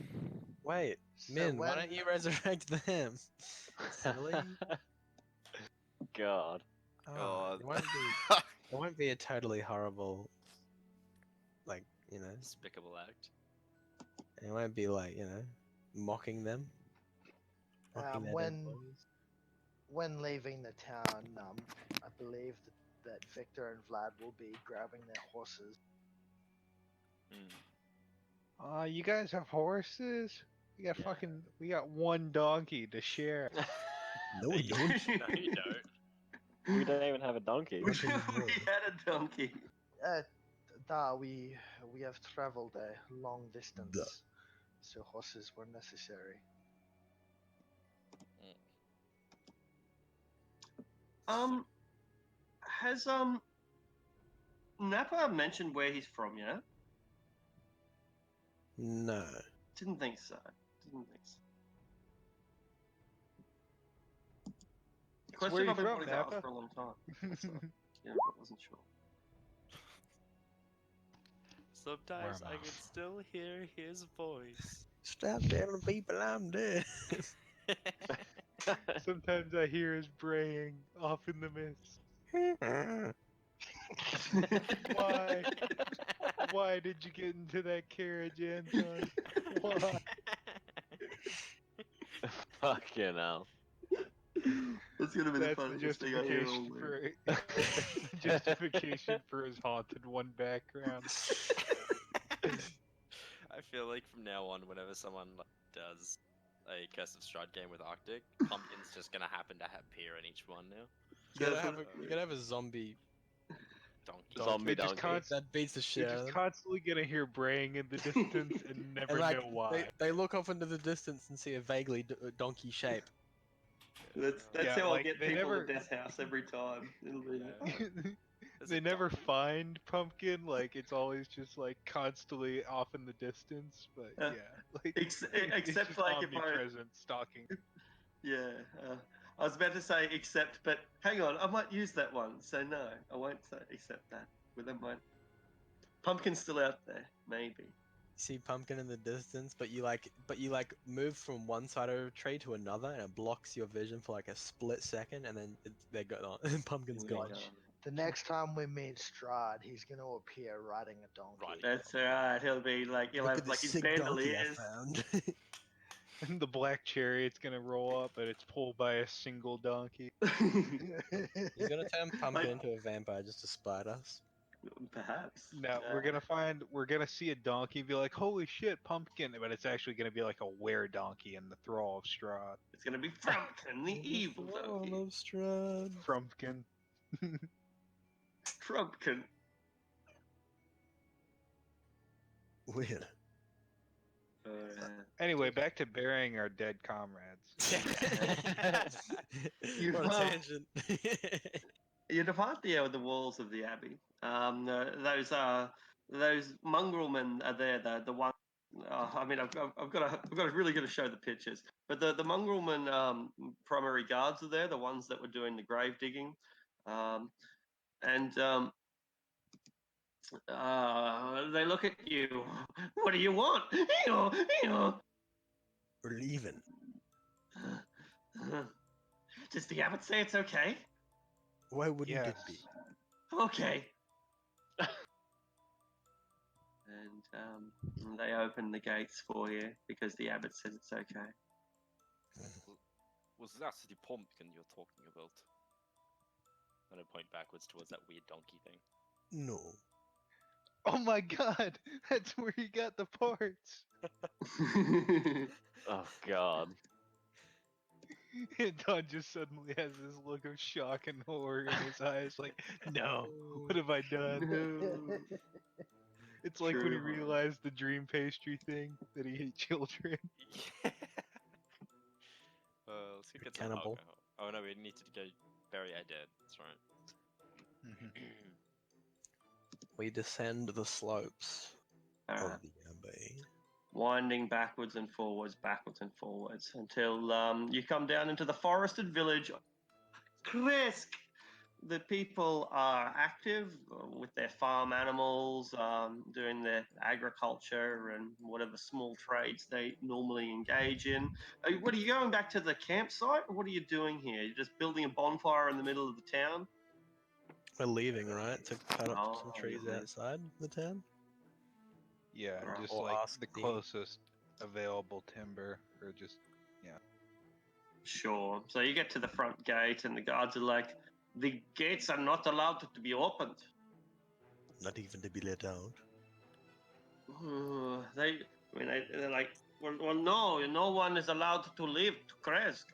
Wait, So Min, why when- don't you resurrect them? Silly. God. Oh, It won't be a totally horrible, like, you know, Despicable act. it won't be like, you know, mocking them. Mocking their dead when bodies. when leaving the town, I believe that Victor and Vlad will be grabbing their horses. You guys have horses? Yeah. We got one donkey to share. No, we don't. No, you don't. We don't even have a donkey. We had a donkey. We have traveled a long distance, so horses were necessary. Has Napa mentioned where he's from yet? No. Didn't think so. So where Question you I've been from, wanting to ask Napa? for a long time. That's all. Yeah, but I wasn't sure. Sometimes I can Whereabouts? still hear his voice. Stop telling people I'm dead. Sometimes I hear his braying off in the mist. Why? Why did you get into that carriage, Anton? Why? Fucking hell. That's gonna be the That's the funniest thing I hear all justification week. for that's the justification for his haunted one background. I feel like from now on, whenever someone does a Curse of Strahd game with Arctic, Pumpkin's just gonna happen to appear in each one now. You gotta have a zombie Donkey. Zombie They just donkey. that beats the shit You're out of just them. constantly gonna hear braying in the distance and never And like, know why. they look off into the distance and see a vaguely donkey shape. That's Yeah, how I'll like, get they people never- to Death House every time. It'll be There's They a never donkey. find Pumpkin, like it's always just like constantly off in the distance. But Uh, yeah, like ex- it's except, just like, if I- omnipresent stalking. yeah. I was about to say except, but hang on, I might use that one. So no, I won't say except that. With them, mine. Pumpkin's still out there, maybe. You see Pumpkin in the distance, but you like move from one side of a tree to another, and it blocks your vision for like a split second, and then they're gone. And Pumpkin's Here we gone. go. The next time we meet Strahd, he's going to appear riding a donkey. Right. That's alright. He'll be like he'll Look have at like this his sick donkey I bandoliers. found. And the black chariot's gonna roll up, and it's pulled by a single donkey. He's gonna turn Pumpkin Like- into a vampire just to spite us. Perhaps. No, we're gonna see a donkey, and be like, "Holy shit, Pumpkin!" But it's actually gonna be like a were donkey in the thrall of Strahd. It's gonna be Frumpkin, the evil donkey. Of Strahd. Frumpkin. Frumpkin. Weird. Anyway, back to burying our dead comrades. You What a found- tangent. You depart the walls of the abbey. Those mongrel men are there. The one. I mean, I've got to really got to show the pictures. But the mongrel men primary guards are there. The ones that were doing the grave digging, and they look at you. What do you want? We're leaving. Does the abbot say it's okay? Why wouldn't Yes. it be? Okay. And they open the gates for you because the abbot says it's okay. Was that the pumpkin you're talking about? And I point backwards towards that weird donkey thing. No. Oh my god, that's where he got the parts. Oh god. And Don just suddenly has this look of shock and horror in his eyes, like, no, what have I done? It's like when he True. realized the dream pastry thing, that he ate children. Let's go get some Cannibal. alcohol. Oh no, we need to go Perry, I did. That's right. We descend the slopes All of right. the abbey. Winding backwards and forwards until you come down into the forested village. Kresk. The people are active with their farm animals, doing their agriculture and whatever small trades they normally engage in. What are you going back to the campsite? Or what are you doing here? You're just building a bonfire in the middle of the town? We're leaving, right? To cut up some Oh, trees you're leaving. outside the town? Yeah, Right. just Or like ask the the- closest available timber, or just Sure. So you get to the front gate, and the guards are like, "The gates are not allowed to be opened." Not even to be let out. They're like, well, no, no one is allowed to leave to Kresk.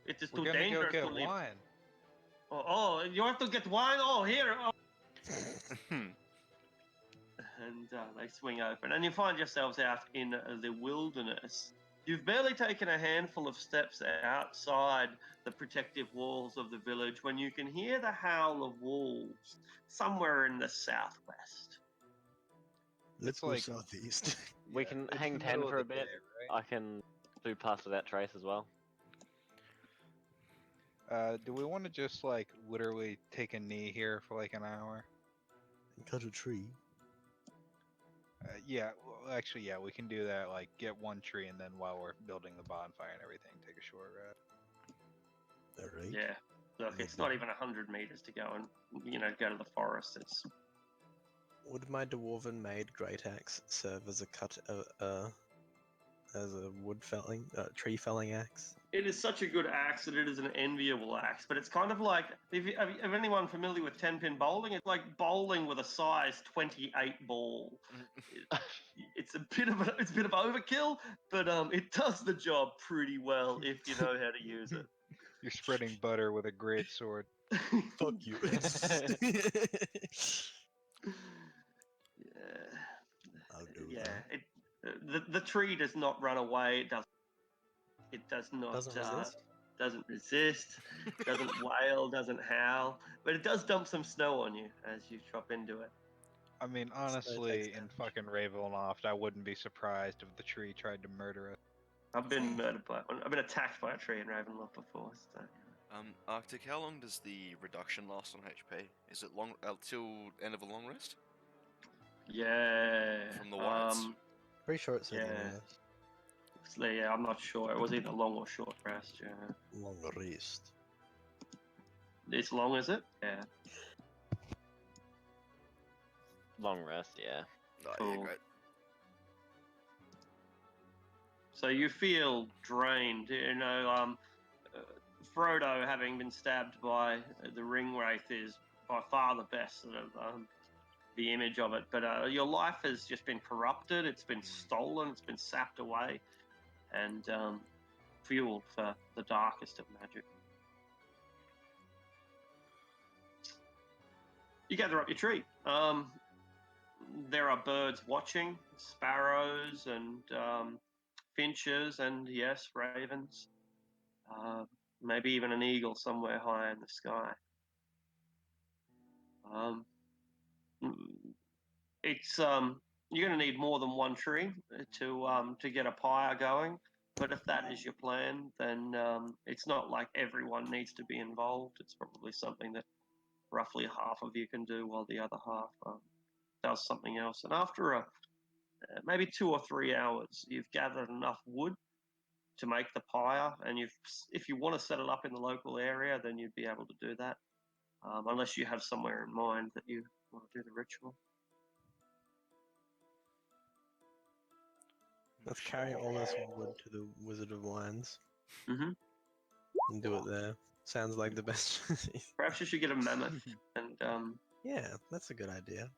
It is we're too gonna go dangerous to get leave. wine. Oh, you have to get wine? Oh, here. Oh. And they swing open, and you find yourselves out in the wilderness. You've barely taken a handful of steps outside the protective walls of the village when you can hear the howl of wolves somewhere in the southwest. Let's It's go like- southeast. We Yeah, can it's hang the 10 middle for a of the bit. day, right? I can do past without trace as well. Do we want to just like literally take a knee here for like an hour? And cut a tree. Yeah, well, actually, yeah, we can do that. Like, get one tree, and then while we're building the bonfire and everything, take a short rest. Alright. Yeah, look, it's not even 100 meters to go and go to the forest. It's Would my dwarven made great axe serve as a as a tree felling axe? It is such a good axe that it is an enviable axe, but it's kind of like if anyone familiar with 10-pin bowling, it's like bowling with a size 28 ball. It's a bit of overkill, but it does the job pretty well if you know how to use it. You're spreading butter with a great sword. Fuck you. Yeah, I'll do yeah. that. The tree does not run away. It does not. Doesn't resist? Doesn't resist. Doesn't wail. Doesn't howl. But it does dump some snow on you as you chop into it. I mean, honestly, in fucking Ravenloft, I wouldn't be surprised if the tree tried to murder us. I've been murdered by one. I've been attacked by a tree in Ravenloft before. So. Arctic, how long does the reduction last on HP? Is it long till end of a long rest? Yeah. From the whites? Pretty sure it's a long Yeah. rest. Yeah, I'm not sure. It was either long or short rest. Yeah. Long rest. As long as it? Yeah. Long rest, yeah. Oh, yeah, Cool. great. So you feel drained. Frodo, having been stabbed by the ring wraith, is by far the best sort of the image of it. But your life has just been corrupted. It's been stolen. It's been sapped away, and fueled for the darkest of magic. You gather up your tree. There are birds watching, sparrows and finches, and yes, ravens. Maybe even an eagle somewhere high in the sky. It's you're going to need more than one tree to get a pyre going. But if that is your plan, then it's not like everyone needs to be involved. It's probably something that roughly half of you can do, while the other half does something else. And after maybe 2 or 3 hours, you've gathered enough wood to make the pyre, and if you want to set it up in the local area, then you'd be able to do that, unless you have somewhere in mind that you want to do the ritual. Let's carry all this wood to the Wizard of Wines Mm-hmm. and do it there. Sounds like the best. Perhaps you should get a mammoth, and Yeah, that's a good idea.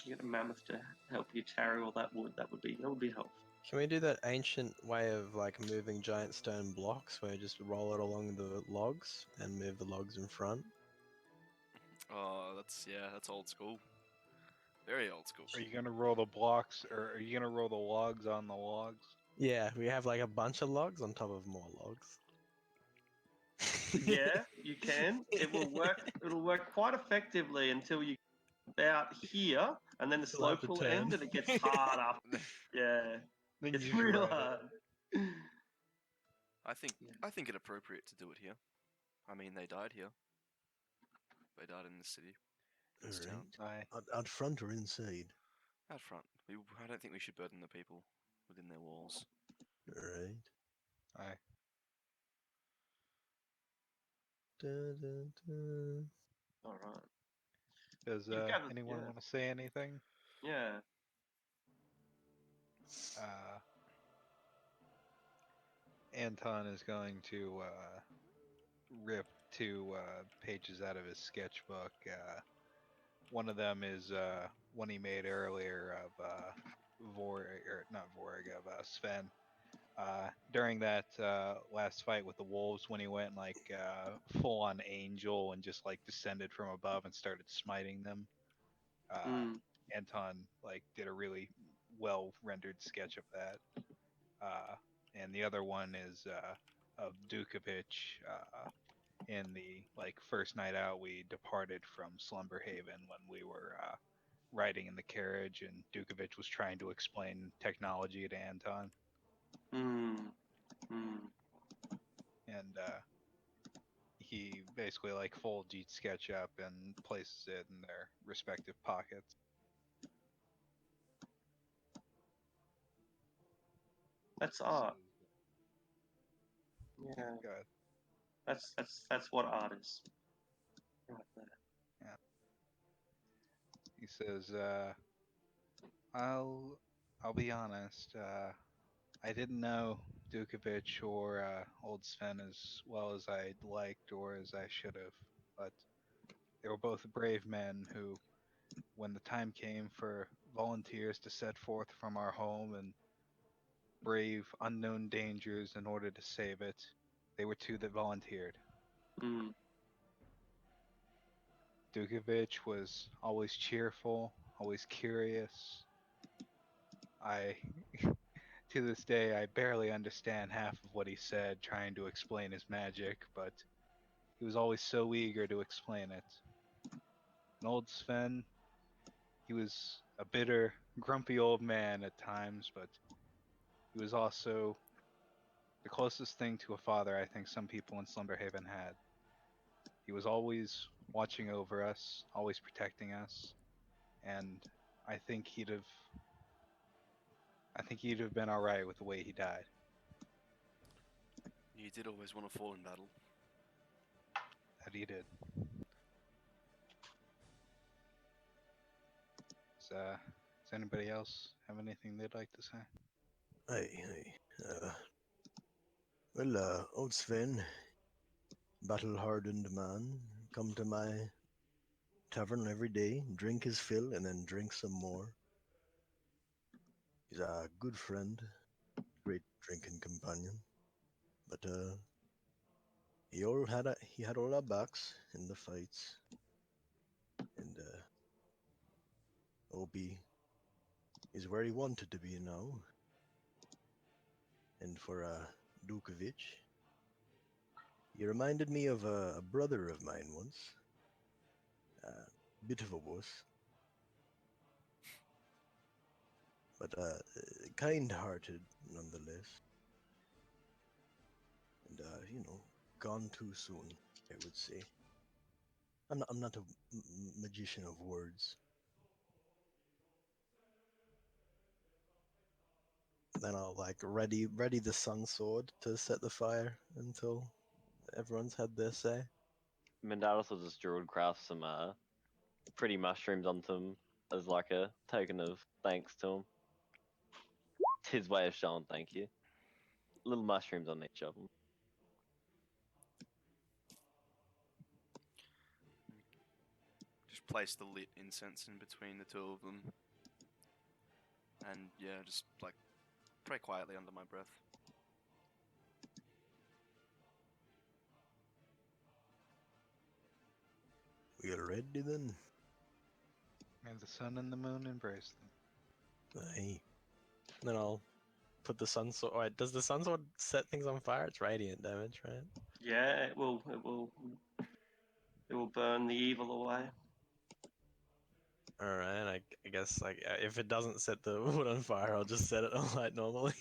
get a mammoth to help you carry all that wood. That would be helpful. Can we do that ancient way of like moving giant stone blocks where you just roll it along the logs and move the logs in front? Oh, that's old school. Very old school. Are you gonna roll the blocks, or are you gonna roll the logs on the logs? Yeah, we have like a bunch of logs on top of more logs. Yeah, you can. It will work. It'll work quite effectively until you about here, and then the Until after slope will 10. end, and it gets hard after. Yeah, Then it's you just real ride it. hard. I think it appropriate to do it here. I mean, they died here. They died in the city, this town, Aye. Out front or inside? out front. I don't think we should burden the people within their walls. Alright. Aye. Da, da, da. All right. Does You've gathered- anyone yeah. want to say anything? Yeah. Anton is going to rip two pages out of his sketchbook. One of them is one he made earlier of not Vorg, of Sven. During that last fight with the wolves, when he went like full on angel and just like descended from above and started smiting them, Anton like did a really well rendered sketch of that. And the other one is of Dukovich. In the like first night out, we departed from Slumberhaven when we were riding in the carriage, and Dukovich was trying to explain technology to Anton. And he basically like folds each sketch up and places it in their respective pockets. That's art. Yeah. Good. That's what art is. Right there. He says, I'll be honest. I didn't know Dukovich or Old Sven as well as I'd liked or as I should have, but they were both brave men who, when the time came for volunteers to set forth from our home and brave unknown dangers in order to save it, they were two that volunteered. Dukovich was always cheerful, always curious. To this day, I barely understand half of what he said trying to explain his magic, but he was always so eager to explain it. And Old Sven, he was a bitter, grumpy old man at times, but he was also the closest thing to a father I think some people in Slumberhaven had. He was always watching over us, always protecting us, and I think he'd have been alright with the way he died. You did always want to fall in battle. That he did. Does anybody else have anything they'd like to say? Aye. Old Sven, battle-hardened man, come to my tavern every day, drink his fill, and then drink some more. He's a good friend, great drinking companion, but he had all our backs in the fights, and Obi is where he wanted to be now. And for Dukovich, he reminded me of a brother of mine once. Bit of a wuss, but kind-hearted nonetheless. And gone too soon, I would say. I'm not a magician of words. Then I'll like ready the sun sword to set the fire until everyone's had their say. Mendalis will just druid craft some pretty mushrooms onto him as like a token of thanks to him. It's his way of showing thank you. Little mushrooms on each of them. Just place the lit incense in between the two of them. And yeah, just like pray quietly under my breath. We are ready then. May the sun and the moon embrace them. Aye. Then I'll put the sun sword. Wait, does the sun sword set things on fire? It's radiant damage, right? Yeah, it will. It will burn the evil away. All right. I guess like if it doesn't set the wood on fire, I'll just set it on light normally.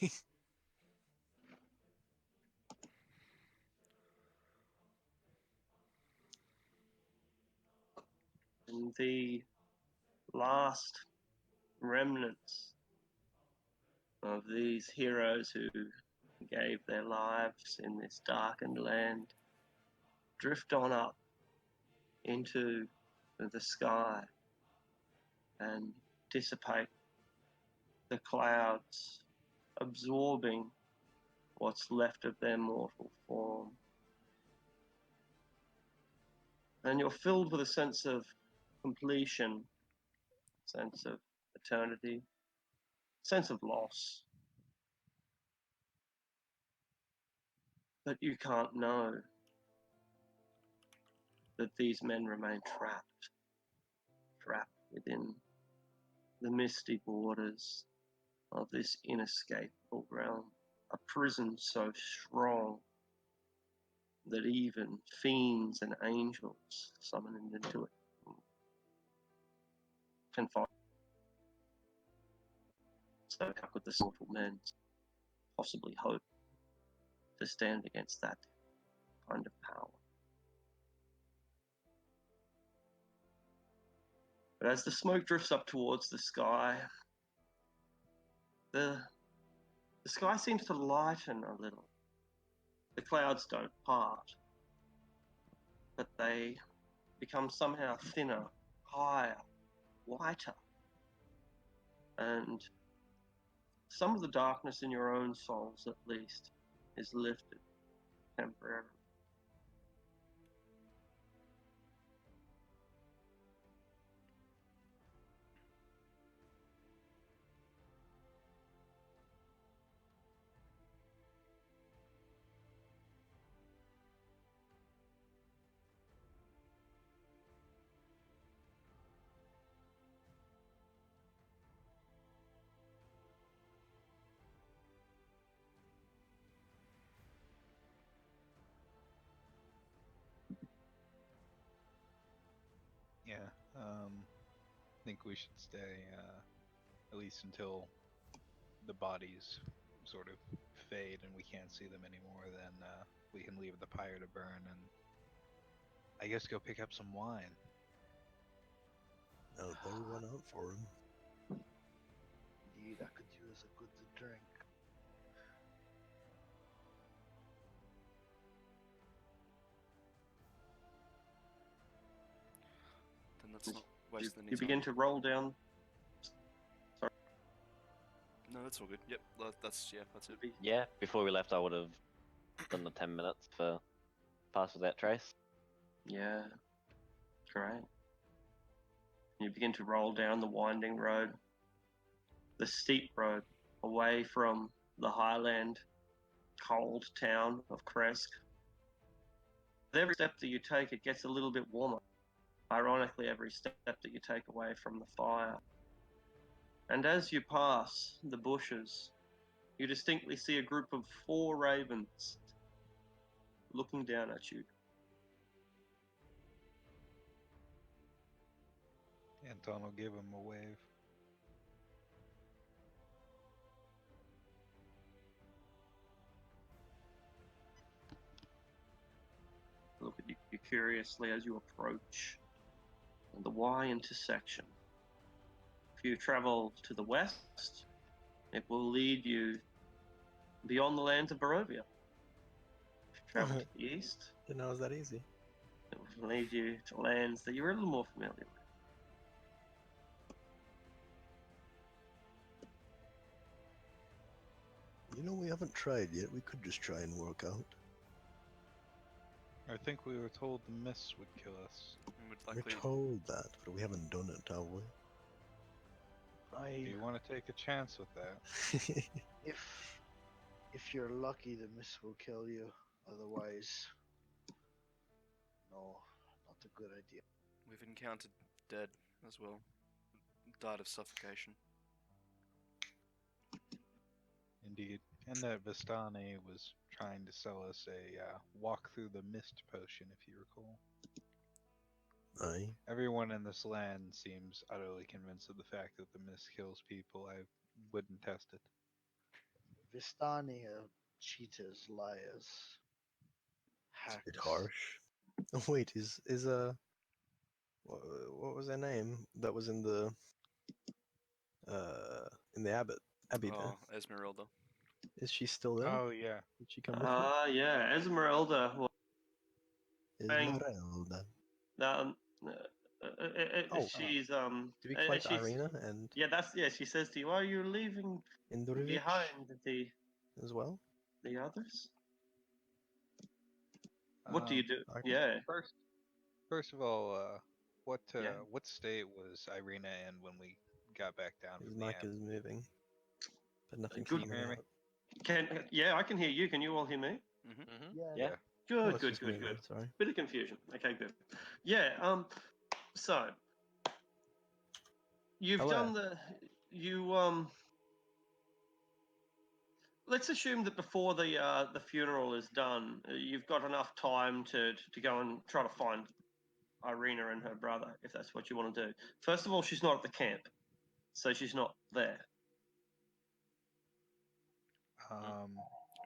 And the last remnants of these heroes who gave their lives in this darkened land drift on up into the sky and dissipate the clouds, absorbing what's left of their mortal form. And you're filled with a sense of completion, sense of eternity, sense of loss. But you can't know that these men remain trapped within the misty borders of this inescapable realm, a prison so strong that even fiends and angels summoned into it can find. So how could the mortal men possibly hope to stand against that kind of power? But as the smoke drifts up towards the sky, the sky seems to lighten a little. The clouds don't part, but they become somehow thinner, higher, whiter. And some of the darkness in your own souls, at least, is lifted temporarily. Yeah. I think we should stay at least until the bodies sort of fade and we can't see them anymore. Then we can leave the pyre to burn and I guess go pick up some wine. I'll pour one out for him. Indeed, I could use a good drink. Then let's not waste any You time. begin to roll down. Sorry. No, that's all good. Yep, that's it. Yeah, before we left, I would have done the 10 minutes for Pass Without Trace. Yeah, great. You begin to roll down the winding road, the steep road, away from the highland, cold town of Kresk. With every step that you take, it gets a little bit warmer. Ironically, every step that you take away from the fire. And as you pass the bushes, you distinctly see a group of 4 ravens looking down at you. Anton will give him a wave. Look at you curiously as you approach the Y intersection. If you travel to the west, it will lead you beyond the lands of Barovia. If you travel to the east, Didn't know it was that easy. it will lead you to lands that you're a little more familiar with. You know, we haven't tried yet. We could just try and work out. I think we were told the mists would kill us. We're told that, but we haven't done it, have we? Do you want to take a chance with that? If you're lucky, the mist will kill you. Otherwise, no, not a good idea. We've encountered dead as well. Died of suffocation. Indeed. And that Vistani was trying to sell us a walk through the mist potion, if you recall. Aye. Everyone in this land seems utterly convinced of the fact that the mist kills people. I wouldn't test it. Vistani are cheaters, liars, It's a bit hacks. harsh. Oh, wait, what was her name that was in the abbey there? Oh, Esmeralda. Is she still there? Oh, yeah. Did she come with me? Yeah, Esmeralda. Saying, Esmeralda. um, Oh, she's To be quite she's Irina and yeah. She says to you, "Are you leaving Indurevich behind as well. the others? What do you do?" I- Yeah. First of all, Yeah. what state was Irina in when we got back down His from the mic end? is moving, but nothing's Good. coming Hear me? out. I can hear you. Can you all hear me? Mm-hmm. Yeah. Yeah. Good, Oh, it's good, just good, moving. good. Sorry. Bit of confusion. Okay, good. Yeah. So you've Hello. done you let's assume that before the funeral is done, you've got enough time to go and try to find Irina and her brother, if that's what you want to do. First of all, she's not at the camp, so she's not there.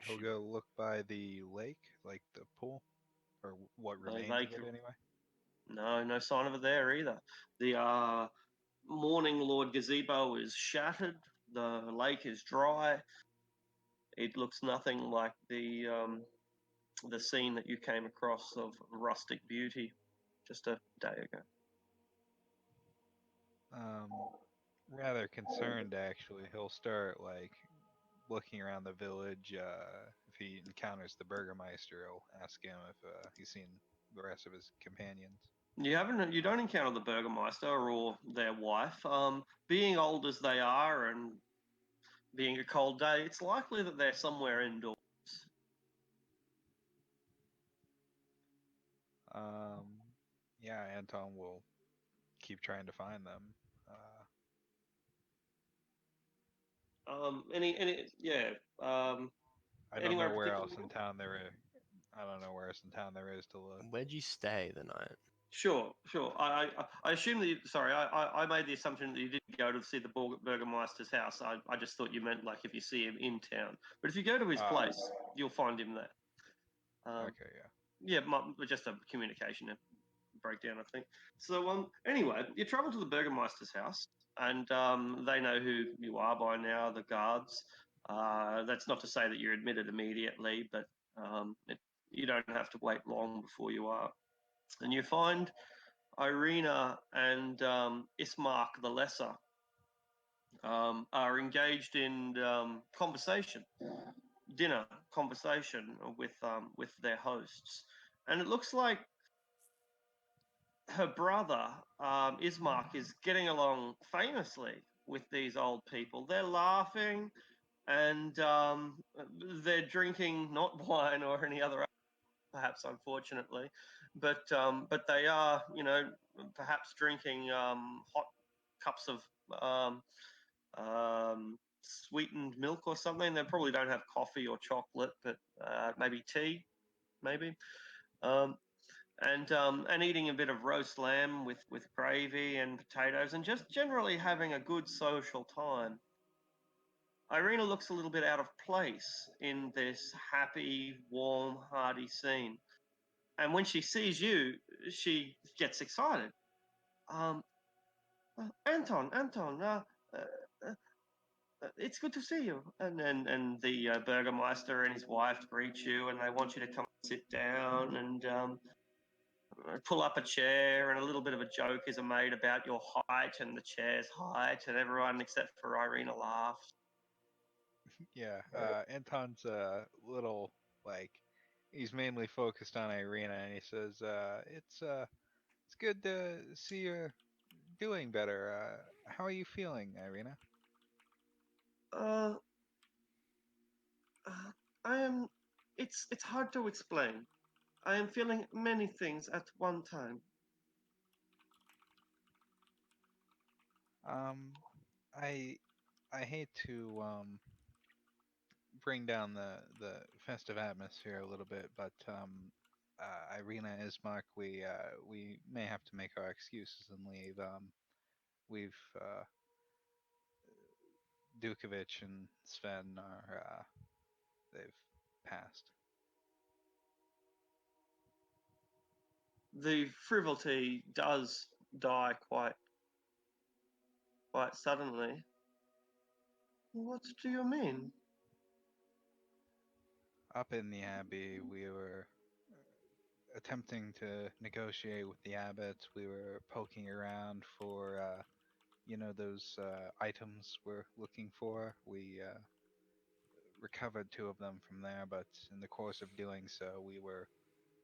We'll go look by the lake, like the pool, or what remains lake. of it anyway. No sign of her there either. The Morning Lord gazebo is shattered. The lake is dry. It looks nothing like the scene that you came across of rustic beauty just a day ago. Rather concerned actually. He'll start like looking around the village. If he encounters the Burgermeister, he'll ask him if he's seen the rest of his companions. You don't encounter the Burgermeister or their wife. Being old as they are and being a cold day, it's likely that they're somewhere indoors. Yeah, Anton will keep trying to find them. Yeah. I don't Anywhere know in where particular? else in town there is. I don't know where else in town there is to look. Where'd you stay the night? Sure. I assume that. Sorry, I made the assumption that you didn't go to see the Burgermeister's house. I just thought you meant like if you see him in town. But if you go to his place, you'll find him there. Okay, yeah. Yeah, just a communication breakdown, I think. So anyway, you travel to the Burgermeister's house, and they know who you are by now. The guards. That's not to say that you're admitted immediately, but you don't have to wait long before you are. And you find Irina and Ismark the Lesser are engaged in conversation, dinner conversation with their hosts, and it looks like her brother Ismark is getting along famously with these old people. They're laughing and they're drinking not wine or any other, perhaps unfortunately, but they are, perhaps drinking hot cups of sweetened milk or something. They probably don't have coffee or chocolate, but maybe tea, maybe. And eating a bit of roast lamb with gravy and potatoes, and just generally having a good social time. Irina looks a little bit out of place in this happy, warm, hearty scene. And when she sees you, she gets excited. Anton, it's good to see you. And the Burgermeister and his wife greet you, and they want you to come sit down and pull up a chair. And a little bit of a joke is made about your height and the chair's height, and everyone except for Irina laughs. Yeah, Anton's a little like he's mainly focused on Irina, and he says, it's good to see you doing better. How are you feeling, Irina?" Uh, I am. It's hard to explain. I am feeling many things at one time. I I hate to bring down the festive atmosphere a little bit, but Irina, Ismark, we may have to make our excuses and leave. We've Dukovic and Sven are they've passed. The frivolity does die quite suddenly. What do you mean? Up in the abbey, we were attempting to negotiate with the abbot. We were poking around for those items we're looking for. We recovered 2 of them from there, but in the course of doing so, we were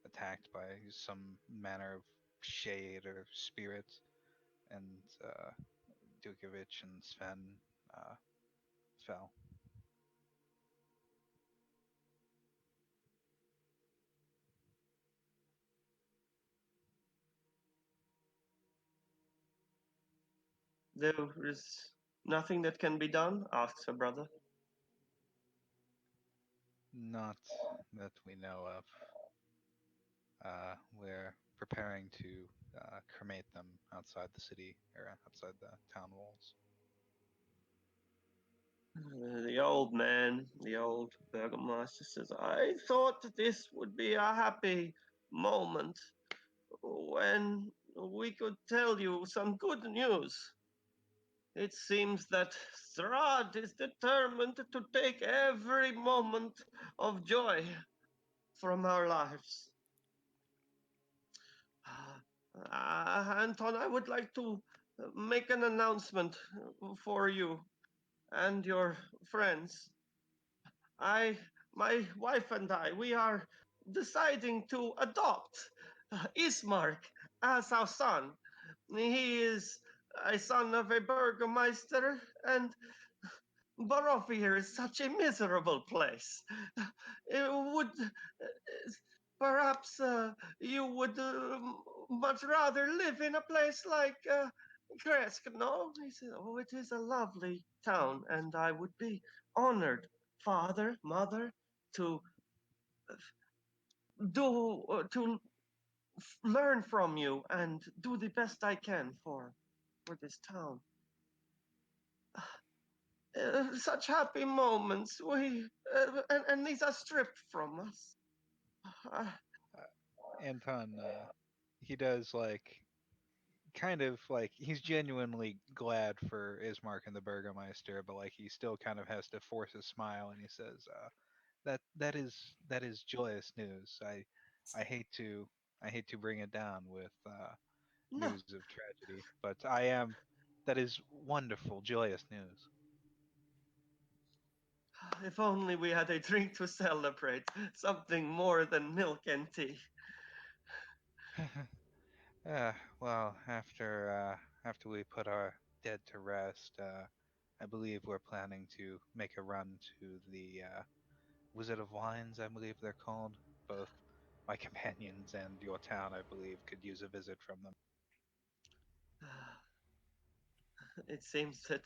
attacked by some manner of shade or spirit, and Dukovic and Sven fell. There is nothing that can be done? Asks her brother. Not that we know of. We're preparing to cremate them outside the city or outside the town walls. The old man, the old Burgomaster says, I thought this would be a happy moment when we could tell you some good news. It seems that Strahd is determined to take every moment of joy from our lives. Anton, I would like to make an announcement for you and your friends. My wife and I, we are deciding to adopt Ismark as our son. He is a son of a burgomaster, and Barovia is such a miserable place. It would perhaps you would much rather live in a place like Kresk, no? He said, oh, it is a lovely town, and I would be honored, father, mother, to learn from you and do the best I can for this town. Such happy moments, and these are stripped from us. Anton, he does kind of he's genuinely glad for Ismark and the Burgermeister, but he still kind of has to force a smile, and he says, that is joyous news. I hate to bring it down with No, news of tragedy, but that is wonderful, joyous news. if only we had a drink to celebrate, something more than milk and tea. Well, after we put our dead to rest, I believe we're planning to make a run to the Wizard of Wines, I believe they're called. Both my companions and your town, I believe, could use a visit from them. It seems that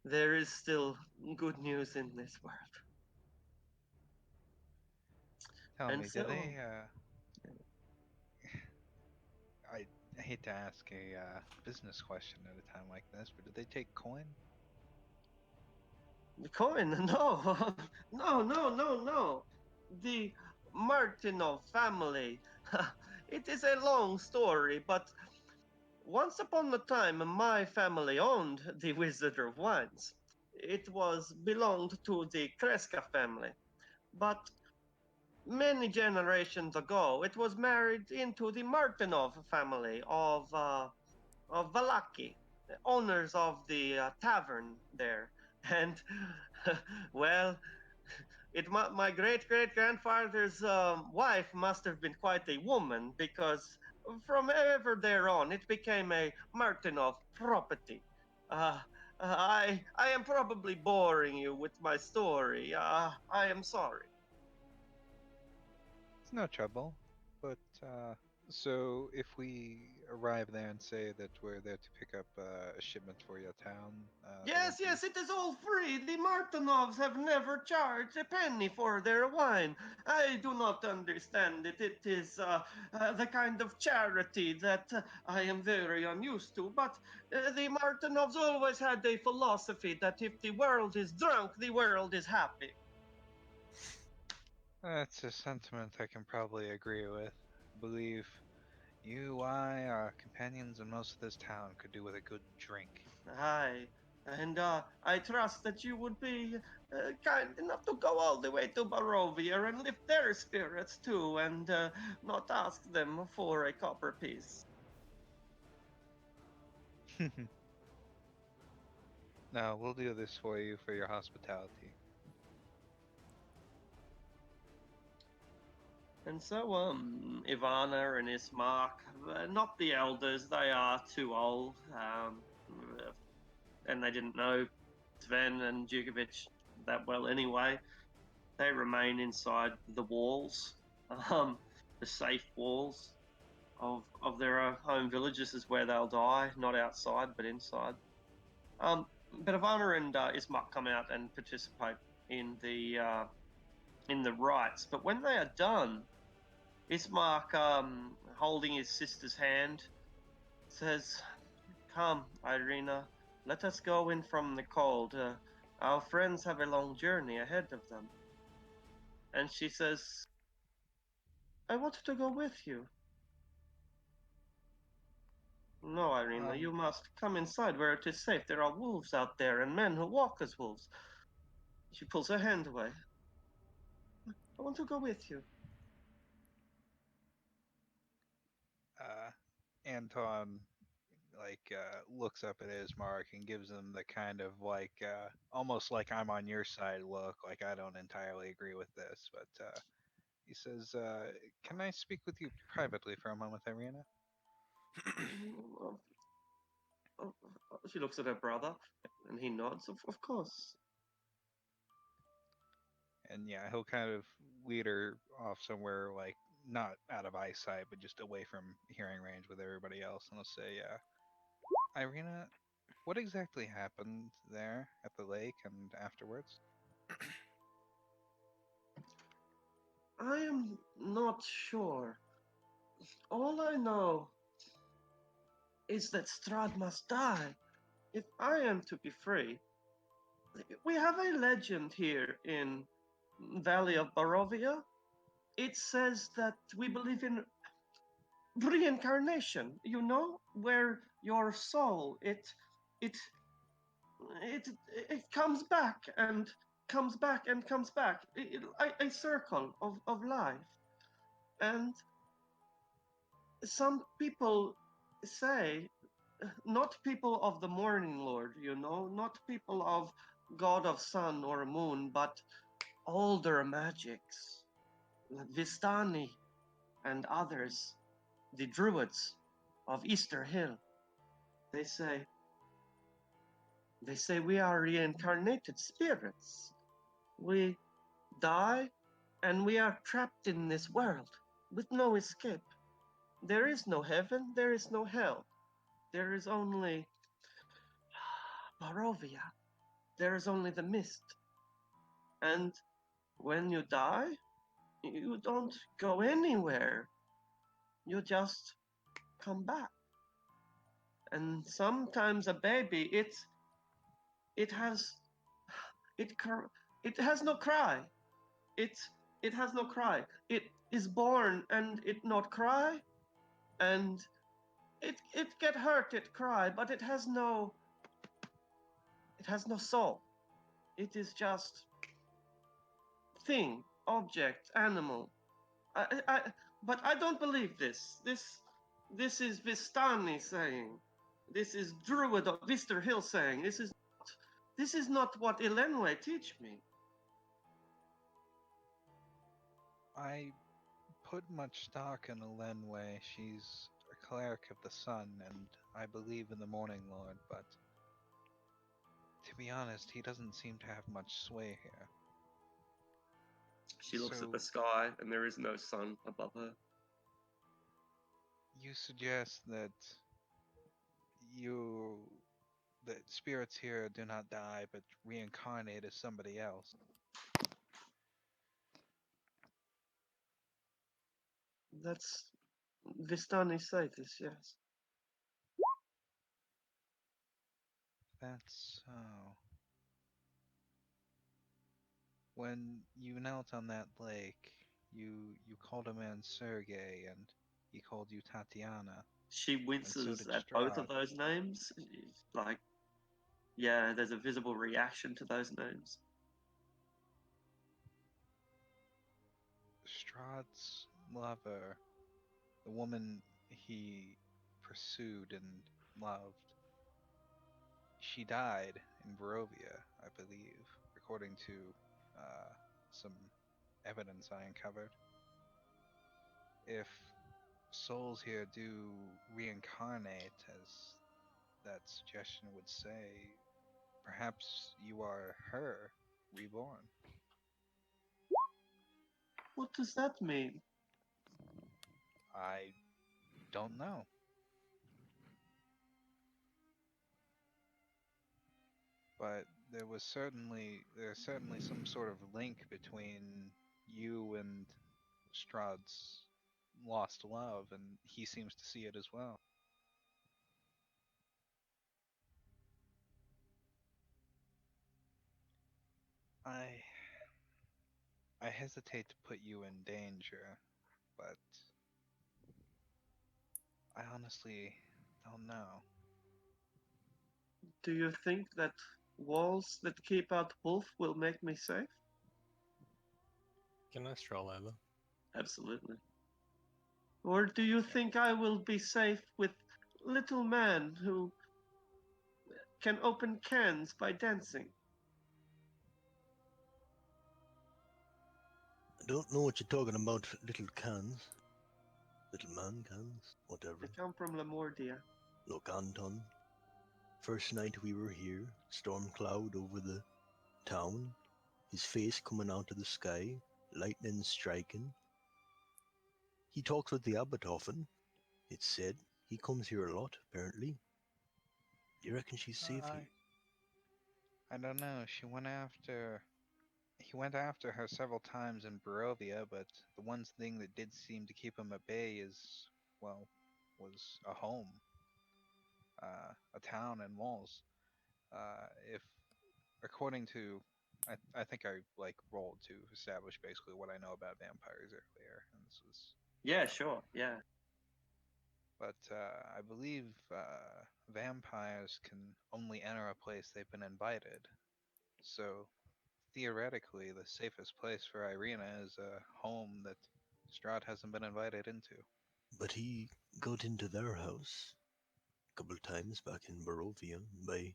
there is still good news in this world. Tell And me, do so, they? I hate to ask a business question at a time like this, but do they take coin? the coin? No, no. The Martinov family. It is a long story, but once upon a time, my family owned the Wizard of Wines. It was belonged to the Kreska family, but many generations ago, it was married into the Martinov family of Valaki, owners of the tavern there. And well, my great grandfather's wife must have been quite a woman, because from ever there on, it became a Martinov property. Uh, I am probably boring you with my story. I am sorry. It's no trouble. But so if we arrive there and say that we're there to pick up a shipment for your town. Yes, yes, it is all free. The Martinovs have never charged a penny for their wine. I do not understand it. It is the kind of charity that I am very unused to. But the Martinovs always had a philosophy that if the world is drunk, the world is happy. That's a sentiment I can probably agree with. I believe you, I, our companions, and most of this town could do with a good drink. Aye. And I trust that you would be kind enough to go all the way to Barovia and lift their spirits too, and not ask them for a copper piece. No, we'll do this for you for your hospitality. And so, Ivana and Ismark, not the elders, they are too old, and they didn't know Sven and Djukovic that well anyway. They remain inside the walls, the safe walls of their home villages is where they'll die, not outside, but inside. But Ivana and Ismark come out and participate in the rites. But when they are done, Ismark, holding his sister's hand, says, "Come, Irina, let us go in from the cold. Our friends have a long journey ahead of them." And she says, "I want to go with you." "No, Irina, you must come inside where it is safe. There are wolves out there and men who walk as wolves." She pulls her hand away. "I want to go with you." Anton looks up at Ismark and gives him the kind of almost like I'm on your side look, like I don't entirely agree with this, but he says, "Can I speak with you privately for a moment, Irina?" She looks at her brother, and he nods. Of course. And yeah, he'll kind of lead her off somewhere not out of eyesight, but just away from hearing range with everybody else, and he'll say, "Irina, what exactly happened there at the lake and afterwards?" I am not sure. All I know is that Strahd must die if I am to be free. We have a legend here in Valley of Barovia. It says that we believe in reincarnation, where your soul it it it comes back and comes back and comes back, a circle of life. And some people say, not people of the morning lord, not people of god of sun or moon, but older magics, like Vistani and others, the druids of Easter Hill. They say we are reincarnated spirits. We die and we are trapped in this world with no escape. There is no heaven, there is no hell. There is only Barovia. There is only the mist. And when you die, you don't go anywhere. You just come back. And sometimes a baby, it has it has no cry. It it has no cry. It is born and it not cry, and it get hurt, it cry, but it has no soul. It is just thing, object, animal. But I don't believe this. This is Vistani saying. This is Druid of Vister Hill saying. This is not what Elenwe teach me. I put much stock in Elenwe. She's a cleric of the sun, and I believe in the Morning Lord, but to be honest, he doesn't seem to have much sway here. She looks at the sky, and there is no sun above her. You suggest that you spirits here do not die, but reincarnate as somebody else. That's Vistani Saitis, yes. That's so. When you knelt on that lake, you called a man Sergey, and he called you Tatiana. She so winces did at both of Strahd. those names. Like, yeah, there's a visible reaction to those names. Strahd's lover, the woman he pursued and loved, she died in Barovia, I believe, according to some evidence I uncovered. If souls here do reincarnate, as that suggestion would say, perhaps you are her reborn. What does that mean? I don't know. But there's certainly some sort of link between you and Strahd's lost love, and he seems to see it as well. I hesitate to put you in danger, but I honestly don't know. Do you think that walls that keep out wolf will make me safe? Can I stroll over? Absolutely. Or do you think I will be safe with little man who can open cans by dancing? I don't know what you're talking about, little cans. Little man cans, whatever. I come from Lamordia. Look, Anton, first night we were here, storm cloud over the town, his face coming out of the sky, lightning striking. He talks with the abbot often, it's said. He comes here a lot, apparently. Do you reckon she's safe here? I don't know. He went after her several times in Barovia, but the one thing that did seem to keep him at bay was a home, a town and walls. If according to, I think I rolled to establish basically what I know about vampires earlier, and this was. Yeah, sure, yeah. But I believe vampires can only enter a place they've been invited. So theoretically, the safest place for Irina is a home that Strahd hasn't been invited into. But he got into their house a couple times back in Barovia by.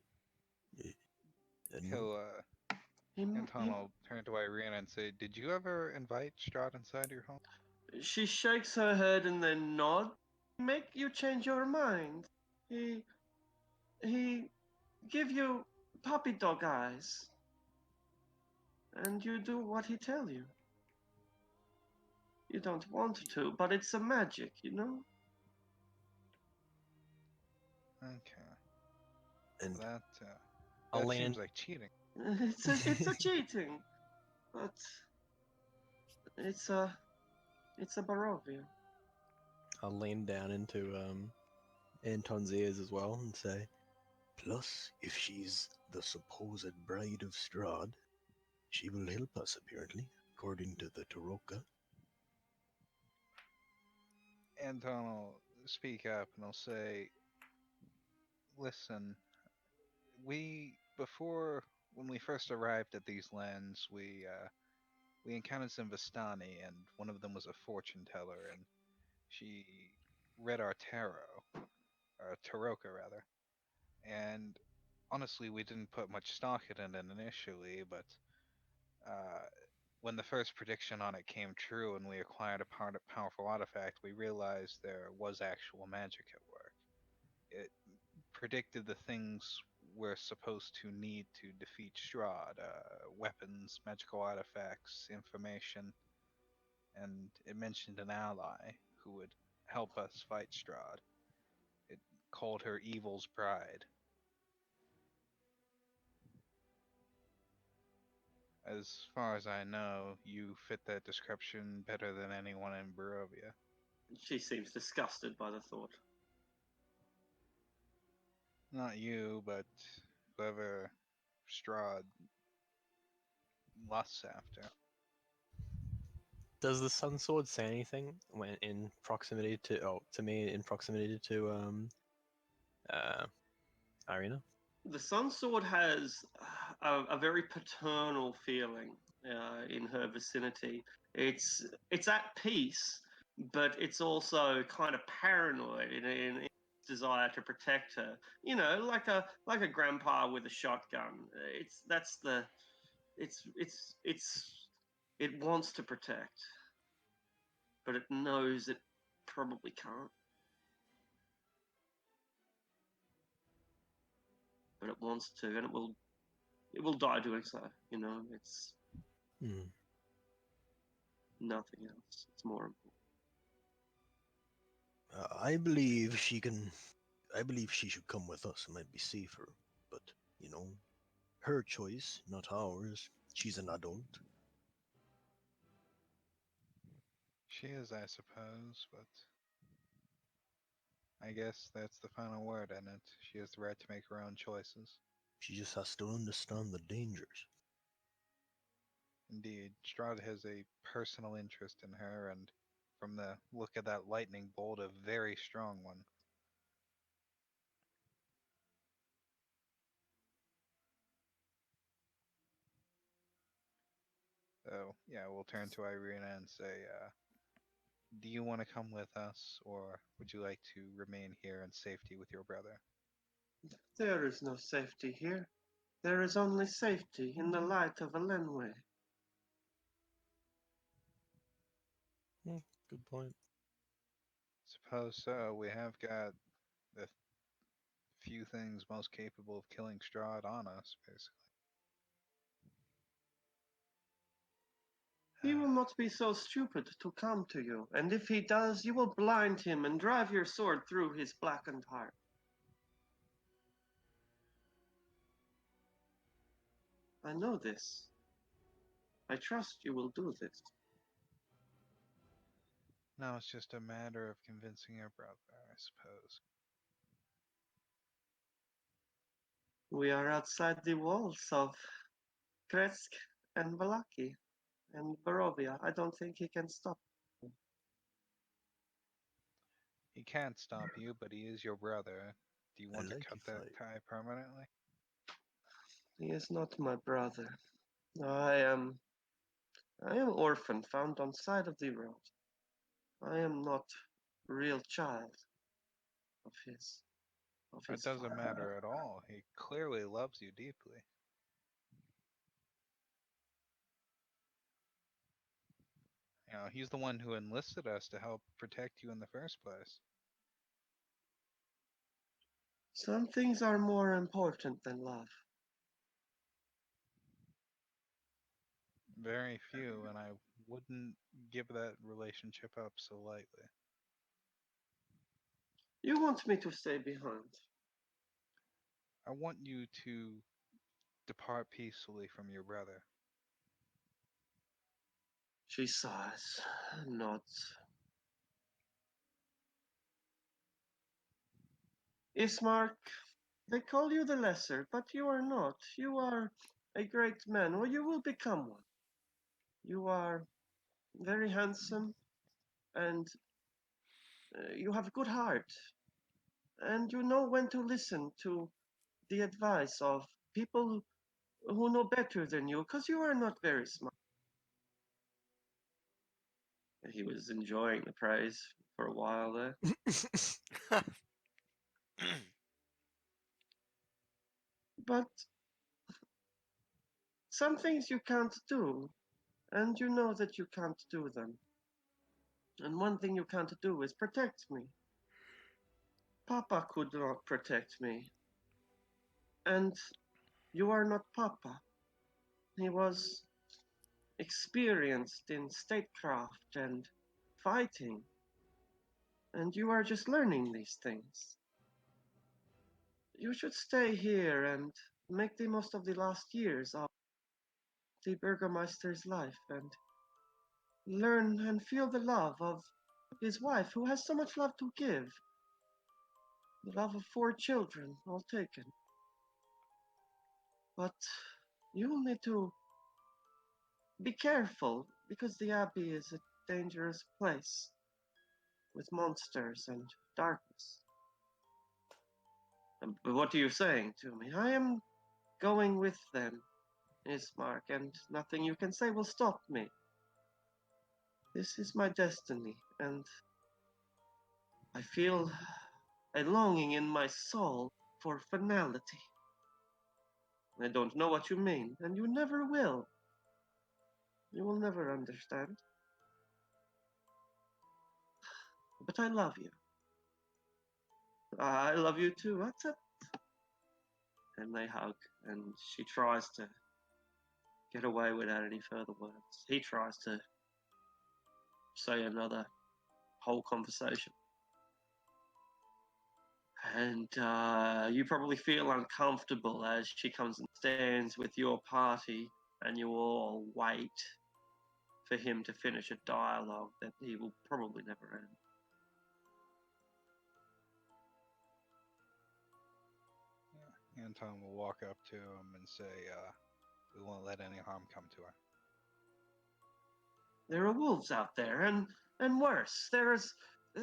He'll Anton will turn to Irina and say, "Did you ever invite Strahd inside your home?" She shakes her head and then nods. Make you change your mind. He give you puppy dog eyes. And you do what he tell you. You don't want to, but it's a magic, you know? Okay. And that seems like cheating. It's a cheating. But it's a Barovia. I'll lean down into Anton's ears as well and say, plus, if she's the supposed bride of Strahd, she will help us, apparently, according to the Taroka. Anton will speak up and he'll say, "Listen, when we first arrived at these lands, we encountered some Vistani, and one of them was a fortune teller, and she read our tarot, or Taroka rather. And honestly, we didn't put much stock in it initially, but when the first prediction on it came true and we acquired a powerful artifact, we realized there was actual magic at work. It predicted the things we're supposed to need to defeat Strahd, weapons, magical artifacts, information, and it mentioned an ally who would help us fight Strahd. It called her Evil's Bride." As far as I know, you fit that description better than anyone in Barovia. She seems disgusted by the thought. Not you, but whoever Strahd lusts after. Does the Sun Sword say anything when in proximity to me in proximity to Irina? The Sun Sword has a very paternal feeling in her vicinity. It's at peace, but it's also kind of paranoid in its desire to protect her. You know, like a grandpa with a shotgun. It wants to protect, but it knows it probably can't. But it wants to, and it will die doing so. You know, it's Hmm. nothing else. It's more important. I believe she can. I believe she should come with us. It might be safer, but you know, her choice, not ours. She's an adult. She is, I suppose, but I guess that's the final word in it. She has the right to make her own choices. She just has to understand the dangers. Indeed, Strahd has a personal interest in her, and from the look of that lightning bolt, a very strong one. So, yeah, we'll turn to Irina and say, do you want to come with us, or would you like to remain here in safety with your brother? There is no safety here. There is only safety in the light of a Lenway. Good point. Suppose so. We have got the few things most capable of killing Strahd on us, basically. He will not be so stupid to come to you, and if he does, you will blind him and drive your sword through his blackened heart. I know this. I trust you will do this. Now it's just a matter of convincing your brother, I suppose. We are outside the walls of Kresk and Valaki and Barovia. I don't think he can stop. He can't stop you, but he is your brother. Do you I want to like cut you that fight. tie permanently? He is not my brother. I am orphan, found on side of the road. I am not real child of his. Of It his doesn't father. matter at all. He clearly loves you deeply. You know, he's the one who enlisted us to help protect you in the first place. Some things are more important than love. Very few, and I wouldn't give that relationship up so lightly. You want me to stay behind. I want you to depart peacefully from your brother. She sighs, nods. Ismark, they call you the lesser, but you are not. You are a great man, or you will become one. You are very handsome, and you have a good heart, and you know when to listen to the advice of people who know better than you, because you are not very smart. He was enjoying the praise for a while there. But some things you can't do, and you know that you can't do them. And one thing you can't do is protect me. Papa could not protect me. And you are not Papa. He was experienced in statecraft and fighting. And you are just learning these things. You should stay here and make the most of the last years of the Burgermeister's life and learn and feel the love of his wife, who has so much love to give. The love of 4 children, all taken. But you'll need to be careful, because the Abbey is a dangerous place with monsters and darkness. But what are you saying to me? I am going with them, Ismark, and nothing you can say will stop me. This is my destiny, and I feel a longing in my soul for finality. I don't know what you mean, and you never will. You will never understand. But I love you. I love you too. What's up? And they hug, and she tries to get away without any further words. He tries to say another whole conversation. And you probably feel uncomfortable as she comes and stands with your party, and you all wait for him to finish a dialogue that he will probably never end. Anton will walk up to him and say, we won't let any harm come to her. There are wolves out there, and worse. There's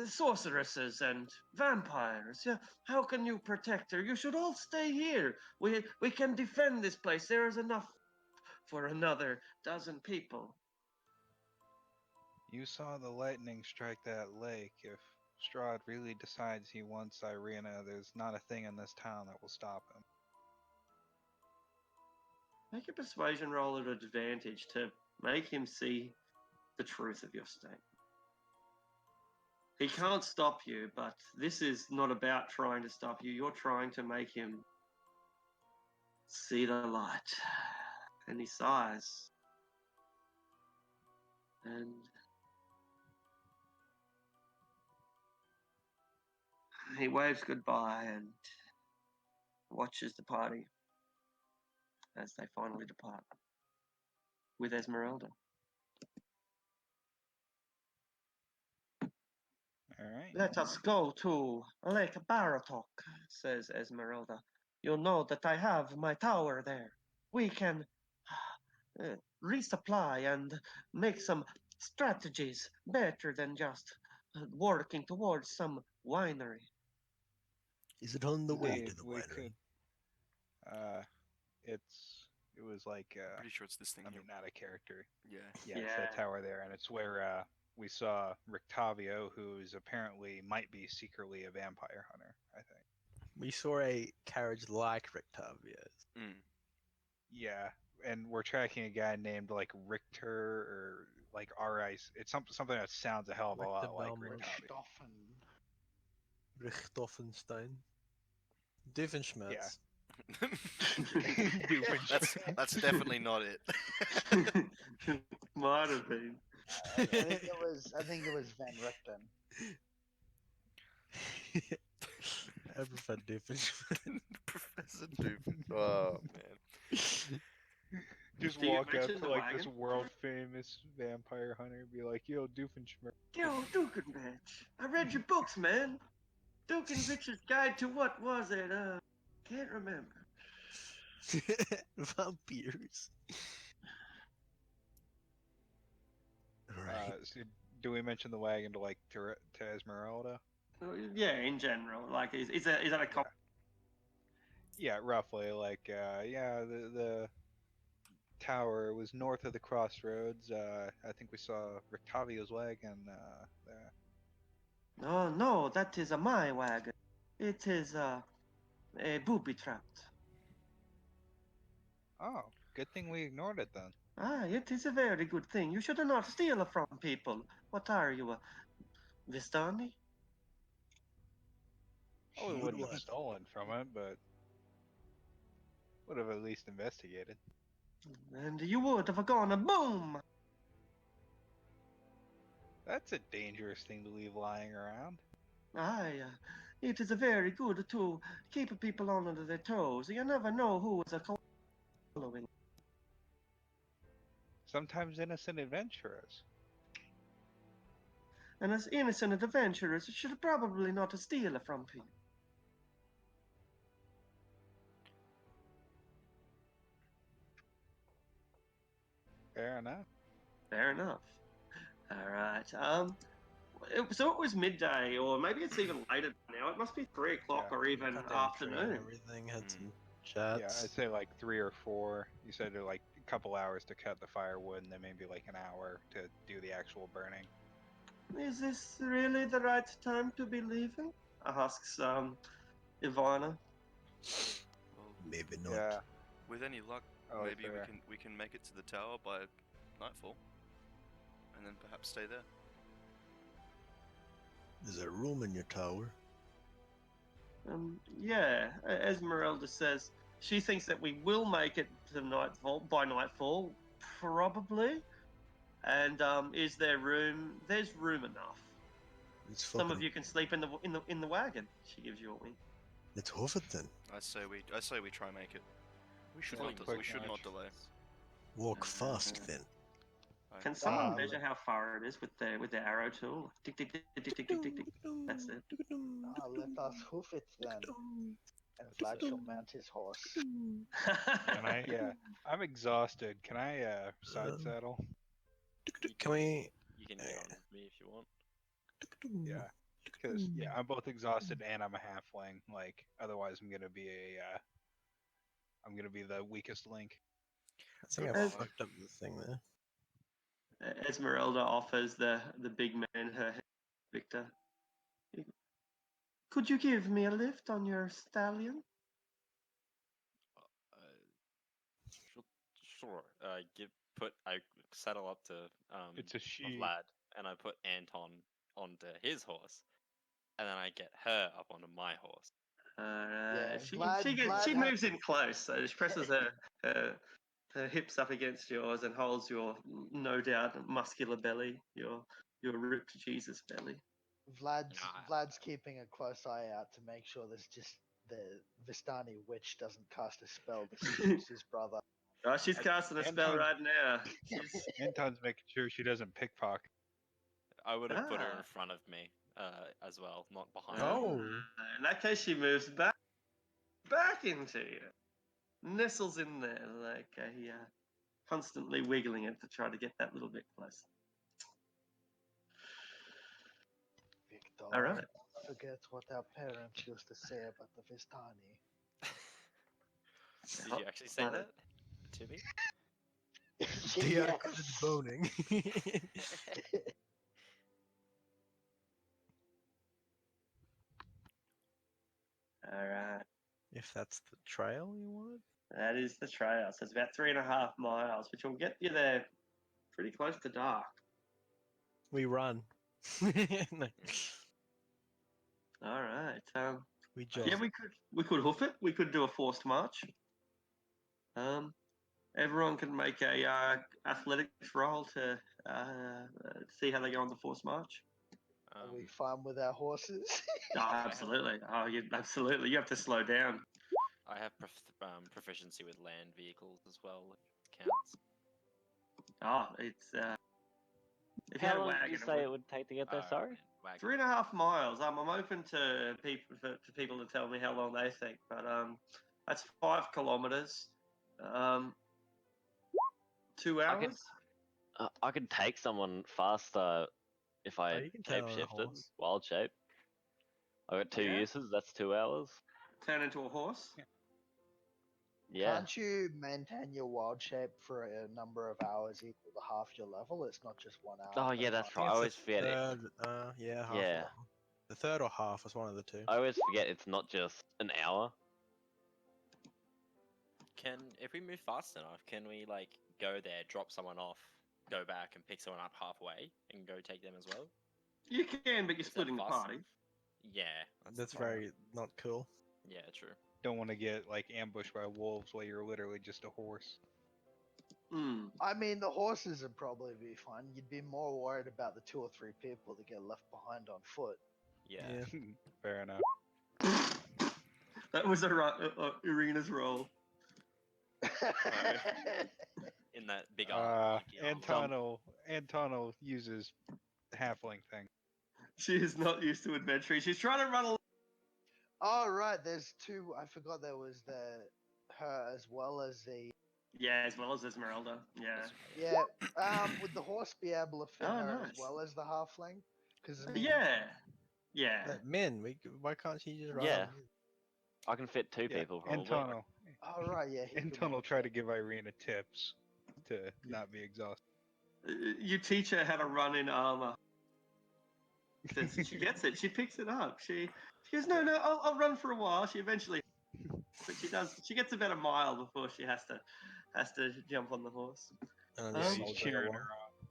sorceresses and vampires. Yeah, how can you protect her? You should all stay here. We can defend this place. There is enough for another dozen people. You saw the lightning strike that lake. If Strahd really decides he wants Irina, there's not a thing in this town that will stop him. Make a persuasion roll at advantage to make him see the truth of your statement. He can't stop you, but this is not about trying to stop you. You're trying to make him see the light. And he sighs. And he waves goodbye and watches the party as they finally depart with Esmeralda. All right. Let us go to Lake Baratok, says Esmeralda. You know that I have my tower there. We can resupply and make some strategies better than just working towards some winery. Is it on the way Indeed, to the we winery? could. It was like Pretty sure it's this thing I here. mean, not a character. Yeah. Yeah, it's that Yeah. tower there, and it's where we saw Rictavio, who's apparently might be secretly a vampire hunter. I think. We saw a carriage like Rictavio's. Mm. Yeah, and we're tracking a guy named like Richter or like R.I.C. It's something that sounds a hell of a lot like Richter Rictavio. Richtoffenstein. Doofenshmirtz. That's definitely not it. Might have been. I think it was Van Richten. I prefer Doofenshmirtz. Professor Doofenshmirtz. Oh man. Just Do you walk up mention to the like this wagon? world famous vampire hunter and be like, "Yo, Doofenshmirtz." Yo, Dukenbridge. I read your books, man. Dukenbridge's Guide to what was it? Can't remember. Vampires. Right. So do we mention the wagon to like to Esmeralda? Yeah, in general. Like, is that a cop? Yeah, roughly. Like, the tower was north of the crossroads. I think we saw Rictavio's wagon there. Oh, no, that is my wagon. It is a booby-trapped. Oh, good thing we ignored it then. Ah, it is a very good thing. You should not steal from people. What are you, a Vistani? Oh, we Good wouldn't have one. stolen from it, but would have at least investigated. And you would have gone a boom. That's a dangerous thing to leave lying around. Aye, it is very good to keep people on their toes. You never know who is following. sometimes innocent adventurers. And as innocent adventurers, it should probably not steal from people. Fair enough. Fair enough. All right. So it was midday, or maybe it's even later now. It must be 3 o'clock Yeah. or even Cut down tree and afternoon. everything, had Mm. some Yeah, chats. I'd say like 3 or 4. You said they're like a couple hours to cut the firewood, and then maybe like an hour to do the actual burning. Is this really the right time to be leaving? Asks Ivana. Well, Maybe not. Yeah. with any luck, Oh, maybe fair. we can make it to the tower by nightfall, and then perhaps stay there. There's a room in your tower. Yeah, Esmeralda says she thinks that we will make it to nightfall by nightfall, probably. And is there room? There's room enough. Let's Some of fucking- you can sleep in the wagon. She gives you a wink. Let's hoof it then. I say we try and make it. We should Yeah, not quick we should not march. delay. Walk fast then. Can someone Ah, measure how far it is with the arrow tool? Tick tick tick tick tick tick tick tick. That's it. let us hoof it then. And Vlad shall mount his horse. Can I? Yeah. I'm exhausted. Can I side Um, saddle? Can we? You can get on with me if you want. Yeah. Because I'm both exhausted and I'm a halfling. Like, otherwise I'm gonna be I'm gonna be the weakest link. I think I Good. fucked up the thing there. Esmeralda offers the big man her hand. Victor. Could you give me a lift on your stallion? Sure. I saddle up to It's a she. Vlad, and I put Anton onto his horse, and then I get her up onto my horse. Alright. Yeah, She Vlad moves in close, so she presses her hips up against yours and holds your no doubt muscular belly, your ripped Jesus belly. Vlad's keeping a close eye out to make sure there's just the Vistani witch doesn't cast a spell to seduce his brother. Oh, she's casting a spell Anton's- right now. She's Anton's making sure she doesn't pickpocket. I would have put her Ah. in front of me as well, not behind. Oh. In that case, she moves back into you, nestles in there like constantly wiggling it to try to get that little bit closer. Victor, All right. forget what our parents used to say about the Vistani. Did you actually say Uh, that to me? The boning. All right. If that's the trail you wanted. That is the trail. So it's about 3.5 miles, which will get you there pretty close to dark. We run. No. All right. We jog. Yeah, we could hoof it. We could do a forced march. Everyone can make a athletics roll to see how they go on the forced march. Are we fine with our horses? Oh, absolutely. Absolutely. You have to slow down. I have proficiency with land vehicles as well. It counts. Oh, it's if you had How a long did wagon, you say it would take to get there? Sorry. Wagon. 3.5 miles. I'm open to people to tell me how long they think, but that's 5 kilometers. 2 hours. I could take someone faster if I you can turn on a shapeshifted. horse. Wild shape. I got 2 Yeah. uses. That's 2 hours. Turn into a horse. Yeah. Can't you maintain your wild shape for a number of hours equal to half your level? It's not just 1 hour. Oh yeah, that's per right. I month. always forget it. Yeah, half. Yeah. The third or half was one of the two. I always forget it's not just an hour. If we move fast enough, can we like go there, drop someone off, go back and pick someone up halfway and go take them as well? You can, but you're Is that splitting the fast party. enough? Yeah. That's fine. very not cool. Yeah, true. Don't want to get like ambushed by wolves while you're literally just a horse. Hmm. I mean, the horses would probably be fine. You'd be more worried about the 2 or 3 people that get left behind on foot. Yeah. Fair enough. That was Irina's roll. in that big monkey armor. Antano uses halfling thing. She is not used to adventuring. She's trying to run. Oh right, there's two. I forgot there was her as well as the. Yeah, as well as Esmeralda. Yeah. Yeah. Would the horse be able to fit Oh, her nice. as well as the halfling? Because Yeah. Yeah. But Min, why can't she just ride Yeah. on you? I can fit two Yeah, people probably. Antano. Oh right, yeah. Antano tried to give Irina tips to not be exhausted. You teach her how to run in armor. She gets it. She picks it up. She goes, no, I'll run for a while. She eventually, but she does. She gets about a mile before she has to jump on the horse. And Um, just He's soldier cheering along. her on.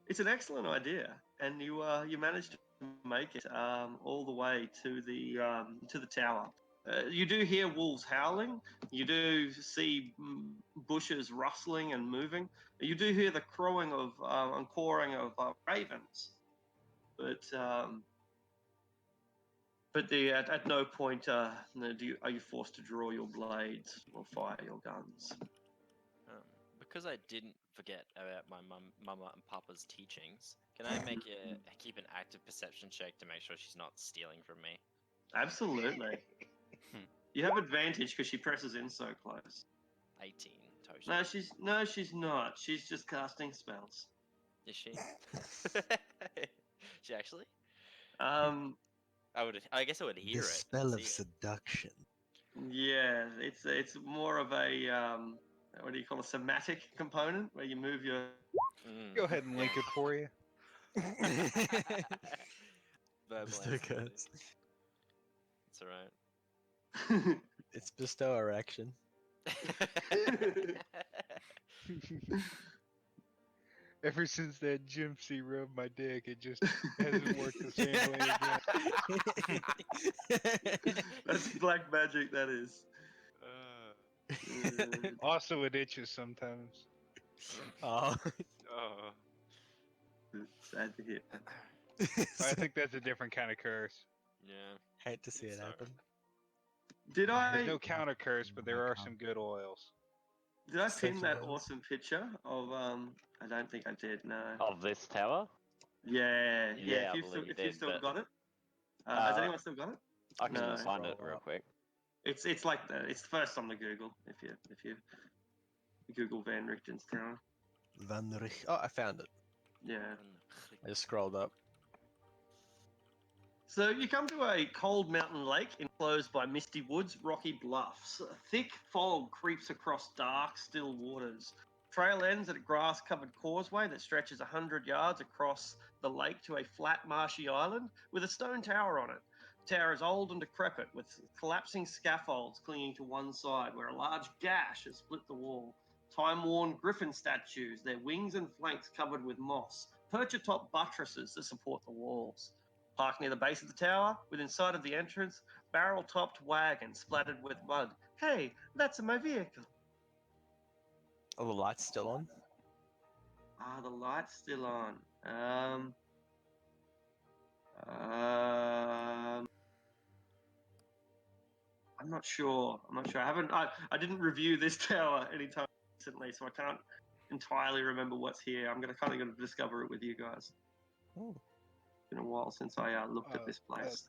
It's an excellent idea, and you managed to make it all the way to the tower. You do hear wolves howling. You do see bushes rustling and moving. You do hear the crowing of and cawing of ravens, but at no point are you forced to draw your blades or fire your guns. Because I didn't forget about my mama and papa's teachings, can I keep an active perception check to make sure she's not stealing from me? Absolutely. You have advantage because she presses in so close. 18 total. No, she's not. She's just casting spells. Is she? She actually? I guess I would hear The it. spell of see it. seduction. Yeah, it's more of a what do you call a somatic component where you move your. Go ahead and link it for you. Verbal Bestow answer. curse. It's alright. It's bestow erection. Ever since that gypsy rubbed my dick, it just hasn't worked the same way again. That's black magic. That is. Also, it itches sometimes. Oh. Oh. Sad to hear. I think that's a different kind of curse. Yeah. Hate to see it So- happen. Did I There's no counter curse, but there are some good oils. did I pin Such that ones. awesome picture of I don't think I did. No. Of this tower? Yeah. Yeah, I If believe you you've did, still but- got it. Has anyone still got it? I can No. find it Scroll real up. quick. It's like it's first on the Google if you Google Van Richten's tower. Van Rich. Oh, I found it. Yeah. I just scrolled up. So you come to a cold mountain lake enclosed by misty woods, rocky bluffs. A thick fog creeps across dark, still waters. Trail ends at a grass-covered causeway that stretches 100 yards across the lake to a flat, marshy island with a stone tower on it. The tower is old and decrepit, with collapsing scaffolds clinging to one side, where a large gash has split the wall. Time-worn griffin statues, their wings and flanks covered with moss, perch atop buttresses that support the walls. Parked near the base of the tower, within sight of the entrance, barrel-topped wagon splattered with mud. Hey, that's my vehicle. Oh, the light's still on. Ah, the light's still on. I'm not sure. I didn't review this tower anytime recently, so I can't entirely remember what's here. I'm gonna discover it with you guys. Oh. It's been a while since I looked at this place.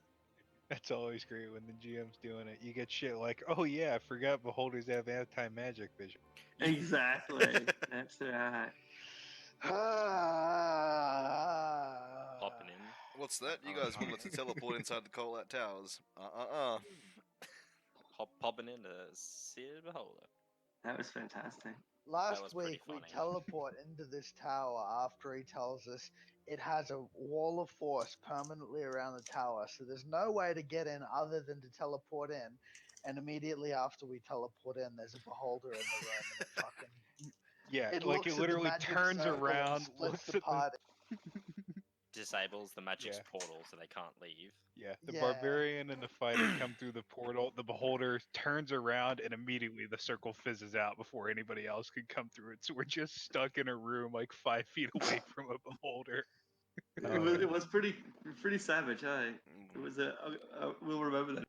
That's always great when the GM's doing it. You get shit like, oh yeah, I forgot beholders have anti-magic vision. Exactly. That's right. Popping in. What's that? You guys wanted to teleport inside the Colat Towers. Popping in to see the beholder. That was fantastic. Last was pretty week we funny. teleport into this tower after he tells us it has a wall of force permanently around the tower, so there's no way to get in other than to teleport in. And immediately after we teleport in, there's a beholder in the room, and it fucking Yeah, it like looks it at the literally magic turns circle and around, splits looks the at the party. Disables the magic's Yeah. portal so they can't leave. yeah, the Yeah. barbarian and the fighter come through the portal. The beholder turns around, and immediately the circle fizzes out before anybody else could come through it. So we're just stuck in a room like 5 feet away from a beholder. It was pretty savage, eh? It was we'll remember that.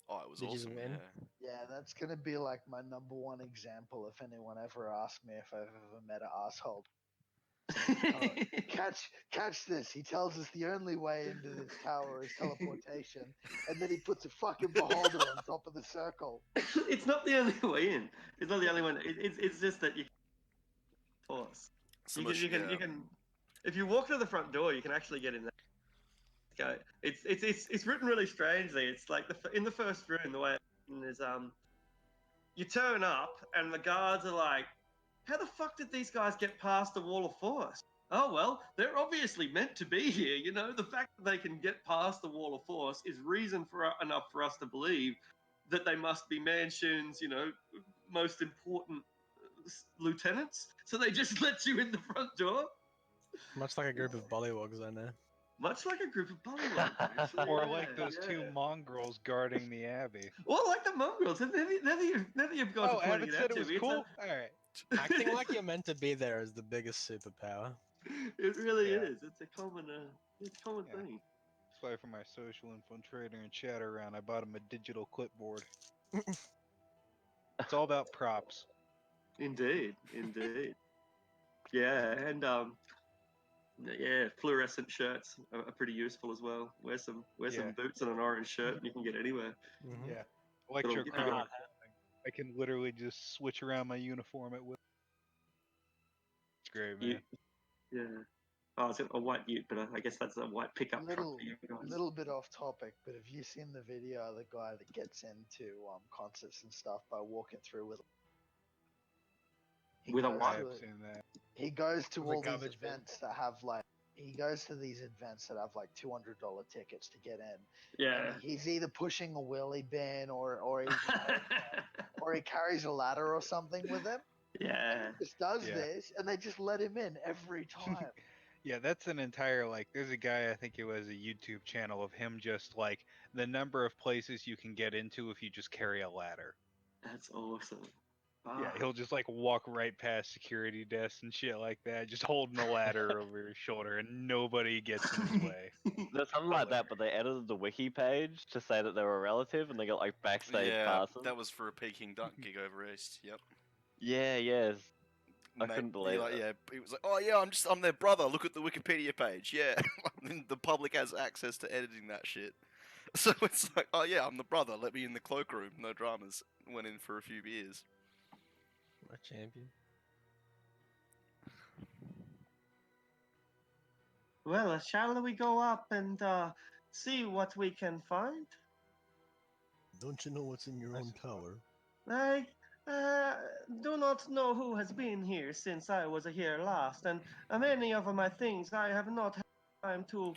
Oh, was Did you awesome. win? Yeah. Yeah, that's gonna be like my number one example if anyone ever asks me if I've ever met an asshole. Catch this. He tells us the only way into this tower is teleportation, and then he puts a fucking beholder on top of the circle. It's not the only way in. It's not the only one. It's just that you force. So You much, you can. If you walk to the front door, you can actually get in there. Go. It's written really strangely. It's like in the first room, the way is you turn up and the guards are like, how the fuck did these guys get past the wall of force? Oh well, they're obviously meant to be here. You know, the fact that they can get past the wall of force is reason enough for us to believe that they must be Manshoon's, most important lieutenants. So they just let you in the front door, Much like a group of bollywogs I know. much like a group of bollywogs. Actually. Or Yeah, like those two yeah. mongrels guarding the abbey. Well, like the mongrels. Now that you've got Oh, to pointing Abbott it said out it to was me, cool. All right. Acting like you're meant to be there is the biggest superpower. It really Yeah. is. It's a common Yeah. thing. That's why for my social infiltrator and chatter round, I bought him a digital clipboard. It's all about props. Indeed. Yeah, and yeah, fluorescent shirts are pretty useful as well. Wear some Yeah. boots and an orange shirt, and you can get anywhere. Mhm. Yeah. Little- Electrochronic. I can literally just switch around my uniform at will. It's great, man. Yeah. Oh, it's a white ute, but I guess that's a white pickup truck for you guys. Little bit off topic, but have you seen the video of the guy that gets into concerts and stuff by walking through with? He With a goes what? I to have seen that. He goes to With a all these garbage bin. events that have like. He goes to these events that have like $200 tickets to get in. Yeah. And he's either pushing a wheelie bin or he carries a ladder or something with him. Yeah. He just does Yeah. this, and they just let him in every time. Yeah, that's an entire there's a guy, I think it was a YouTube channel of him just like the number of places you can get into if you just carry a ladder. That's awesome. Yeah, Ah. he'll just like walk right past security desks and shit like that, just holding the ladder over his shoulder and nobody gets in his way. There's something like that, but they edited the wiki page to say that they were a relative, and they got like backstage passes. that was for a Peking Duck gig over east. Yep. Yeah, yes. I Mate, couldn't believe like, it. yeah, he was like, "Oh yeah, I'm their brother. Look at the Wikipedia page." Yeah, and the public has access to editing that shit. So it's like, "Oh yeah, I'm the brother. Let me in the cloakroom. No dramas." Went in for a few beers. My champion. Well, shall we go up and see what we can find? Don't you know what's in your own tower? I do not know who has been here since I was here last, and many of my things I have not had time to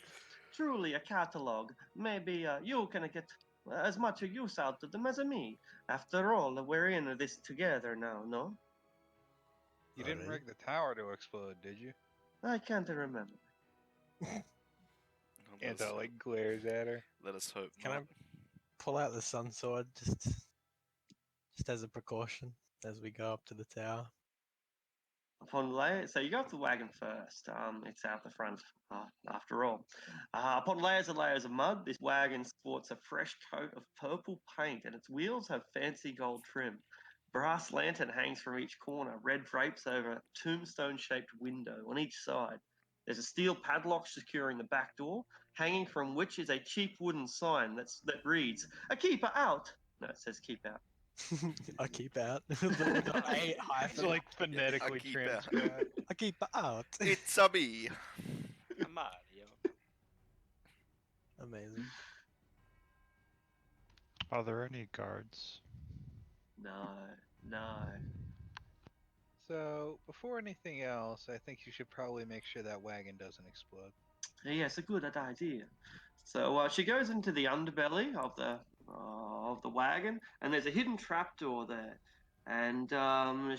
truly catalog. Maybe you can get as much use out of them as me. After all, we're in this together now, no? You didn't Alright. rig the tower to explode, did you? I can't remember. Anto like glares at her. Let us hope. Can I not. pull out the sun sword just as a precaution as we go up to the tower? So you go up the wagon first. It's out the front, after all. Upon layers and layers of mud, this wagon sports a fresh coat of purple paint, and its wheels have fancy gold trim. Brass lantern hangs from each corner, red drapes over a tombstone-shaped window on each side. There's a steel padlock securing the back door, hanging from which is a cheap wooden sign that reads, "A keeper out." No, it says "keep out." I keep out. With the A It's hyphen. like phonetically keep out. transcribed. I keep out. It's a me. Mario. Amazing. Are there any guards? No. So, before anything else, I think you should probably make sure that wagon doesn't explode. Yes, a good idea. So she goes into the underbelly of the wagon, and there's a hidden trapdoor there. And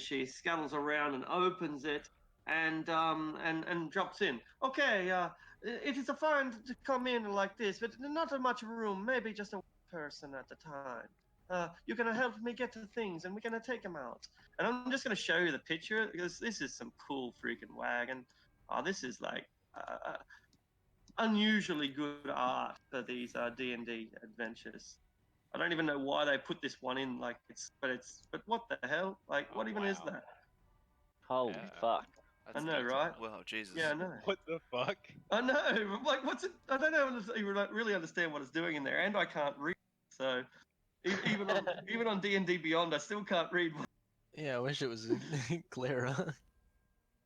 she scuttles around and opens it, and drops in. Okay, it is fine to come in like this, but not much room. Maybe just a person at a time. You're gonna help me get to things, and we're gonna take them out. And I'm just gonna show you the picture because this is some cool freaking wagon. This is like. Unusually good art for these D&D adventures. I don't even know why they put this one in. Like but what the hell? Like, what even is wow. that? Holy Yeah. fuck. That's I know, detailed. right? Wow, Jesus. Yeah, I know. What the fuck? I know. Like, what's it? I don't know. Really understand what it's doing in there, and I can't read. So even on D&D Beyond, I still can't read. Yeah, I wish it was clearer.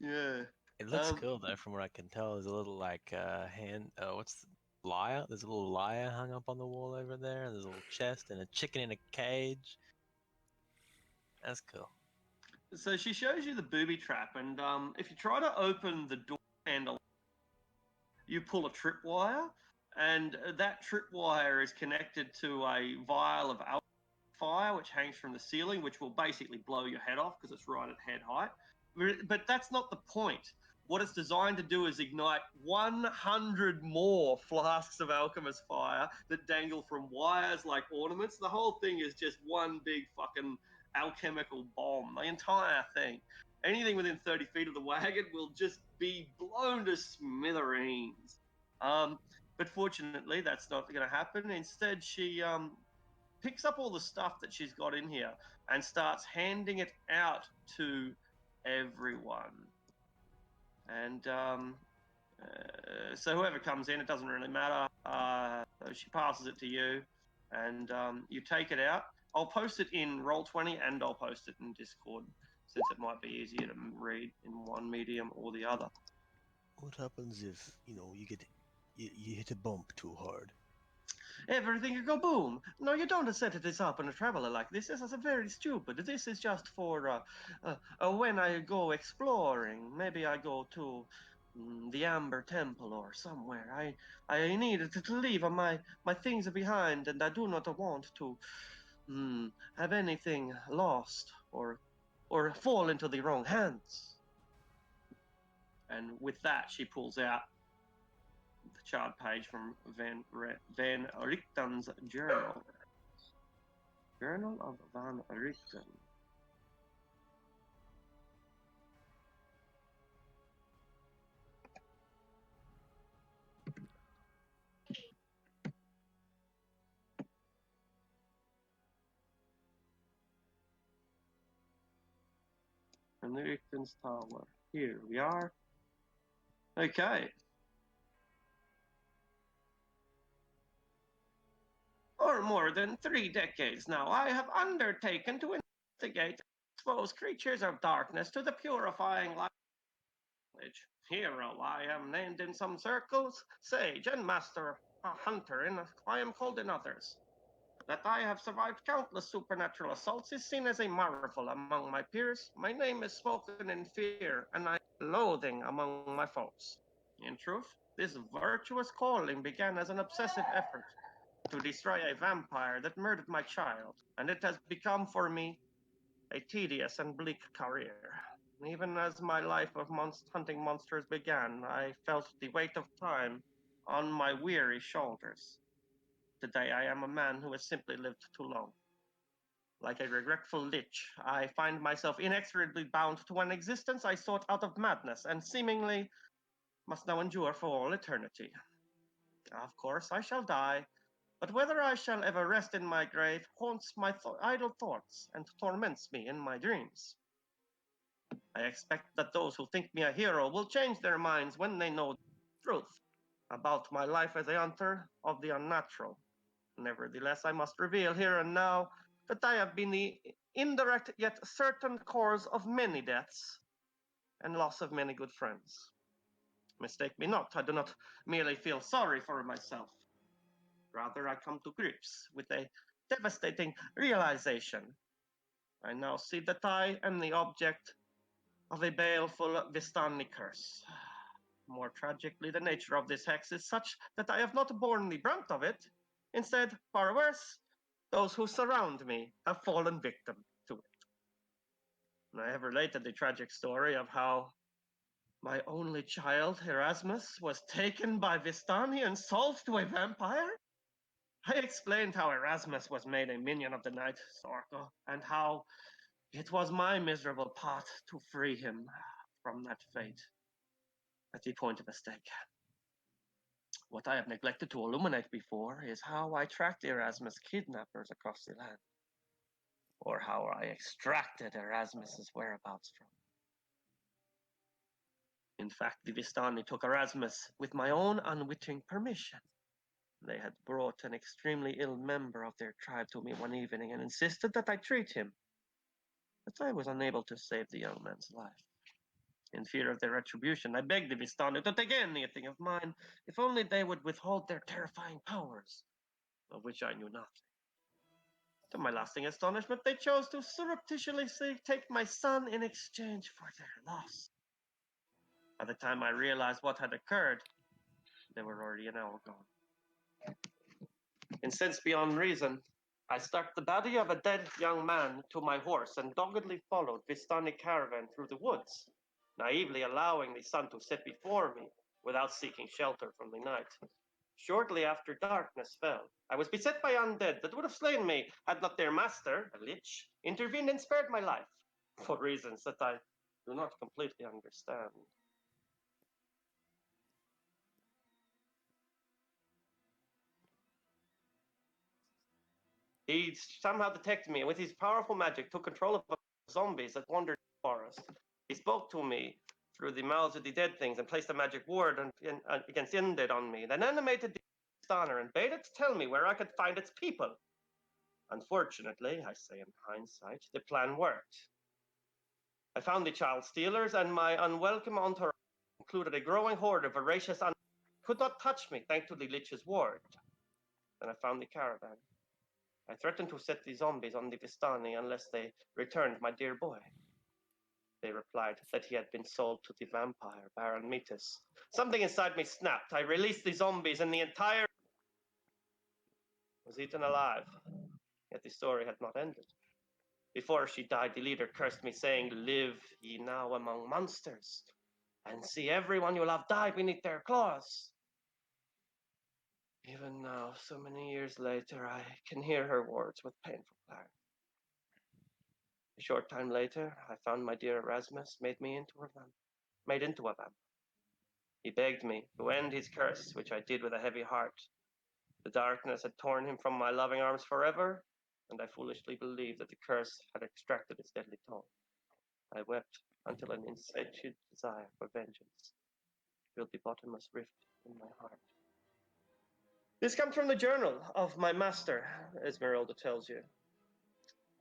Yeah. It looks Um, cool though, from what I can tell. There's a little like hand. What's the lyre? There's a little lyre hung up on the wall over there. And there's a little chest and a chicken in a cage. That's cool. So she shows you the booby trap, and if you try to open the door handle, you pull a tripwire, and that tripwire is connected to a vial of fire which hangs from the ceiling, which will basically blow your head off because it's right at head height. But that's not the point. What it's designed to do is ignite 100 more flasks of alchemist fire that dangle from wires like ornaments. The whole thing is just one big fucking alchemical bomb. The entire thing. Anything within 30 feet of the wagon will just be blown to smithereens. But fortunately, that's not going to happen. Instead, she picks up all the stuff that she's got in here and starts handing it out to everyone. And so whoever comes in, it doesn't really matter. She passes it to you, and you take it out. I'll post it in Roll20, and I'll post it in Discord, since it might be easier to read in one medium or the other. What happens if you hit a bump too hard? Everything will go boom. No, you don't set this up on a traveler like this. This is very stupid. This is just for when I go exploring. Maybe I go to the Amber Temple or somewhere. I need to leave my things behind, and I do not want to have anything lost or fall into the wrong hands. And with that, she pulls out the chart page from Van Richten's journal. Journal of Van Richten. Van Richten's Tower. Here we are. Okay. For more than 3 decades now, I have undertaken to investigate and expose creatures of darkness to the purifying light of knowledge. Hero, I am named in some circles, sage and master, a hunter, and I am called in others. That I have survived countless supernatural assaults is seen as a marvel among my peers. My name is spoken in fear, and I loathing among my foes. In truth, this virtuous calling began as an obsessive effort to destroy a vampire that murdered my child, and it has become for me a tedious and bleak career. Even as my life of hunting monsters began, I felt the weight of time on my weary shoulders. Today I am a man who has simply lived too long. Like a regretful lich, I find myself inexorably bound to an existence I sought out of madness and seemingly must now endure for all eternity. Of course, I shall die, but whether I shall ever rest in my grave haunts my idle thoughts and torments me in my dreams. I expect that those who think me a hero will change their minds when they know the truth about my life as a hunter of the unnatural. Nevertheless, I must reveal here and now that I have been the indirect yet certain cause of many deaths and loss of many good friends. Mistake me not, I do not merely feel sorry for myself. Rather, I come to grips with a devastating realization. I now see that I am the object of a baleful Vistani curse. More tragically, the nature of this hex is such that I have not borne the brunt of it. Instead, far worse, those who surround me have fallen victim to it. And I have related the tragic story of how my only child, Erasmus, was taken by Vistani and sold to a vampire. I explained how Erasmus was made a minion of the night, Sorko, and how it was my miserable part to free him from that fate at the point of a stake. What I have neglected to illuminate before is how I tracked Erasmus' kidnappers across the land, or how I extracted Erasmus's whereabouts from. In fact, the Vistani took Erasmus with my own unwitting permission. They had brought an extremely ill member of their tribe to me one evening and insisted that I treat him. But I was unable to save the young man's life. In fear of their retribution, I begged the Vistani to take anything of mine, if only they would withhold their terrifying powers, of which I knew nothing. To my lasting astonishment, they chose to surreptitiously take my son in exchange for their loss. By the time I realized what had occurred, they were already an hour gone. Incensed beyond reason, I stuck the body of a dead young man to my horse and doggedly followed Vistani caravan through the woods, naively allowing the sun to set before me without seeking shelter from the night. Shortly after darkness fell, I was beset by undead that would have slain me had not their master, a lich, intervened and spared my life, for reasons that I do not completely understand. He somehow detected me and with his powerful magic took control of zombies that wandered the forest. He spoke to me through the mouths of the dead things and placed a magic word against the undead on me, then animated the stunner and bade it tell me where I could find its people. Unfortunately, I say in hindsight, the plan worked. I found the child stealers, and my unwelcome entourage included a growing horde of voracious undead who could not touch me thanks to the lich's ward. Then I found the caravan. I threatened to set the zombies on the Vistani unless they returned my dear boy. They replied that he had been sold to the vampire, Baron Metis. Something inside me snapped. I released the zombies and the entire was eaten alive. Yet the story had not ended. Before she died, the leader cursed me, saying, "Live ye now among monsters, and see everyone you love die beneath their claws." Even now, so many years later, I can hear her words with painful clarity. A short time later, I found my dear Erasmus made into a vampire. He begged me to end his curse, which I did with a heavy heart. The darkness had torn him from my loving arms forever, and I foolishly believed that the curse had extracted its deadly tongue. I wept until an insatiate desire for vengeance filled the bottomless rift in my heart. This comes from the journal of my master, Esmeralda tells you.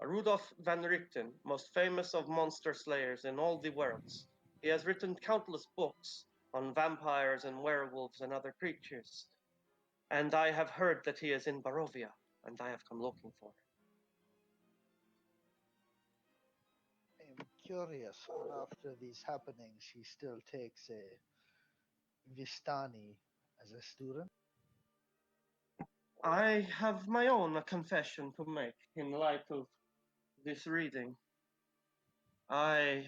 Rudolf van Richten, most famous of monster slayers in all the worlds. He has written countless books on vampires and werewolves and other creatures. And I have heard that he is in Barovia, and I have come looking for him. I'm curious, after these happenings, he still takes a Vistani as a student. I have my own confession to make in light of this reading. I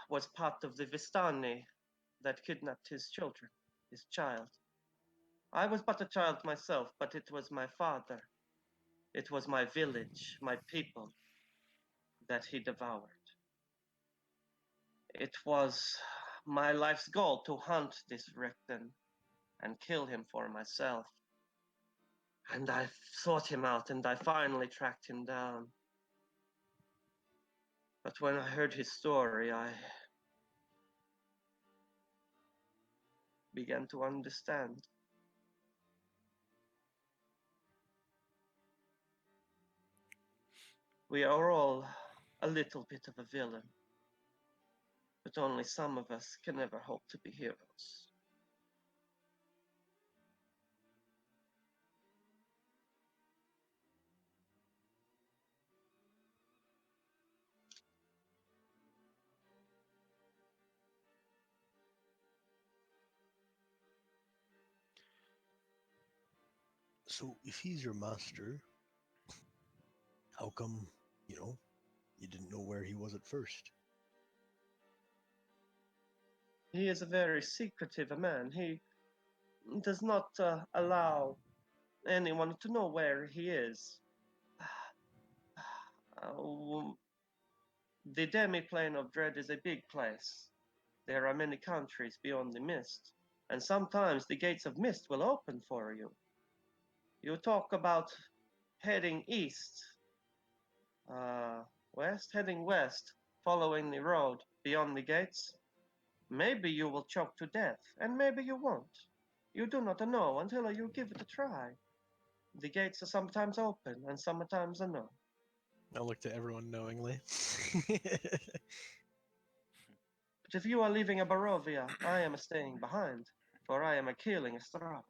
was part of the Vistani that kidnapped his child. I was but a child myself, but it was my father. It was my village, my people, that he devoured. It was my life's goal to hunt this Richten and kill him for myself. And I sought him out, and I finally tracked him down. But when I heard his story, I began to understand. We are all a little bit of a villain, but only some of us can ever hope to be heroes. So if he's your master, how come, you didn't know where he was at first? He is a very secretive man. He does not allow anyone to know where he is. The demi-plane of dread is a big place. There are many countries beyond the mist. and sometimes the gates of mist will open for you. You talk about heading east, heading west, following the road beyond the gates. Maybe you will choke to death, and maybe you won't. You do not know until you give it a try. The gates are sometimes open, and sometimes are not. I looked at everyone knowingly. But if you are leaving a Barovia, I am staying behind, for I am killing a Strahd.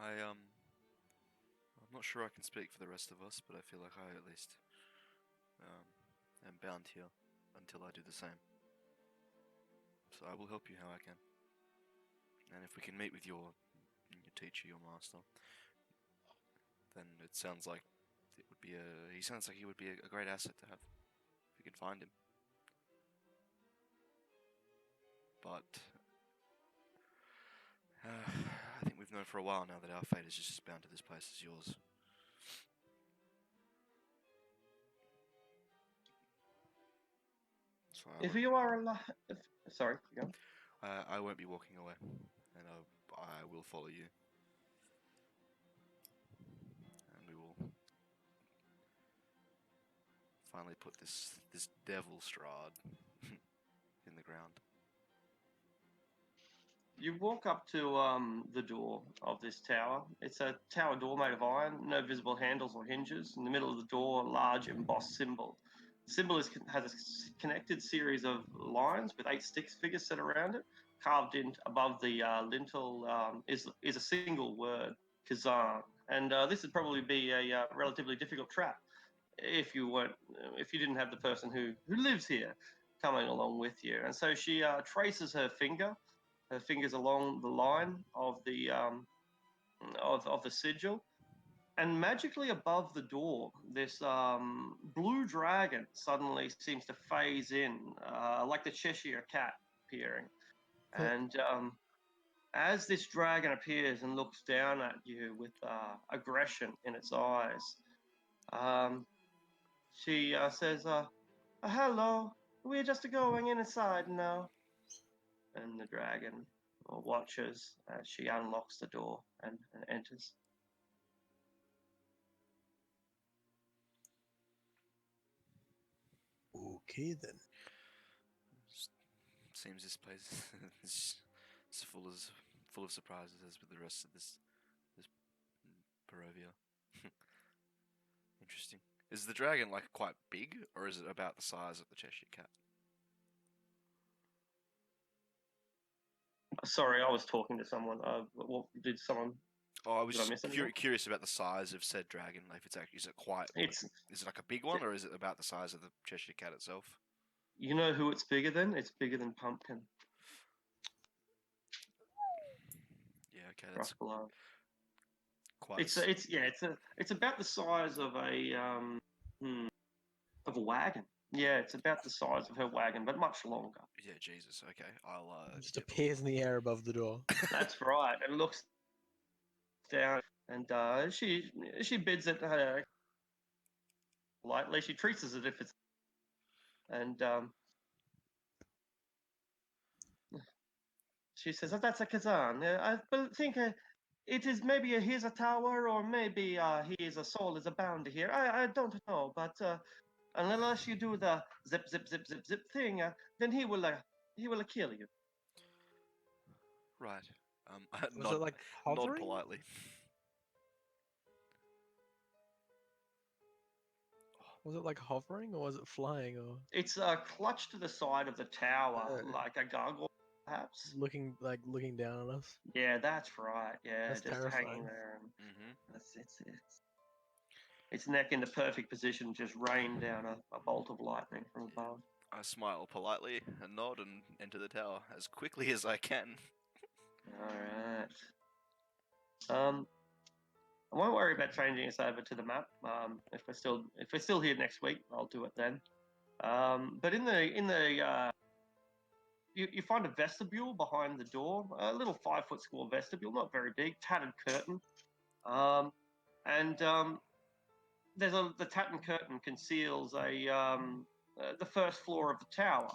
I'm not sure I can speak for the rest of us, but I feel like I at least am bound here until I do the same. So I will help you how I can. And if we can meet with your teacher, your master, then it sounds like it would be he sounds like he would be a great asset to have if we can find him. But I think we've known for a while now that our fate is just as bound to this place as yours. So If you are alive, sorry, go. I won't be walking away, and I will follow you, and we will finally put this devil Strahd in the ground. You walk up to the door of this tower. It's a tower door made of iron, no visible handles or hinges. In the middle of the door, a large embossed symbol. The symbol has a connected series of lines with 8 stick figures set around it. Carved in above the lintel is a single word, Kazan. And this would probably be a relatively difficult trap if you didn't have the person who lives here coming along with you. And so she traces her fingers along the line of the of the sigil, and magically above the door, this blue dragon suddenly seems to phase in, like the Cheshire Cat appearing. And as this dragon appears and looks down at you with aggression in its eyes, she says, "Hello, we're just going inside now." And the dragon watches as she unlocks the door and enters. Okay then. Seems this place is full of surprises as with the rest of this Barovia. Interesting. Is the dragon like quite big, or is it about the size of the Cheshire Cat? Sorry, I was talking to someone. What did someone? Oh, I was Did I just miss anything? curious about the size of said dragon. Like, if it's actually, is it quite? It's Is it like a big one, or is it about the size of the Cheshire Cat itself? You know who it's bigger than? It's bigger than Pumpkin. Yeah, okay, that's Below. quite. It's about the size of a wagon. Yeah, it's about the size of her wagon, but much longer. Yeah, Jesus. Okay, I'll Just appears in the air above the door. That's right. And looks down, and she bids it lightly. She treats it as if it's, and she says, "Oh, that's a Kazan. I think it is maybe he's a tower, or maybe he is a soul is bound here. I don't know, but unless you do the zip zip zip zip zip thing, then he will kill you." right. Was it like nod hovering? politely. Was it like hovering, or was it flying, or It's clutched to the side of the tower like a gargoyle, perhaps. looking down on us? Yeah, that's right. Yeah, That's just terrifying. hanging there. And Mm-hmm. its neck in the perfect position, just rain down a bolt of lightning from above. I smile politely and nod and enter the tower as quickly as I can. All right. I won't worry about changing us over to the map. If we're still here next week, I'll do it then. But you find a vestibule behind the door, a little 5-foot square vestibule, not very big, tattered curtain. And the tattered curtain conceals a the first floor of the tower.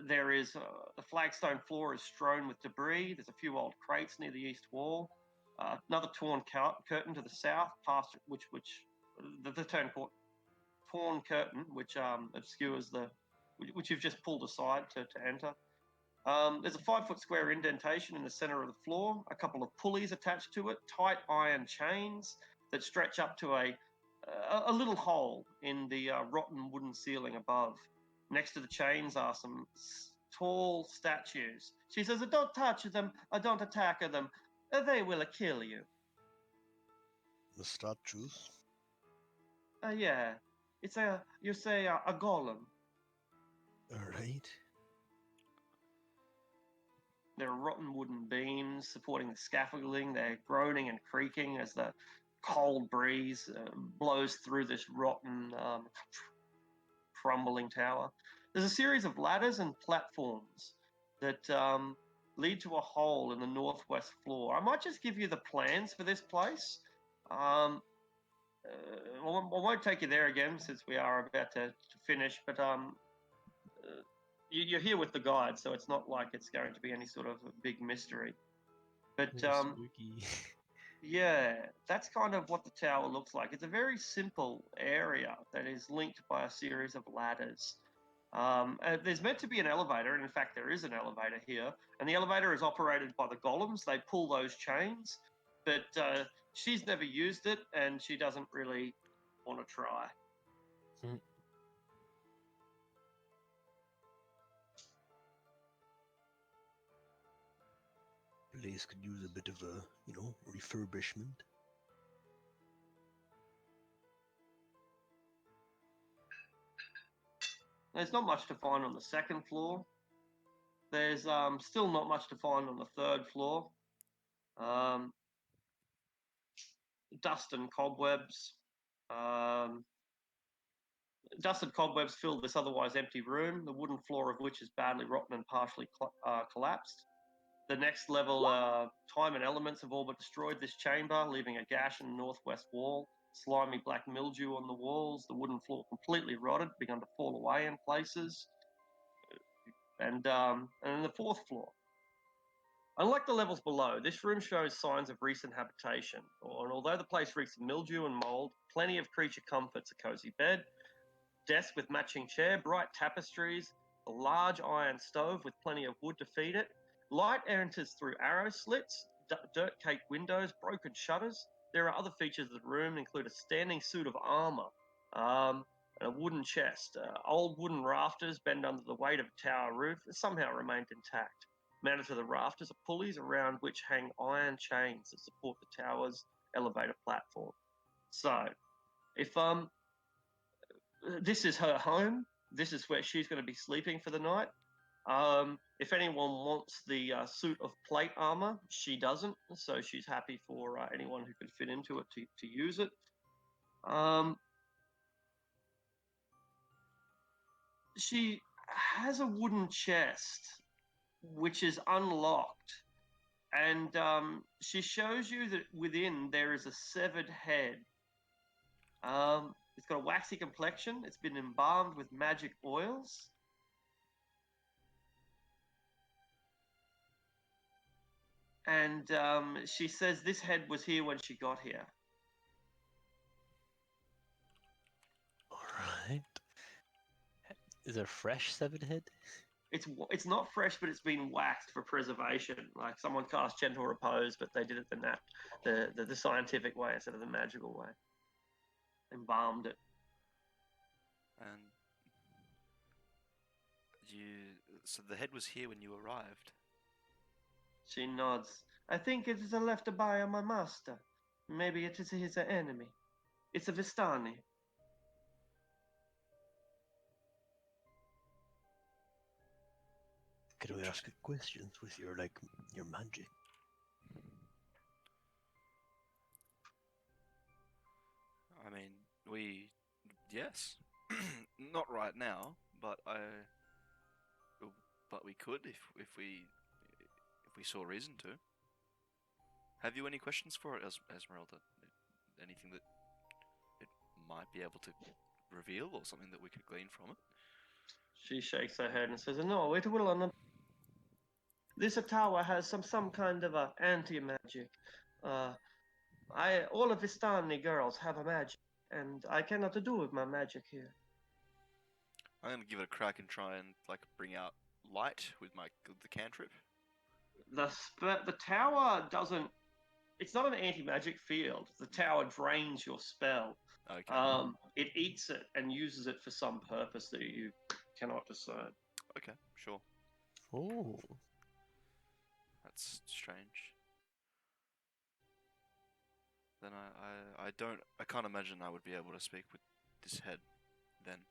There is the flagstone floor is strewn with debris. There's a few old crates near the east wall. Another torn curtain to the south, past which the torn curtain, which obscures which you've just pulled aside to enter. There's a 5-foot square indentation in the center of the floor, a couple of pulleys attached to it, tight iron chains that stretch up to a little hole in the rotten wooden ceiling above. Next to the chains are some tall statues. She says, "Don't touch them, don't attack them. They will kill you." The statues. Yeah, it's a golem. Alright. There are rotten wooden beams supporting the scaffolding. They're groaning and creaking as the cold breeze blows through this rotten, crumbling tower. There's a series of ladders and platforms that lead to a hole in the northwest floor. I might just give you the plans for this place. I won't take you there again since we are about to finish, but you're here with the guide, so it's not like it's going to be any sort of a big mystery. But Spooky. yeah, that's kind of what the tower looks like. It's a very simple area that is linked by a series of ladders. There's meant to be an elevator, and in fact, there is an elevator here. And the elevator is operated by the golems. They pull those chains, but she's never used it, and she doesn't really want to try. Place could use a bit of a, refurbishment. There's not much to find on the second floor. There's still not much to find on the third floor. Dust and cobwebs. Dust and cobwebs fill this otherwise empty room, the wooden floor of which is badly rotten and partially collapsed. The next level, time and elements have all but destroyed this chamber, leaving a gash in the northwest wall, slimy black mildew on the walls, the wooden floor completely rotted, begun to fall away in places. And then the fourth floor. Unlike the levels below, this room shows signs of recent habitation, and although the place reeks of mildew and mold, plenty of creature comforts, a cozy bed, desk with matching chair, bright tapestries, a large iron stove with plenty of wood to feed it. Light enters through arrow slits, dirt-caked windows, broken shutters. There are other features of the room, include a standing suit of armor, and a wooden chest. Old wooden rafters bend under the weight of a tower roof that somehow remained intact. Mounted to the rafters are pulleys around which hang iron chains that support the tower's elevator platform. So, if this is her home, this is where she's going to be sleeping for the night. If anyone wants the suit of plate armor, she doesn't, so she's happy for anyone who can fit into it to use it. She has a wooden chest which is unlocked, and she shows you that within there is a severed head. It's got a waxy complexion. It's been embalmed with magic oils. And she says this head was here when she got here. Alright. Is it a fresh severed head? It's not fresh, but it's been waxed for preservation. Like someone cast gentle repose, but they did it the scientific way instead of the magical way. Embalmed it. And so the head was here when you arrived. She nods. I think it is left by my master. Maybe it is his enemy. It's a Vistani. Can we ask questions with your magic? I mean, yes, not right now, but we could if we saw reason to. Have you any questions for it, Esmeralda? Anything that it might be able to reveal, or something that we could glean from it? She shakes her head and says, "No, it will not. This tower has some kind of a anti-magic. All of Vistani girls have a magic, and I cannot do with my magic here." I'm gonna give it a crack and try and like bring out light with the cantrip. The tower doesn't. It's not an anti-magic field. The tower drains your spell. Okay. It eats it and uses it for some purpose that you cannot discern. Okay. Sure. Ooh. That's strange. Then I can't imagine I would be able to speak with this head then,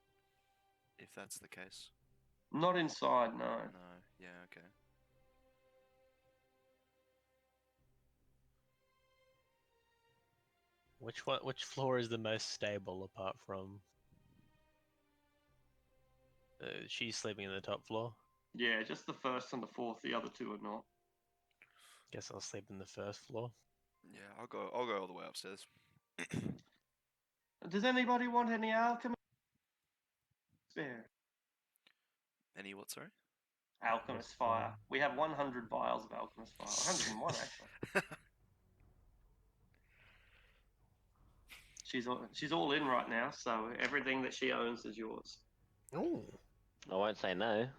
if that's the case. Not inside, no. No, yeah, okay. Which floor is the most stable apart from she's sleeping in the top floor? Yeah, just the first and the fourth. The other two are not. Guess I'll sleep in the first floor. Yeah, I'll go all the way upstairs. Does anybody want any alchemy? Spare. Any what, sorry? Alchemist fire. We have 100 vials of alchemist fire. 101 actually. She's all in right now, so everything that she owns is yours. Ooh. I won't say no.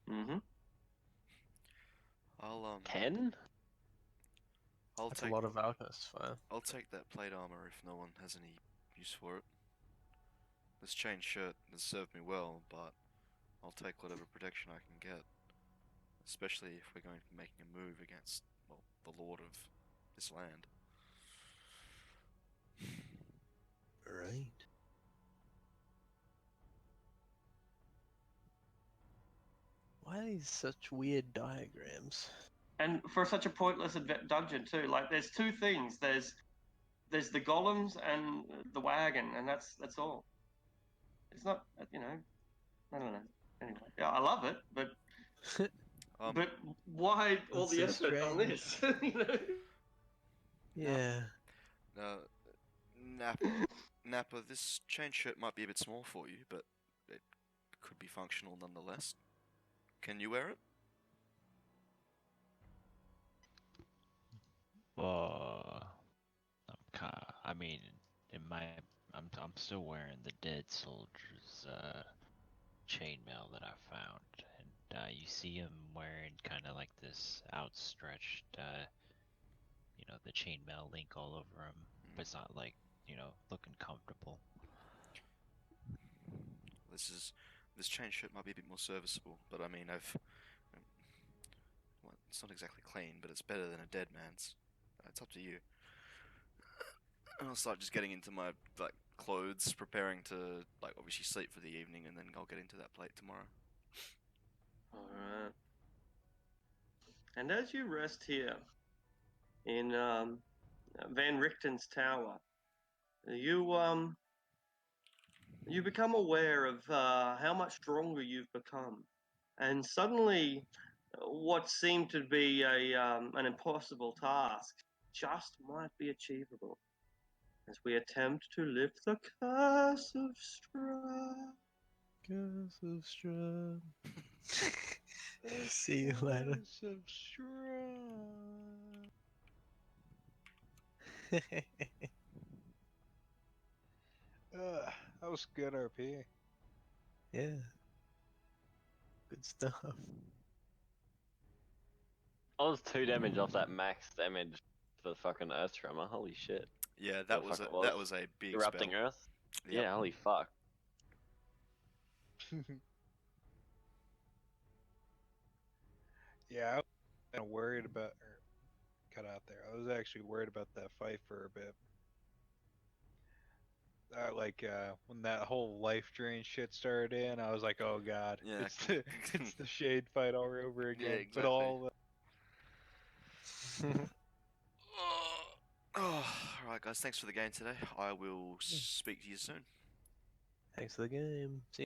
Mm-hmm. I'll 10? That's a lot of alchemist fire. I'll take that plate armor if no one has any use for it. This chain shirt has served me well, but I'll take whatever protection I can get. Especially if we're going to be making a move against, well, the lord of this land. Right. Why are these such weird diagrams? And for such a pointless dungeon too, like there's two things. There's the golems and the wagon, and that's all. It's not, I don't know. Anyway, yeah, I love it, but but why all the That's so effort on this? Yeah. Napa, this chain shirt might be a bit small for you, but it could be functional nonetheless. Can you wear it? I mean, I'm still wearing the dead soldier's chainmail that I found, and you see him wearing kind of like this outstretched, the chainmail link all over him, but it's not like, looking comfortable. This chain shirt might be a bit more serviceable, but I mean, well, it's not exactly clean, but it's better than a dead man's. It's up to you. And I'll start just getting into my clothes, preparing to obviously sleep for the evening, and then I'll get into that plate tomorrow. Alright. And as you rest here in Van Richten's tower, you become aware of how much stronger you've become, and suddenly, what seemed to be an impossible task just might be achievable as we attempt to lift the curse of Strahd. Curse of Strahd. See you later. Curse of Strahd. That was good RP. Yeah. Good stuff. I was 2 damage off that max damage for fucking Earth Tremor. Holy shit. Yeah, that was a big Erupting spell. Earth? Yep. Yeah, holy fuck. Yeah, I was kind of worried about, or cut out there. I was actually worried about that fight for a bit. When that whole life drain shit started in, I was like, oh god, Yeah. it's the shade fight all over again. Yeah, But exactly. all Alright guys, thanks for the game today. I will speak to you soon. Thanks for the game. See